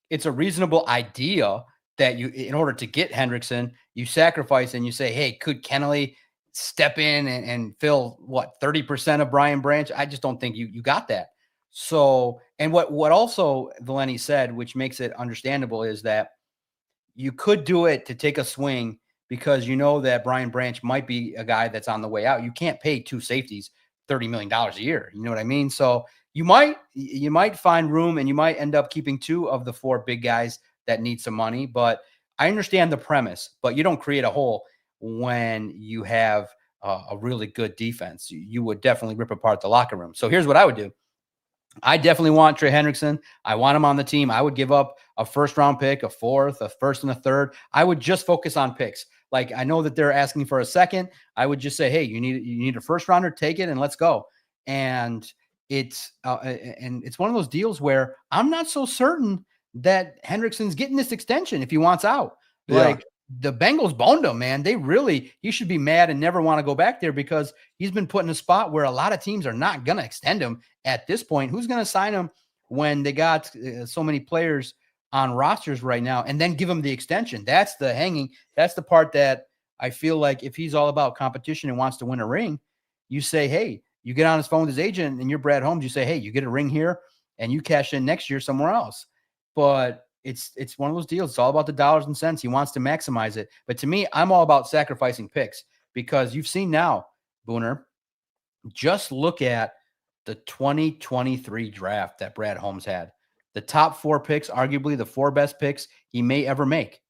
it's a reasonable idea that you, in order to get Hendrickson, you sacrifice and you say, hey, could Kennelly step in and fill 30% of Brian Branch? I just don't think you got that. So, and what also Valenti said, which makes it understandable, is that you could do it to take a swing because you know that Brian Branch might be a guy that's on the way out. You can't pay two safeties $30 million a year. You know what I mean? So you might find room and you might end up keeping two of the four big guys that need some money. But I understand the premise, but you don't create a hole when you have a really good defense. You would definitely rip apart the locker room. So here's what I would do. I definitely want Trey Hendrickson. I want him on the team. I would give up a first-round pick, a fourth, a first, and a third. I would just focus on picks. Like, I know that they're asking for a second. I would just say, hey, you need a first-rounder, take it, and let's go. And it's one of those deals where I'm not so certain that Hendrickson's getting this extension if he wants out. Yeah. Like, the Bengals boned him, man. He should be mad and never want to go back there because he's been put in a spot where a lot of teams are not going to extend him at this point. Who's going to sign him when they got so many players on rosters right now and then give him the extension? That's the part that I feel like if he's all about competition and wants to win a ring, you say, hey, you get on his phone with his agent and you're Brad Holmes. You say, hey, you get a ring here and you cash in next year somewhere else. But it's one of those deals. It's all about the dollars and cents. He wants to maximize it. But to me, I'm all about sacrificing picks because you've seen now, Booner, just look at the 2023 draft that Brad Holmes had. The top four picks, arguably the four best picks he may ever make.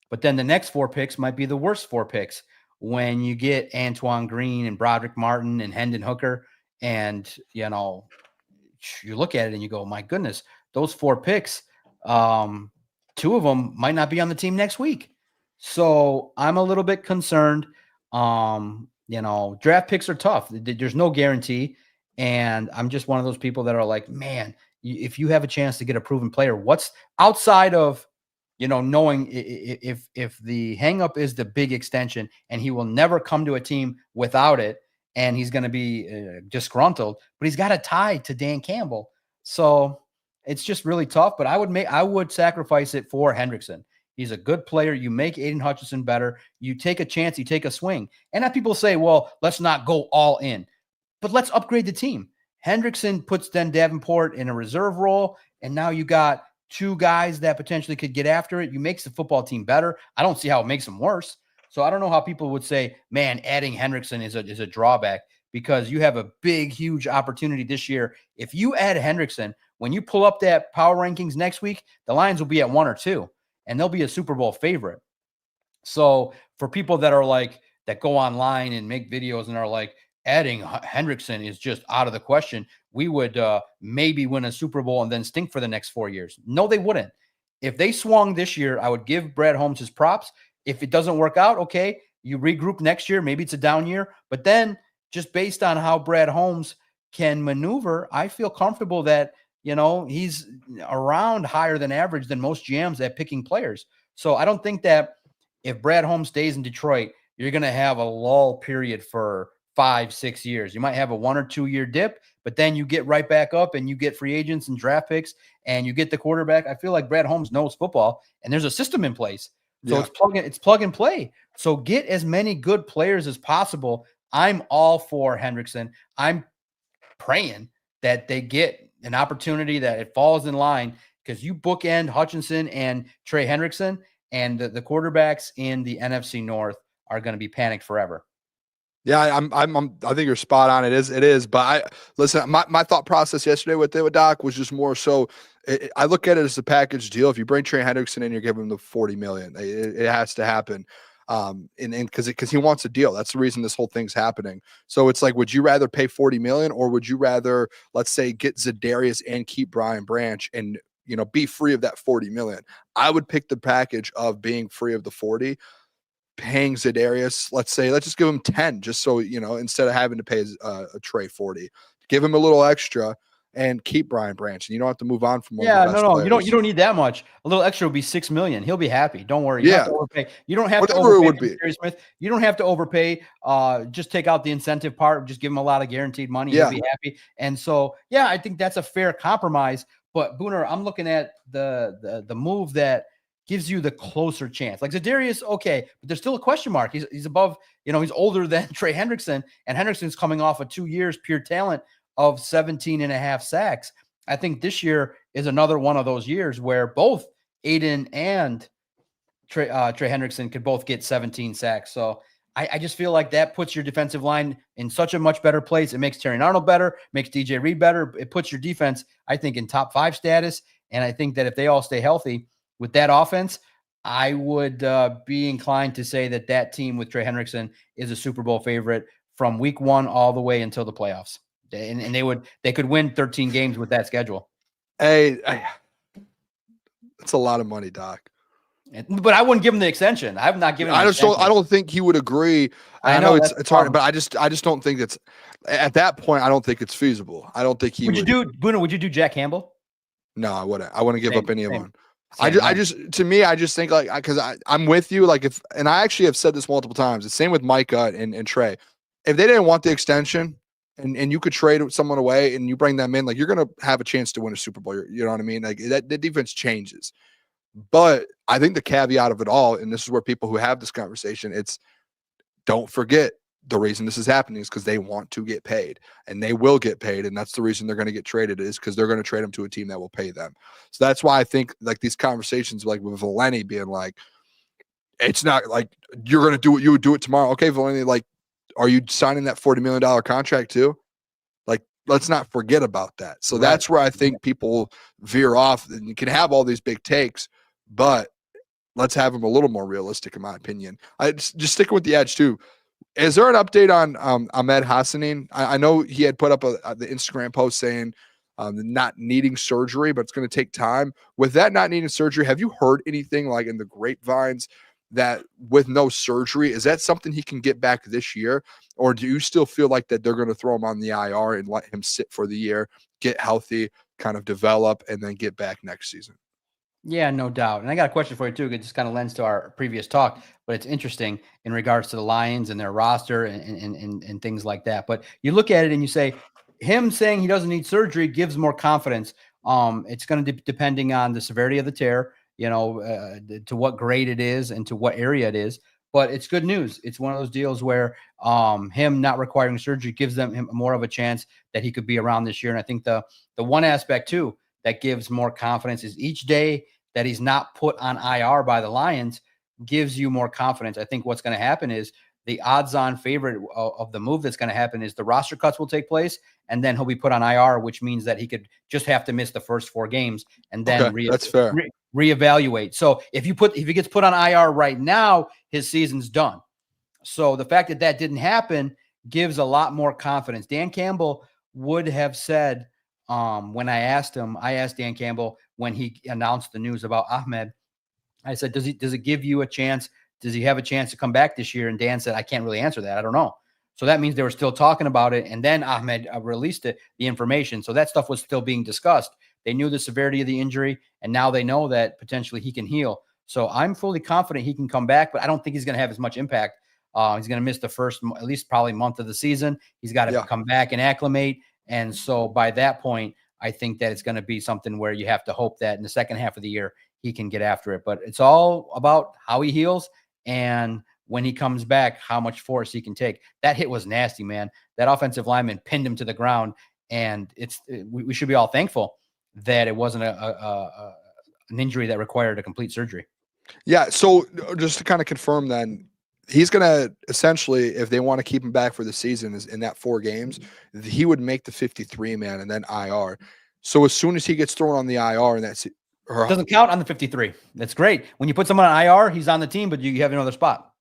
But then the next four picks might be the worst four picks when you get Antoine Green and Broderick Martin and Hendon Hooker. And, you look at it and you go, my goodness, those four picks, two of them might not be on the team next week. So I'm a little bit concerned. Draft picks are tough. There's no guarantee. And I'm just one of those people that are like, man, if you have a chance to get a proven player, what's outside of, knowing if the hang up is the big extension and he will never come to a team without it and he's going to be disgruntled, but he's got a tie to Dan Campbell. So it's just really tough, but I would sacrifice it for Hendrickson. He's a good player. You make Aiden Hutchinson better. You take a chance, you take a swing. And that people say, well, let's not go all in. but let's upgrade the team. Hendrickson puts then Davenport in a reserve role, and now you got two guys that potentially could get after it. You makes the football team better. I don't see how it makes them worse. So I don't know how people would say, man, adding Hendrickson is a drawback, because you have a big, huge opportunity this year. If you add Hendrickson, when you pull up that power rankings next week, the Lions will be at 1 or 2, and they'll be a Super Bowl favorite. So for people that are like, that go online and make videos and are like, adding Hendrickson is just out of the question, we would maybe win a Super Bowl and then stink for the next 4 years. No, they wouldn't. If they swung this year, I would give Brad Holmes his props. If it doesn't work out, okay, you regroup next year. Maybe it's a down year. But then just based on how Brad Holmes can maneuver, I feel comfortable that, he's around higher than average than most GMs at picking players. So I don't think that if Brad Holmes stays in Detroit, you're going to have a lull period for 5-6 years. You might have a 1 or 2 year dip, but then you get right back up and you get free agents and draft picks and you get the quarterback. I feel like Brad Holmes knows football and there's a system in place. So it's plug and play. So get as many good players as possible. I'm all for Hendrickson. I'm praying that they get an opportunity, that it falls in line, because you bookend Hutchinson and Trey Hendrickson, and the quarterbacks in the NFC North are going to be panicked forever. Yeah, I think you're spot on. It is. But listen, my thought process yesterday with Doc was just more so. I look at it as a package deal. If you bring Trey Hendrickson in, you're giving him the $40 million. It has to happen. And because he wants a deal. That's the reason this whole thing's happening. So it's like, would you rather pay $40 million, or would you rather, let's say, get Za'Darius and keep Brian Branch and be free of that $40 million? I would pick the package of being free of the 40, paying Za'Darius, let's just give him 10, just so instead of having to pay a Trey 40, give him a little extra and keep Brian Branch, and you don't have to move on from one of the best players. You don't need that much. A little extra will be $6 million. He'll be happy. Don't worry. You don't have to overpay. You don't have Whatever to overpay. It would be. Smith. You don't have to overpay. Just take out the incentive part. Just give him a lot of guaranteed money. Yeah. He'll be happy. And so, I think that's a fair compromise. But Booner, I'm looking at the move that gives you the closer chance. Like Za'Darius, okay, but there's still a question mark. He's above, he's older than Trey Hendrickson, and Hendrickson's coming off of 2 years pure talent of 17.5 sacks. I think this year is another one of those years where both Aiden and Trey Hendrickson could both get 17 sacks. So I just feel like that puts your defensive line in such a much better place. It makes Terry Arnold better, makes DJ Reed better. It puts your defense, I think, in top 5 status. And I think that if they all stay healthy with that offense, I would be inclined to say that team with Trey Hendrickson is a Super Bowl favorite from week 1 all the way until the playoffs. And they could win 13 games with that schedule. Hey, that's a lot of money, Doc. But I wouldn't give him the extension. I'm not giving him I don't think he would agree. I know it's hard, but I just don't think it's at that point. I don't think it's feasible. I don't think he would. Booner, would you do Jack Campbell? No, I wouldn't. I wouldn't give up any of them. I just think because I'm with you. And I actually have said this multiple times. The same with Micah and Trey. If they didn't want the extension, and you could trade someone away and you bring them in, you're going to have a chance to win a Super Bowl. You know what I mean? That the defense changes. But I think the caveat of it all, and this is where people who have this conversation, it's don't forget the reason this is happening is because they want to get paid, and they will get paid. And that's the reason they're going to get traded, is because they're going to trade them to a team that will pay them. So that's why I think these conversations with Valeni being it's not you're going to do it. You would do it tomorrow. Okay, Valeni, are you signing that $40 million contract too? Let's not forget about that. So that's where I think people veer off, and you can have all these big takes, but let's have them a little more realistic, in my opinion. I just sticking with the edge too. Is there an update on Ahmed Hassanin? I know he had put up the Instagram post saying not needing surgery, but it's going to take time. With that not needing surgery, have you heard anything in the grapevines that with no surgery, is that something he can get back this year? Or do you still feel like that they're going to throw him on the IR and let him sit for the year, get healthy, kind of develop, and then get back next season? Yeah, no doubt. And I got a question for you too. It just kind of lends to our previous talk, but it's interesting in regards to the Lions and their roster and things like that. But you look at it and you say, him saying he doesn't need surgery gives more confidence. It's going to depending on the severity of the tear, to what grade it is and to what area it is. But it's good news. It's one of those deals where him not requiring surgery gives him more of a chance that he could be around this year. And I think the one aspect too that gives more confidence is each day that he's not put on IR by the Lions gives you more confidence. I think what's going to happen is the odds-on favorite of the move that's going to happen is the roster cuts will take place, and then he'll be put on IR, which means that he could just have to miss the first 4 games and then that's fair. Reevaluate. So if he gets put on IR right now, his season's done. So the fact that didn't happen gives a lot more confidence. Dan Campbell would have said when I asked Dan Campbell when he announced the news about Ahmed, I said, does it give you a chance? Does he have a chance to come back this year? And Dan said, I can't really answer that. I don't know. So that means they were still talking about it. And then Ahmed released the information. So that stuff was still being discussed. They knew the severity of the injury, and now they know that potentially he can heal. So I'm fully confident he can come back, but I don't think he's going to have as much impact. He's going to miss the first, at least probably month of the season. He's got to come back and acclimate. And so by that point, I think that it's going to be something where you have to hope that in the second half of the year, he can get after it. But it's all about how he heals and when he comes back, how much force he can take. That hit was nasty, man. That offensive lineman pinned him to the ground, and we should be all thankful that it wasn't an injury that required a complete surgery. Yeah. So just to kind of confirm then, he's going to essentially, if they want to keep him back for the season is in that 4 games, he would make the 53 man and then IR. So as soon as he gets thrown on the IR and that's doesn't count on the 53. That's great. When you put someone on IR, he's on the team, but you have another spot.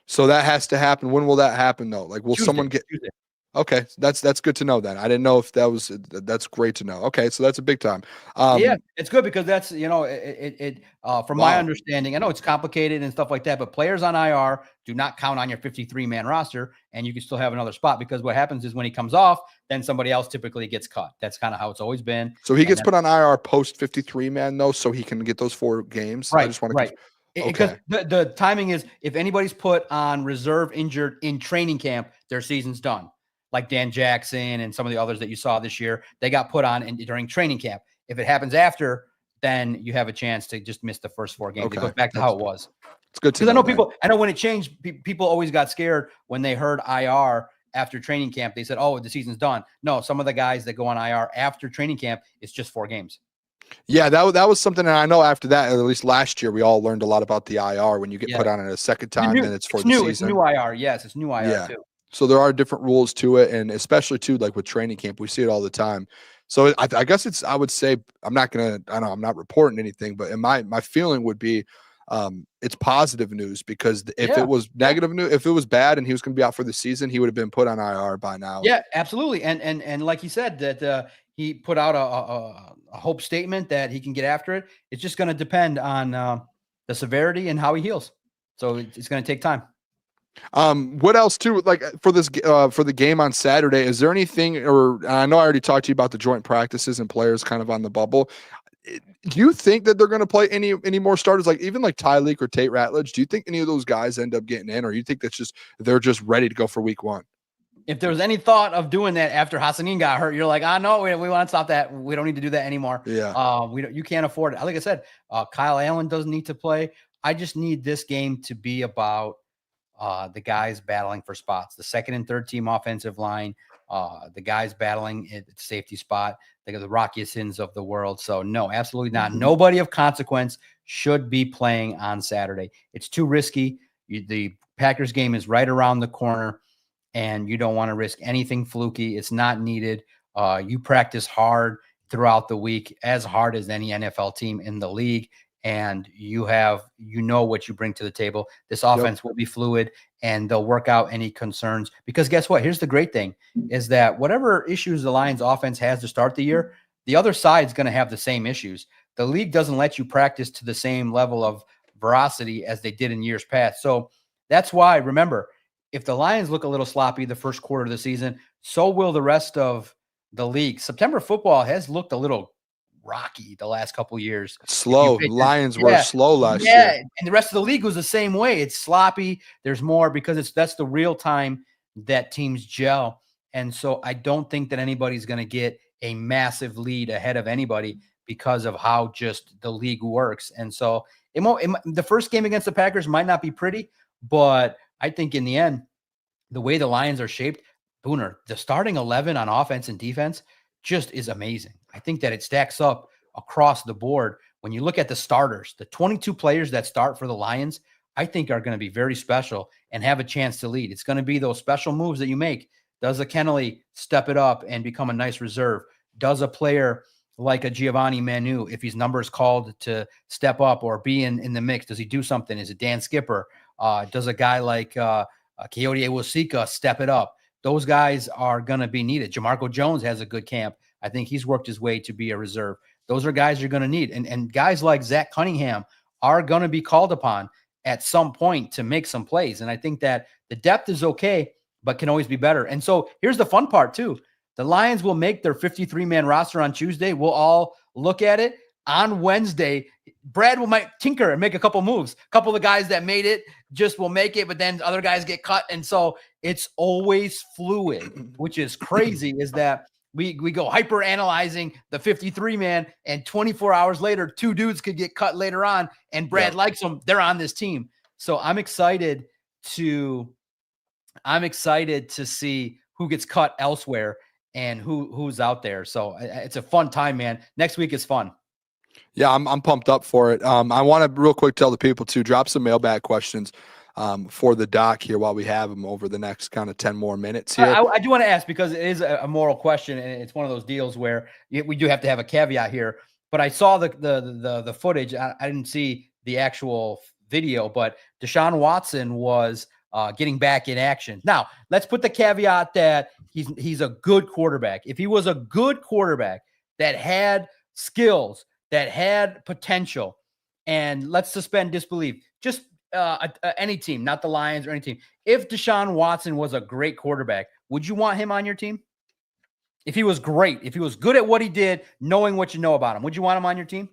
So that has to happen. When will that happen though? Like, will someone get Tuesday. Okay, that's good to know then. I didn't know if that's great to know. Okay, so that's a big time. Yeah, it's good because that's, from my understanding, I know it's complicated and stuff like that, but players on IR do not count on your 53-man roster, and you can still have another spot because what happens is when he comes off, then somebody else typically gets cut. That's kind of how it's always been. So he gets put on IR post 53-man though, so he can get those 4 games. Right, I just want to right. Because the timing is if anybody's put on reserve injured in training camp, their season's done. Like Dan Jackson and some of the others that you saw this year, they got put on during training camp. If it happens after, then you have a chance to just miss the first 4 games. Okay. It goes back to how it was. It's good to know. I know when it changed, people always got scared when they heard IR after training camp. They said, oh, the season's done. No, some of the guys that go on IR after training camp, it's just 4 games. Yeah, that was something. And I know after that, at least last year, we all learned a lot about the IR. When you get put on it a second time, then it's for the season. It's new IR. Yes, it's new IR too. So there are different rules to it, and especially too, like with training camp, we see it all the time. So I guess I would say I'm not reporting anything, but my feeling would be it's positive news because if it was negative news, if it was bad and he was going to be out for the season, he would have been put on IR by now. Yeah, absolutely. And like he said that he put out a hope statement that he can get after it. It's just going to depend on the severity and how he heals. So it's going to take time. What else too? Like for the game on Saturday, is there anything? Or I know I already talked to you about the joint practices and players kind of on the bubble. Do you think that they're going to play any more starters? Like even like Tyleek or Tate Ratledge? Do you think any of those guys end up getting in, or you think they're just ready to go for week 1? If there was any thought of doing that after Hassanin got hurt, you're like, no, we want to stop that. We don't need to do that anymore. Yeah. You can't afford it. Like I said, Kyle Allen doesn't need to play. I just need this game to be about the guys battling for spots, the second and third team offensive line, the guys battling at the safety spot, the Rocky Sins of the world. So no, absolutely not. Mm-hmm. Nobody of consequence should be playing on Saturday. It's too risky. The Packers game is right around the corner, and you don't want to risk anything fluky. It's not needed. You practice hard throughout the week, as hard as any NFL team in the league. And you know what you bring to the table. This offense will be fluid, and they'll work out any concerns. Because guess what? Here's the great thing is that whatever issues the Lions offense has to start the year, the other side's going to have the same issues. The league doesn't let you practice to the same level of veracity as they did in years past. So that's why, remember, if the Lions look a little sloppy the first quarter of the season, so will the rest of the league. September football has looked a little rocky the last couple years. Slow. Lions were slow last year. And the rest of the league was the same way. It's sloppy. There's more because that's the real time that teams gel. And so I don't think that anybody's going to get a massive lead ahead of anybody because of how just the league works. And so The first game against the Packers might not be pretty, but I think in the end, the way the Lions are shaped, Booner, the starting 11 on offense and defense just is amazing. I think that it stacks up across the board. When you look at the starters, the 22 players that start for the Lions, I think are going to be very special and have a chance to lead. It's going to be those special moves that you make. Does a Kennelly step it up and become a nice reserve? Does a player like a Giovanni Manu, if his number is called, to step up or be in the mix? Does he do something? Is it Dan Skipper? Does a guy like Coyote Awosika step it up? Those guys are going to be needed. Jamarco Jones has a good camp. I think he's worked his way to be a reserve. Those are guys you're going to need. And guys like Zach Cunningham are going to be called upon at some point to make some plays. And I think that the depth is okay, but can always be better. And so here's the fun part too. The Lions will make their 53-man roster on Tuesday. We'll all look at it. On Wednesday, Brad might tinker and make a couple moves. A couple of the guys that made it just will make it, but then other guys get cut. And so it's always fluid, which is crazy, is that we go hyper analyzing the 53-man, and 24 hours later, 2 dudes could get cut later on, and Brad likes them. They're on this team. So I'm excited to see who gets cut elsewhere and who's out there. So it's a fun time, man. Next week is fun. Yeah, I'm pumped up for it. I want to real quick tell the people to drop some mailbag questions for the doc here while we have them over the next kind of 10 more minutes here. I do want to ask, because it is a moral question, and it's one of those deals where we do have to have a caveat here. But I saw the footage. I didn't see the actual video, but Deshaun Watson was getting back in action. Now, let's put the caveat that he's a good quarterback. If he was a good quarterback that had skills, that had potential, and let's suspend disbelief, just any team, not the Lions or any team. If Deshaun Watson was a great quarterback, would you want him on your team? If he was great, if he was good at what he did, knowing what you know about him, would you want him on your team?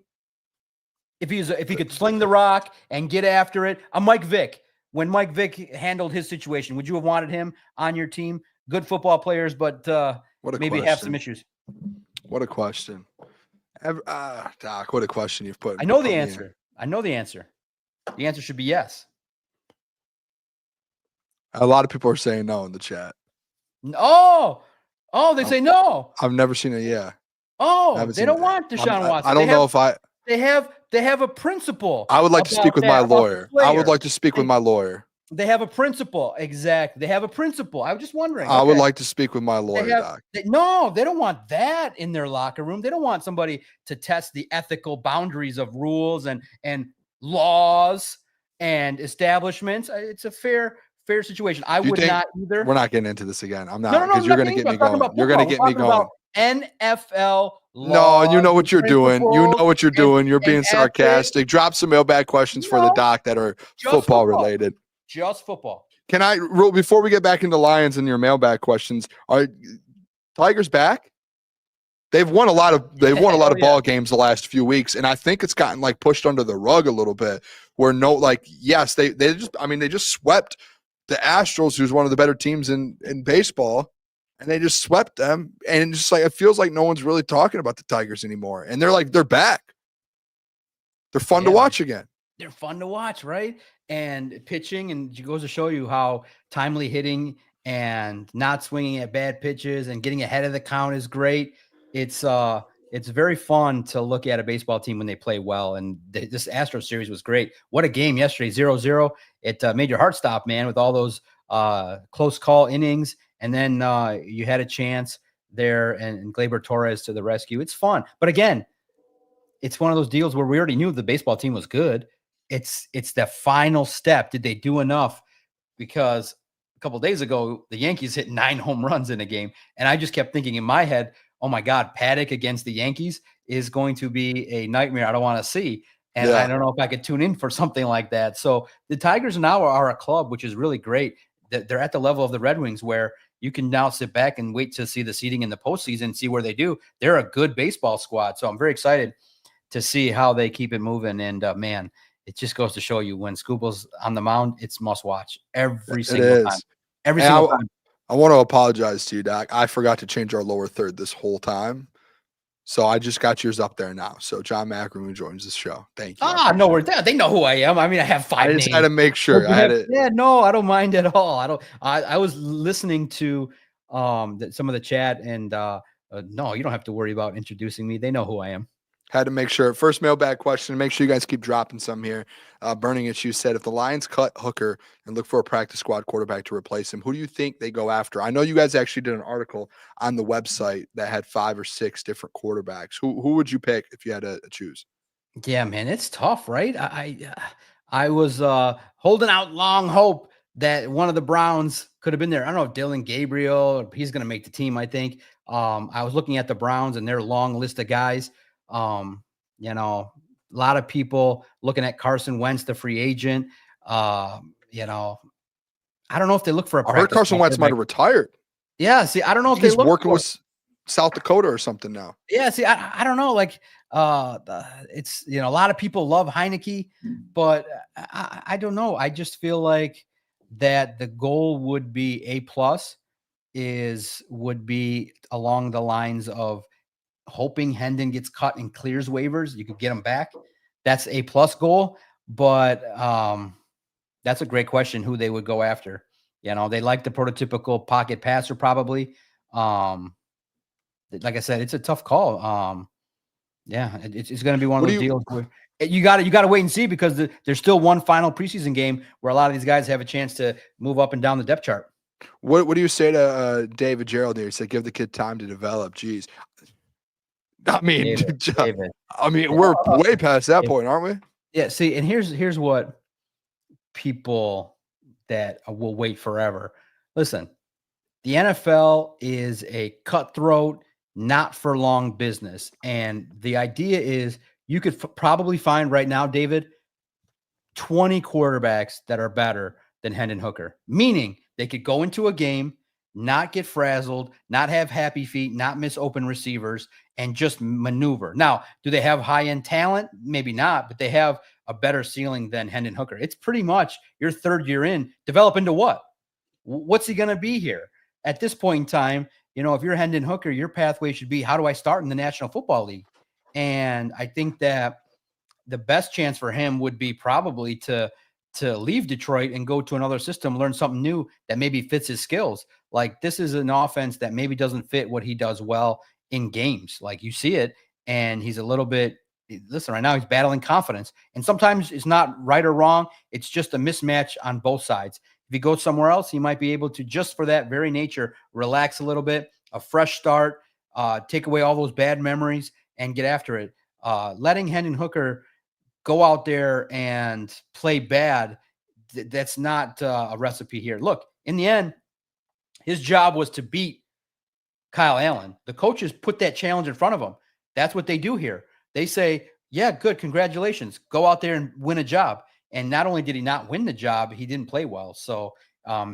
If he could sling the rock and get after it, Mike Vick. When Mike Vick handled his situation, would you have wanted him on your team? Good football players, but maybe have some issues. What a question. Doc, what a question you've put. I know the answer. I know the answer. The answer should be yes. A lot of people are saying no in the chat. Oh, they say no. I've never seen it. Yeah. Oh, they don't want Deshaun Watson. I don't know if I. They have a principle. I would like to speak with my lawyer. I would like to speak with my lawyer. They have a principle. Exactly. They have a principle. I was just wondering. I would like to speak with my lawyer, Doc. No, they don't want that in their locker room. They don't want somebody to test the ethical boundaries of rules and laws and establishments. It's a fair situation. I would not either. We're not getting into this again. I'm not, because you're going to get me going. You're going to get me going. NFL laws. No, you know what you're doing. You know what you're doing. You're being sarcastic. Drop some mailbag questions for the doc that are football related. Just football. Can I, before we get back into Lions and your mailbag questions, are Tigers back? They've won a lot of ball games the last few weeks, and I think it's gotten like pushed under the rug a little bit. Where yes, they just swept the Astros, who's one of the better teams in baseball, and they just swept them. And just like it feels like no one's really talking about the Tigers anymore. And they're back. They're fun to watch again. They're fun to watch, right? And pitching, and it goes to show you how timely hitting and not swinging at bad pitches and getting ahead of the count is great. It's very fun to look at a baseball team when they play well. And this Astros series was great. What a game yesterday, 0-0. It made your heart stop, man, with all those close call innings. And then you had a chance there, and Gleyber Torres to the rescue. It's fun. But again, it's one of those deals where we already knew the baseball team was good. It's the final step. Did they do enough? Because a couple of days ago, the Yankees hit 9 home runs in a game. And I just kept thinking in my head, oh my God, Paddock against the Yankees is going to be a nightmare I don't want to see. And I don't know if I could tune in for something like that. So the Tigers now are a club, which is really great. They're at the level of the Red Wings, where you can now sit back and wait to see the seeding in the postseason, see where they do. They're a good baseball squad. So I'm very excited to see how they keep it moving. And man, it just goes to show you, when Scooble's on the mound, it's must watch every single time. Every single time. I want to apologize to you, Doc. I forgot to change our lower third this whole time. So I just got yours up there now. So John McEnroe joins the show. Thank you. No, we're there. They know who I am. I mean, I have 5 names. I just had to make sure. Yeah, no, I don't mind at all. I was listening to some of the chat, and no, you don't have to worry about introducing me. They know who I am. Had to make sure. First mailbag question. Make sure you guys keep dropping some here. Burning It, you said, if the Lions cut Hooker and look for a practice squad quarterback to replace him, who do you think they go after? I know you guys actually did an article on the website that had 5 or 6 different quarterbacks. Who would you pick if you had to choose? Yeah, man, it's tough, right? I was holding out long hope that one of the Browns could have been there. I don't know if Dylan Gabriel, he's going to make the team, I think. I was looking at the Browns and their long list of guys. You know, a lot of people looking at Carson Wentz, the free agent. You know, I don't know if they look for a. I heard Carson Wentz might have retired. Yeah, see, I don't know if he's working with South Dakota or something now. Yeah, see, I don't know. Like, it's, you know, a lot of people love Heineke, but I don't know. I just feel like that the goal would be would be along the lines of hoping Hendon gets cut and clears waivers. You could get him back. That's A+ goal. But that's a great question who they would go after. You know, they like the prototypical pocket passer probably. Like I said, it's a tough call. Yeah, it's going to be one of those deals where you got to wait and see, because there's still one final preseason game where a lot of these guys have a chance to move up and down the depth chart. What do you say to David Gerald here? He said, give the kid time to develop. Jeez. I mean, David. I mean, we're way past that point, aren't we? Yeah. See, and here's what people that will wait forever. Listen, the NFL is a cutthroat, not for long business. And the idea is you could probably find right now, David, 20 quarterbacks that are better than Hendon Hooker, meaning they could go into a game, not get frazzled, not have happy feet, not miss open receivers, and just maneuver. Now, do they have high-end talent? Maybe not, but they have a better ceiling than Hendon Hooker. It's pretty much your third year in, develop into what? What's he going to be here? At this point in time, you know, if you're Hendon Hooker, your pathway should be, how do I start in the National Football League? And I think that the best chance for him would be probably to leave Detroit and go to another system, learn something new that maybe fits his skills. Like, this is an offense that maybe doesn't fit what he does well in games. Like, you see it, and he's a little bit, listen, right now he's battling confidence. And sometimes it's not right or wrong. It's just a mismatch on both sides. If he goes somewhere else, he might be able to, just for that very nature, relax a little bit, a fresh start, take away all those bad memories and get after it. Letting Hendon Hooker go out there and play bad, that's not a recipe here. Look, in the end, his job was to beat Kyle Allen. The coaches put that challenge in front of him. That's what they do here. They say, yeah, good, congratulations. Go out there and win a job. And not only did he not win the job, he didn't play well. So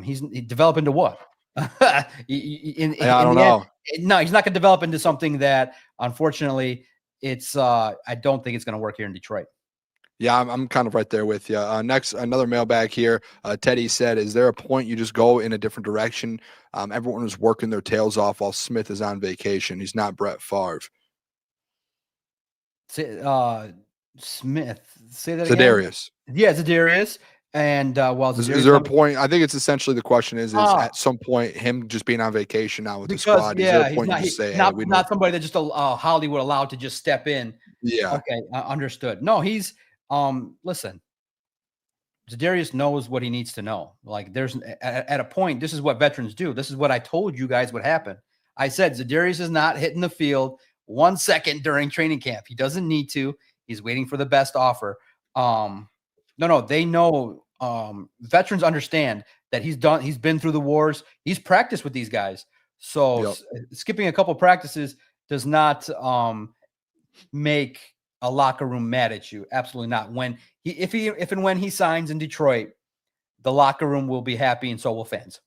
he's developed into what? I don't know. No, he's not going to develop into something that, unfortunately, it's I don't think it's going to work here in Detroit. Yeah, I'm kind of right there with you. Next, another mailbag here. Teddy said, is there a point you just go in a different direction? Everyone is working their tails off while Smith is on vacation. He's not Brett Favre. Smith, say that again. Za'Darius. Yeah, Za'Darius. And is there a point? I think it's essentially the question is at some point him just being on vacation now with the squad. Is there a point you just say, not somebody that just Hollywood allowed to just step in? Yeah. Okay, understood. No, he's listen. Za'Darius knows what he needs to know. Like, there's at a point, this is what veterans do. This is what I told you guys would happen. I said Za'Darius is not hitting the field 1 second during training camp. He doesn't need to. He's waiting for the best offer. No, they know. Veterans understand that he's been through the wars. He's practiced with these guys. So skipping a couple practices does not make a locker room mad at you. Absolutely not. If and when he signs in Detroit, the locker room will be happy, and so will fans.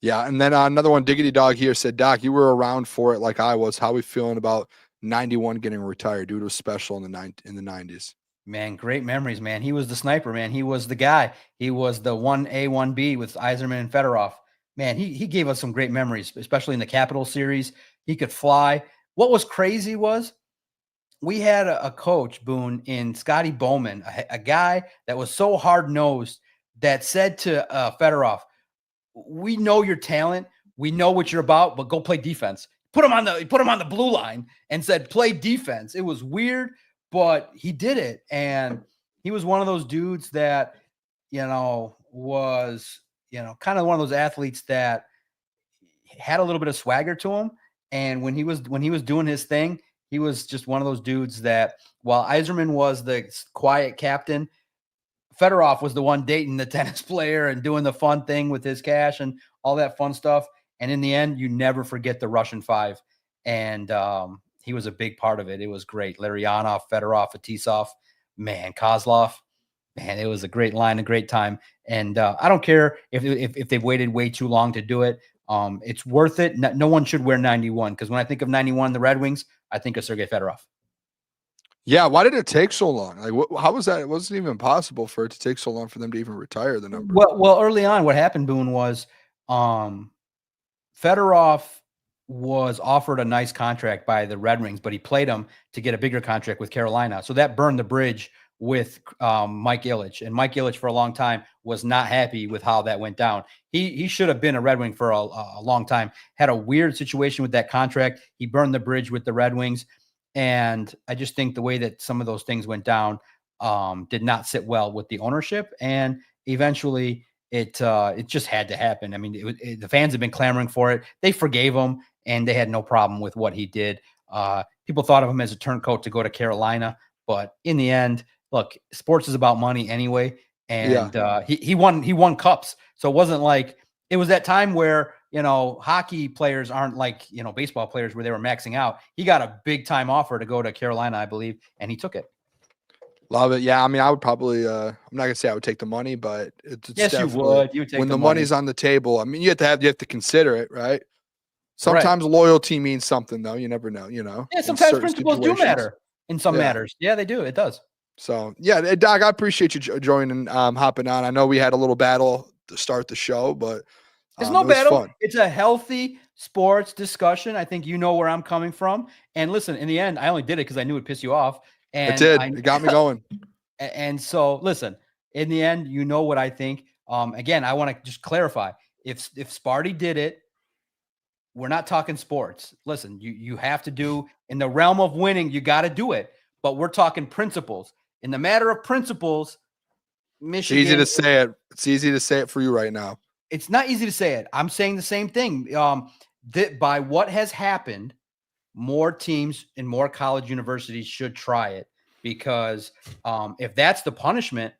Yeah, and then another one, Diggity Dog here said, Doc, you were around for it like I was. How are we feeling about 91 getting retired? Dude was special in the 90s. Man, great memories, man. He was the sniper, man. He was the guy. He was the 1A, 1B with Iserman and Fedorov. Man, he gave us some great memories, especially in the Capital Series. He could fly. what was crazy was we had a coach, Boone, in Scotty Bowman, a guy that was so hard-nosed that said to Fedorov, we know your talent. We know what you're about, but go play defense. Put him on the blue line and said, play defense. It was weird, but he did it. And he was one of those dudes that, was, kind of one of those athletes that had a little bit of swagger to him. And when he was doing his thing, he was just one of those dudes that, while Yzerman was the quiet captain, Fedorov was the one dating the tennis player and doing the fun thing with his cash and all that fun stuff. And in the end, you never forget the Russian Five. And he was a big part of it. It was great. Larionov, Fedorov, Fetisov, man, Kozlov. Man, it was a great line, a great time. And I don't care if they've waited way too long to do it. It's worth it. No one should wear 91, because when I think of 91, the Red Wings, I think of Sergei Fedorov. Yeah, why did it take so long? Like, how was that? It wasn't even possible for it to take so long for them to even retire the number. Well, early on, what happened, Boone, was Fedorov was offered a nice contract by the Red Wings, but he played him to get a bigger contract with Carolina. So that burned the bridge with Mike Ilitch. And Mike Ilitch for a long time was not happy with how that went down. He should have been a Red Wing for a long time. Had a weird situation with that contract. He burned the bridge with the Red Wings. And I just think the way that some of those things went down did not sit well with the ownership. And eventually it just had to happen. I mean, the fans have been clamoring for it. They forgave him, and they had no problem with what he did. People thought of him as a turncoat to go to Carolina, but in the end, look, sports is about money anyway. And he won cups. So it wasn't like it was that time where, hockey players aren't like, baseball players where they were maxing out. He got a big time offer to go to Carolina, I believe, and he took it. Love it. Yeah. I mean, I would probably, I'm not gonna say I would take the money, but it's yes, you would. You would take when the money. money's on the table. I mean, you have to consider it, right? Sometimes loyalty means something, though. You never know, Yeah, sometimes principles do matter in some matters. Yeah, they do. It does. So, yeah, Doc, I appreciate you joining, hopping on. I know we had a little battle to start the show, but it's no battle. Fun. It's a healthy sports discussion. I think you know where I'm coming from. And listen, in the end, I only did it because I knew it'd piss you off. And it did. It got me going. And so, listen, in the end, you know what I think. Again, I want to just clarify. If Sparty did it, we're not talking sports. Listen, you have to do, in the realm of winning, you got to do it. But we're talking principles. In the matter of principles, Michigan. It's easy to say it. It's easy to say it for you right now. It's not easy to say it. I'm saying the same thing. That by what has happened, more teams and more college universities should try it, because if that's the punishment,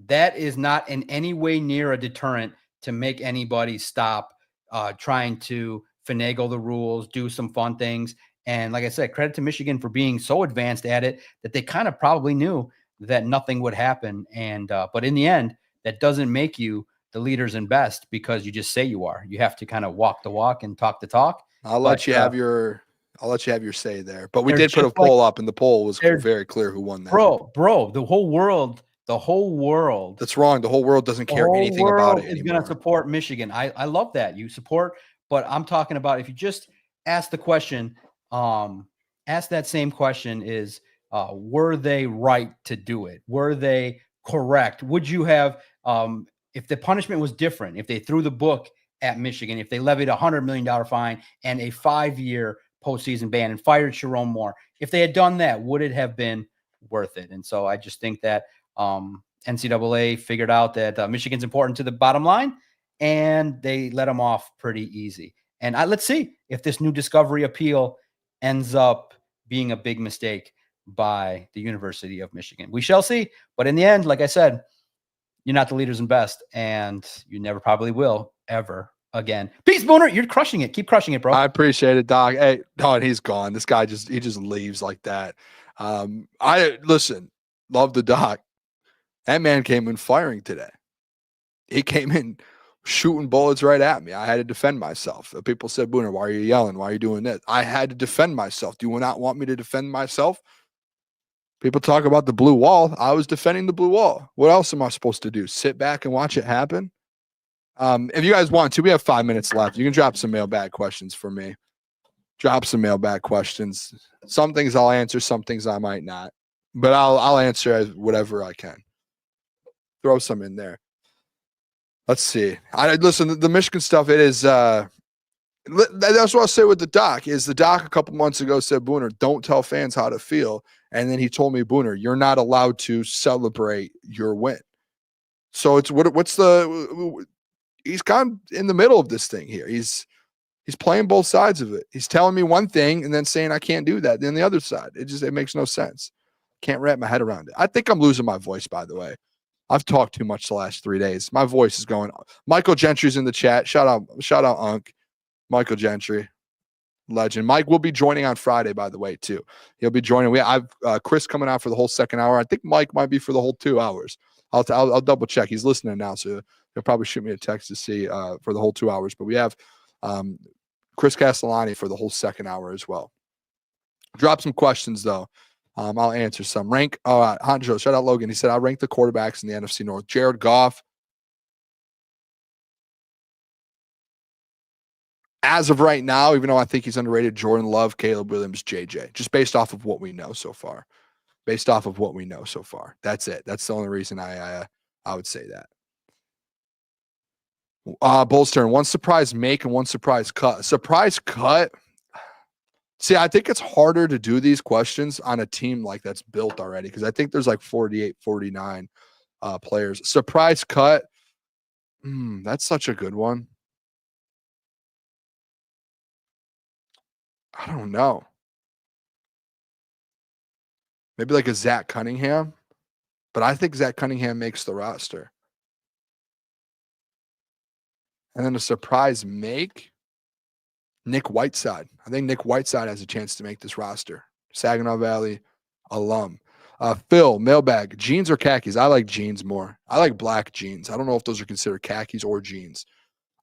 that is not in any way near a deterrent to make anybody stop trying to finagle the rules, do some fun things. And like I said, credit to Michigan for being so advanced at it that they kind of probably knew that nothing would happen. And but in the end, that doesn't make you the leaders and best because you just say you are. You have to kind of walk the walk and talk the talk. I'll let you have your say there. But we did put a poll up, and the poll was very clear who won that. Bro, the whole world. That's wrong. The whole world doesn't care anything about it anymore. Is going to support Michigan. I love that. You support, but I'm talking about if you just ask the question, ask that same question is, were they right to do it? Were they correct? Would you have, if the punishment was different, if they threw the book at Michigan, if they levied $100 million fine and a 5-year postseason ban and fired Sharon Moore, if they had done that, would it have been worth it? And so I just think that NCAA figured out that Michigan's important to the bottom line, and they let them off pretty easy. And let's see if this new discovery appeal ends up being a big mistake by the University of Michigan. We shall see. But in the end, like I said, you're not the leaders and best, and you never probably will ever again. Peace, Booner. You're crushing it. Keep crushing it, bro. I appreciate it, Doc. Hey, Don, he's gone. This guy just leaves like that. Love the Doc. That man came in firing today. He came in shooting bullets right at me. I had to defend myself. People said, Booner, why are you yelling? Why are you doing this? I had to defend myself. Do you not want me to defend myself? People talk about the blue wall. I was defending the blue wall. What else am I supposed to do? Sit back and watch it happen? If you guys want to, we have 5 minutes left. You can drop some mailbag questions for me. Drop some mailbag questions. Some things I'll answer, some things I might not. But I'll answer whatever I can. Throw some in there. Let's see. Listen, the Michigan stuff, it is that's what I'll say with the doc, is the doc a couple months ago said, Booner, don't tell fans how to feel. And then he told me, Booner, you're not allowed to celebrate your win. So it's he's kind of in the middle of this thing here. He's playing both sides of it. He's telling me one thing and then saying I can't do that. Then the other side. It makes no sense. Can't wrap my head around it. I think I'm losing my voice, by the way. I've talked too much the last 3 days. My voice is going. Michael Gentry's in the chat. Shout out Unc. Michael Gentry. Legend. Mike will be joining on Friday, by the way, too. He'll be joining. I've Chris coming out for the whole second hour. I think Mike might be for the whole 2 hours. I'll double check. He's listening now, so he'll probably shoot me a text to see for the whole 2 hours. But we have Chris Castellani for the whole second hour as well. Drop some questions though. I'll answer some. Hanjo, shout out Logan. He said, I'll rank the quarterbacks in the NFC North. Jared Goff. As of right now, even though I think he's underrated, Jordan Love, Caleb Williams, JJ. Just based off of what we know so far. That's it. That's the only reason I would say that. Bull's turn. One surprise make and one surprise cut. Surprise cut. See, I think it's harder to do these questions on a team like that's built already because I think there's like 48, 49 players. Surprise cut. That's such a good one. I don't know. Maybe like a Zach Cunningham, but I think Zach Cunningham makes the roster. And then a surprise make, Nick Whiteside. I think Nick Whiteside has a chance to make this roster. Saginaw Valley alum. Phil, mailbag, jeans or khakis? I like jeans more. I like black jeans. I don't know if those are considered khakis or jeans,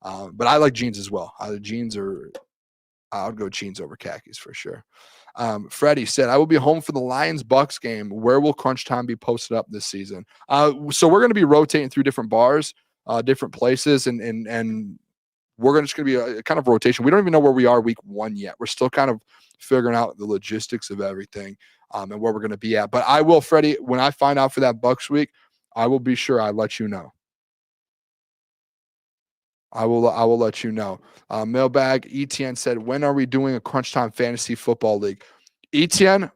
but I like jeans as well. I would go jeans over khakis for sure. Freddie said, I will be home for the Lions-Bucks game. Where will Crunch Time be posted up this season? So we're going to be rotating through different bars, different places, and we're just going to be a kind of rotation. We don't even know where we are week 1 yet. We're still kind of figuring out the logistics of everything and where we're going to be at. But I will, Freddie, when I find out for that Bucks week, I will be sure I let you know. I will let you know. Mailbag, ETN said, when are we doing a Crunch Time Fantasy Football League? ETN,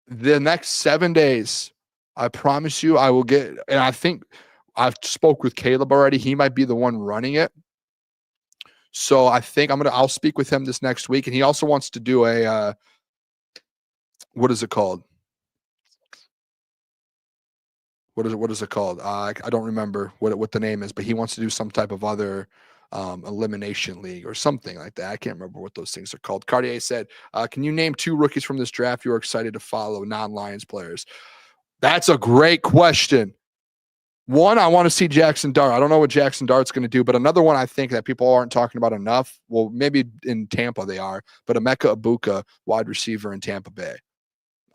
the next 7 days, I promise you I will get, and I think I've spoke with Caleb already. He might be the one running it. So I think I'll speak with him this next week. And he also wants to do a, what is it called? What is it called? I don't remember what the name is, but he wants to do some type of other elimination league or something like that. I can't remember what those things are called. Cartier said, can you name 2 rookies from this draft you are excited to follow, non-Lions players? That's a great question. One, I want to see Jackson Dart. I don't know what Jackson Dart's going to do, but another one I think that people aren't talking about enough, well, maybe in Tampa they are, but Emeka Egbuka, wide receiver in Tampa Bay.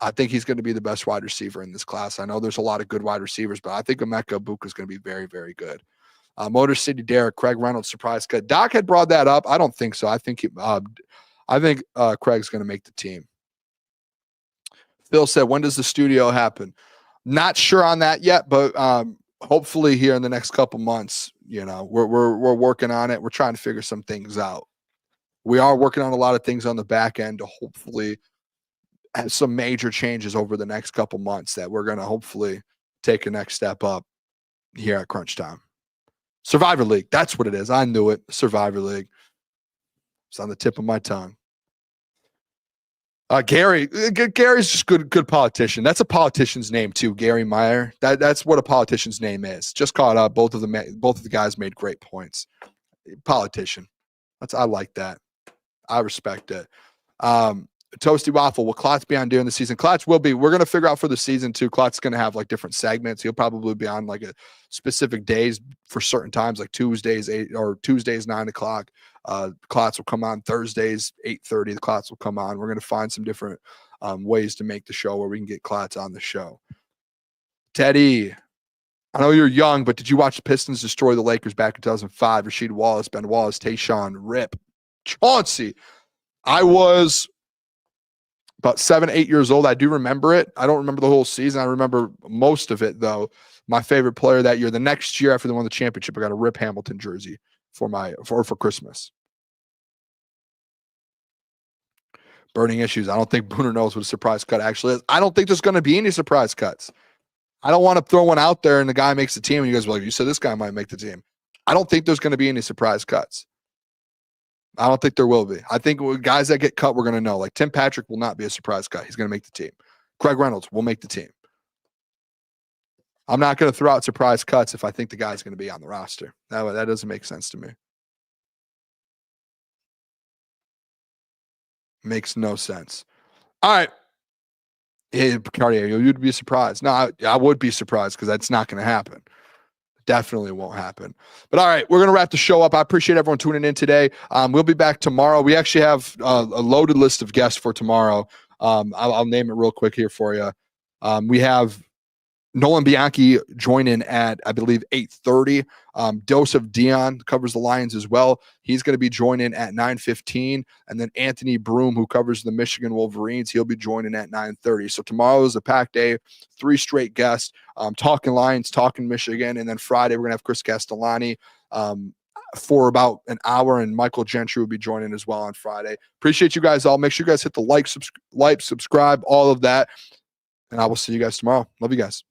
I think he's going to be the best wide receiver in this class. I know there's a lot of good wide receivers, but I think Emeka Egbuka is going to be very, very good. Motor City Derek, Craig Reynolds, surprise cut. Doc had brought that up. I don't think so. I think Craig's going to make the team. Phil said, when does the studio happen? Not sure on that yet, but hopefully here in the next couple months. You know, we're working on it. We're trying to figure some things out. We are working on a lot of things on the back end to hopefully have some major changes over the next couple months that we're going to hopefully take a next step up here at Crunch Time. Survivor League. That's what it is. I knew it. Survivor League. It's on the tip of my tongue. Gary's just good politician. That's a politician's name too. Gary Meyer. That's what a politician's name is. Just caught up. Both of the guys made great points. Politician. I like that. I respect it. Toasty Waffle, will Klotz be on during the season? Klotz will be. We're going to figure out for the season too. Klotz is going to have like different segments. He'll probably be on like a specific days for certain times, like Tuesdays 8 or Tuesdays 9 o'clock. Klotz will come on Thursdays 8:30. The Klotz will come on. We're going to find some different ways to make the show where we can get Klotz on the show. Teddy, I know you're young, but did you watch the Pistons destroy the Lakers back in 2005? Rasheed Wallace, Ben Wallace, Tayshaun, Rip, Chauncey. I was about 7, 8 years old. I do remember it. I don't remember the whole season. I remember most of it, though. My favorite player that year, the next year after they won the championship, I got a Rip Hamilton jersey for Christmas. Burning issues. I don't think Booner knows what a surprise cut actually is. I don't think there's going to be any surprise cuts. I don't want to throw one out there and the guy makes the team and you guys are like, you said this guy might make the team. I don't think there's going to be any surprise cuts. I don't think there will be. I think guys that get cut, we're going to know. Like Tim Patrick will not be a surprise cut. He's going to make the team. Craig Reynolds will make the team. I'm not going to throw out surprise cuts if I think the guy's going to be on the roster. That doesn't make sense to me. Makes no sense. All right. Hey, Cartier, you'd be surprised. No, I would be surprised because that's not going to happen. Definitely won't happen. But all right, we're going to wrap the show up. I appreciate everyone tuning in today. We'll be back tomorrow. We actually have a loaded list of guests for tomorrow. I'll name it real quick here for you. We have Nolan Bianchi joining at, I believe, 8:30. Joseph Dion covers the Lions as well. He's going to be joining at 9:15. And then Anthony Broom, who covers the Michigan Wolverines, he'll be joining at 9:30. So tomorrow is a packed day, 3 straight guests, talking Lions, talking Michigan. And then Friday, we're going to have Chris Castellani for about an hour, and Michael Gentry will be joining as well on Friday. Appreciate you guys all. Make sure you guys hit the like, subscribe, all of that. And I will see you guys tomorrow. Love you guys.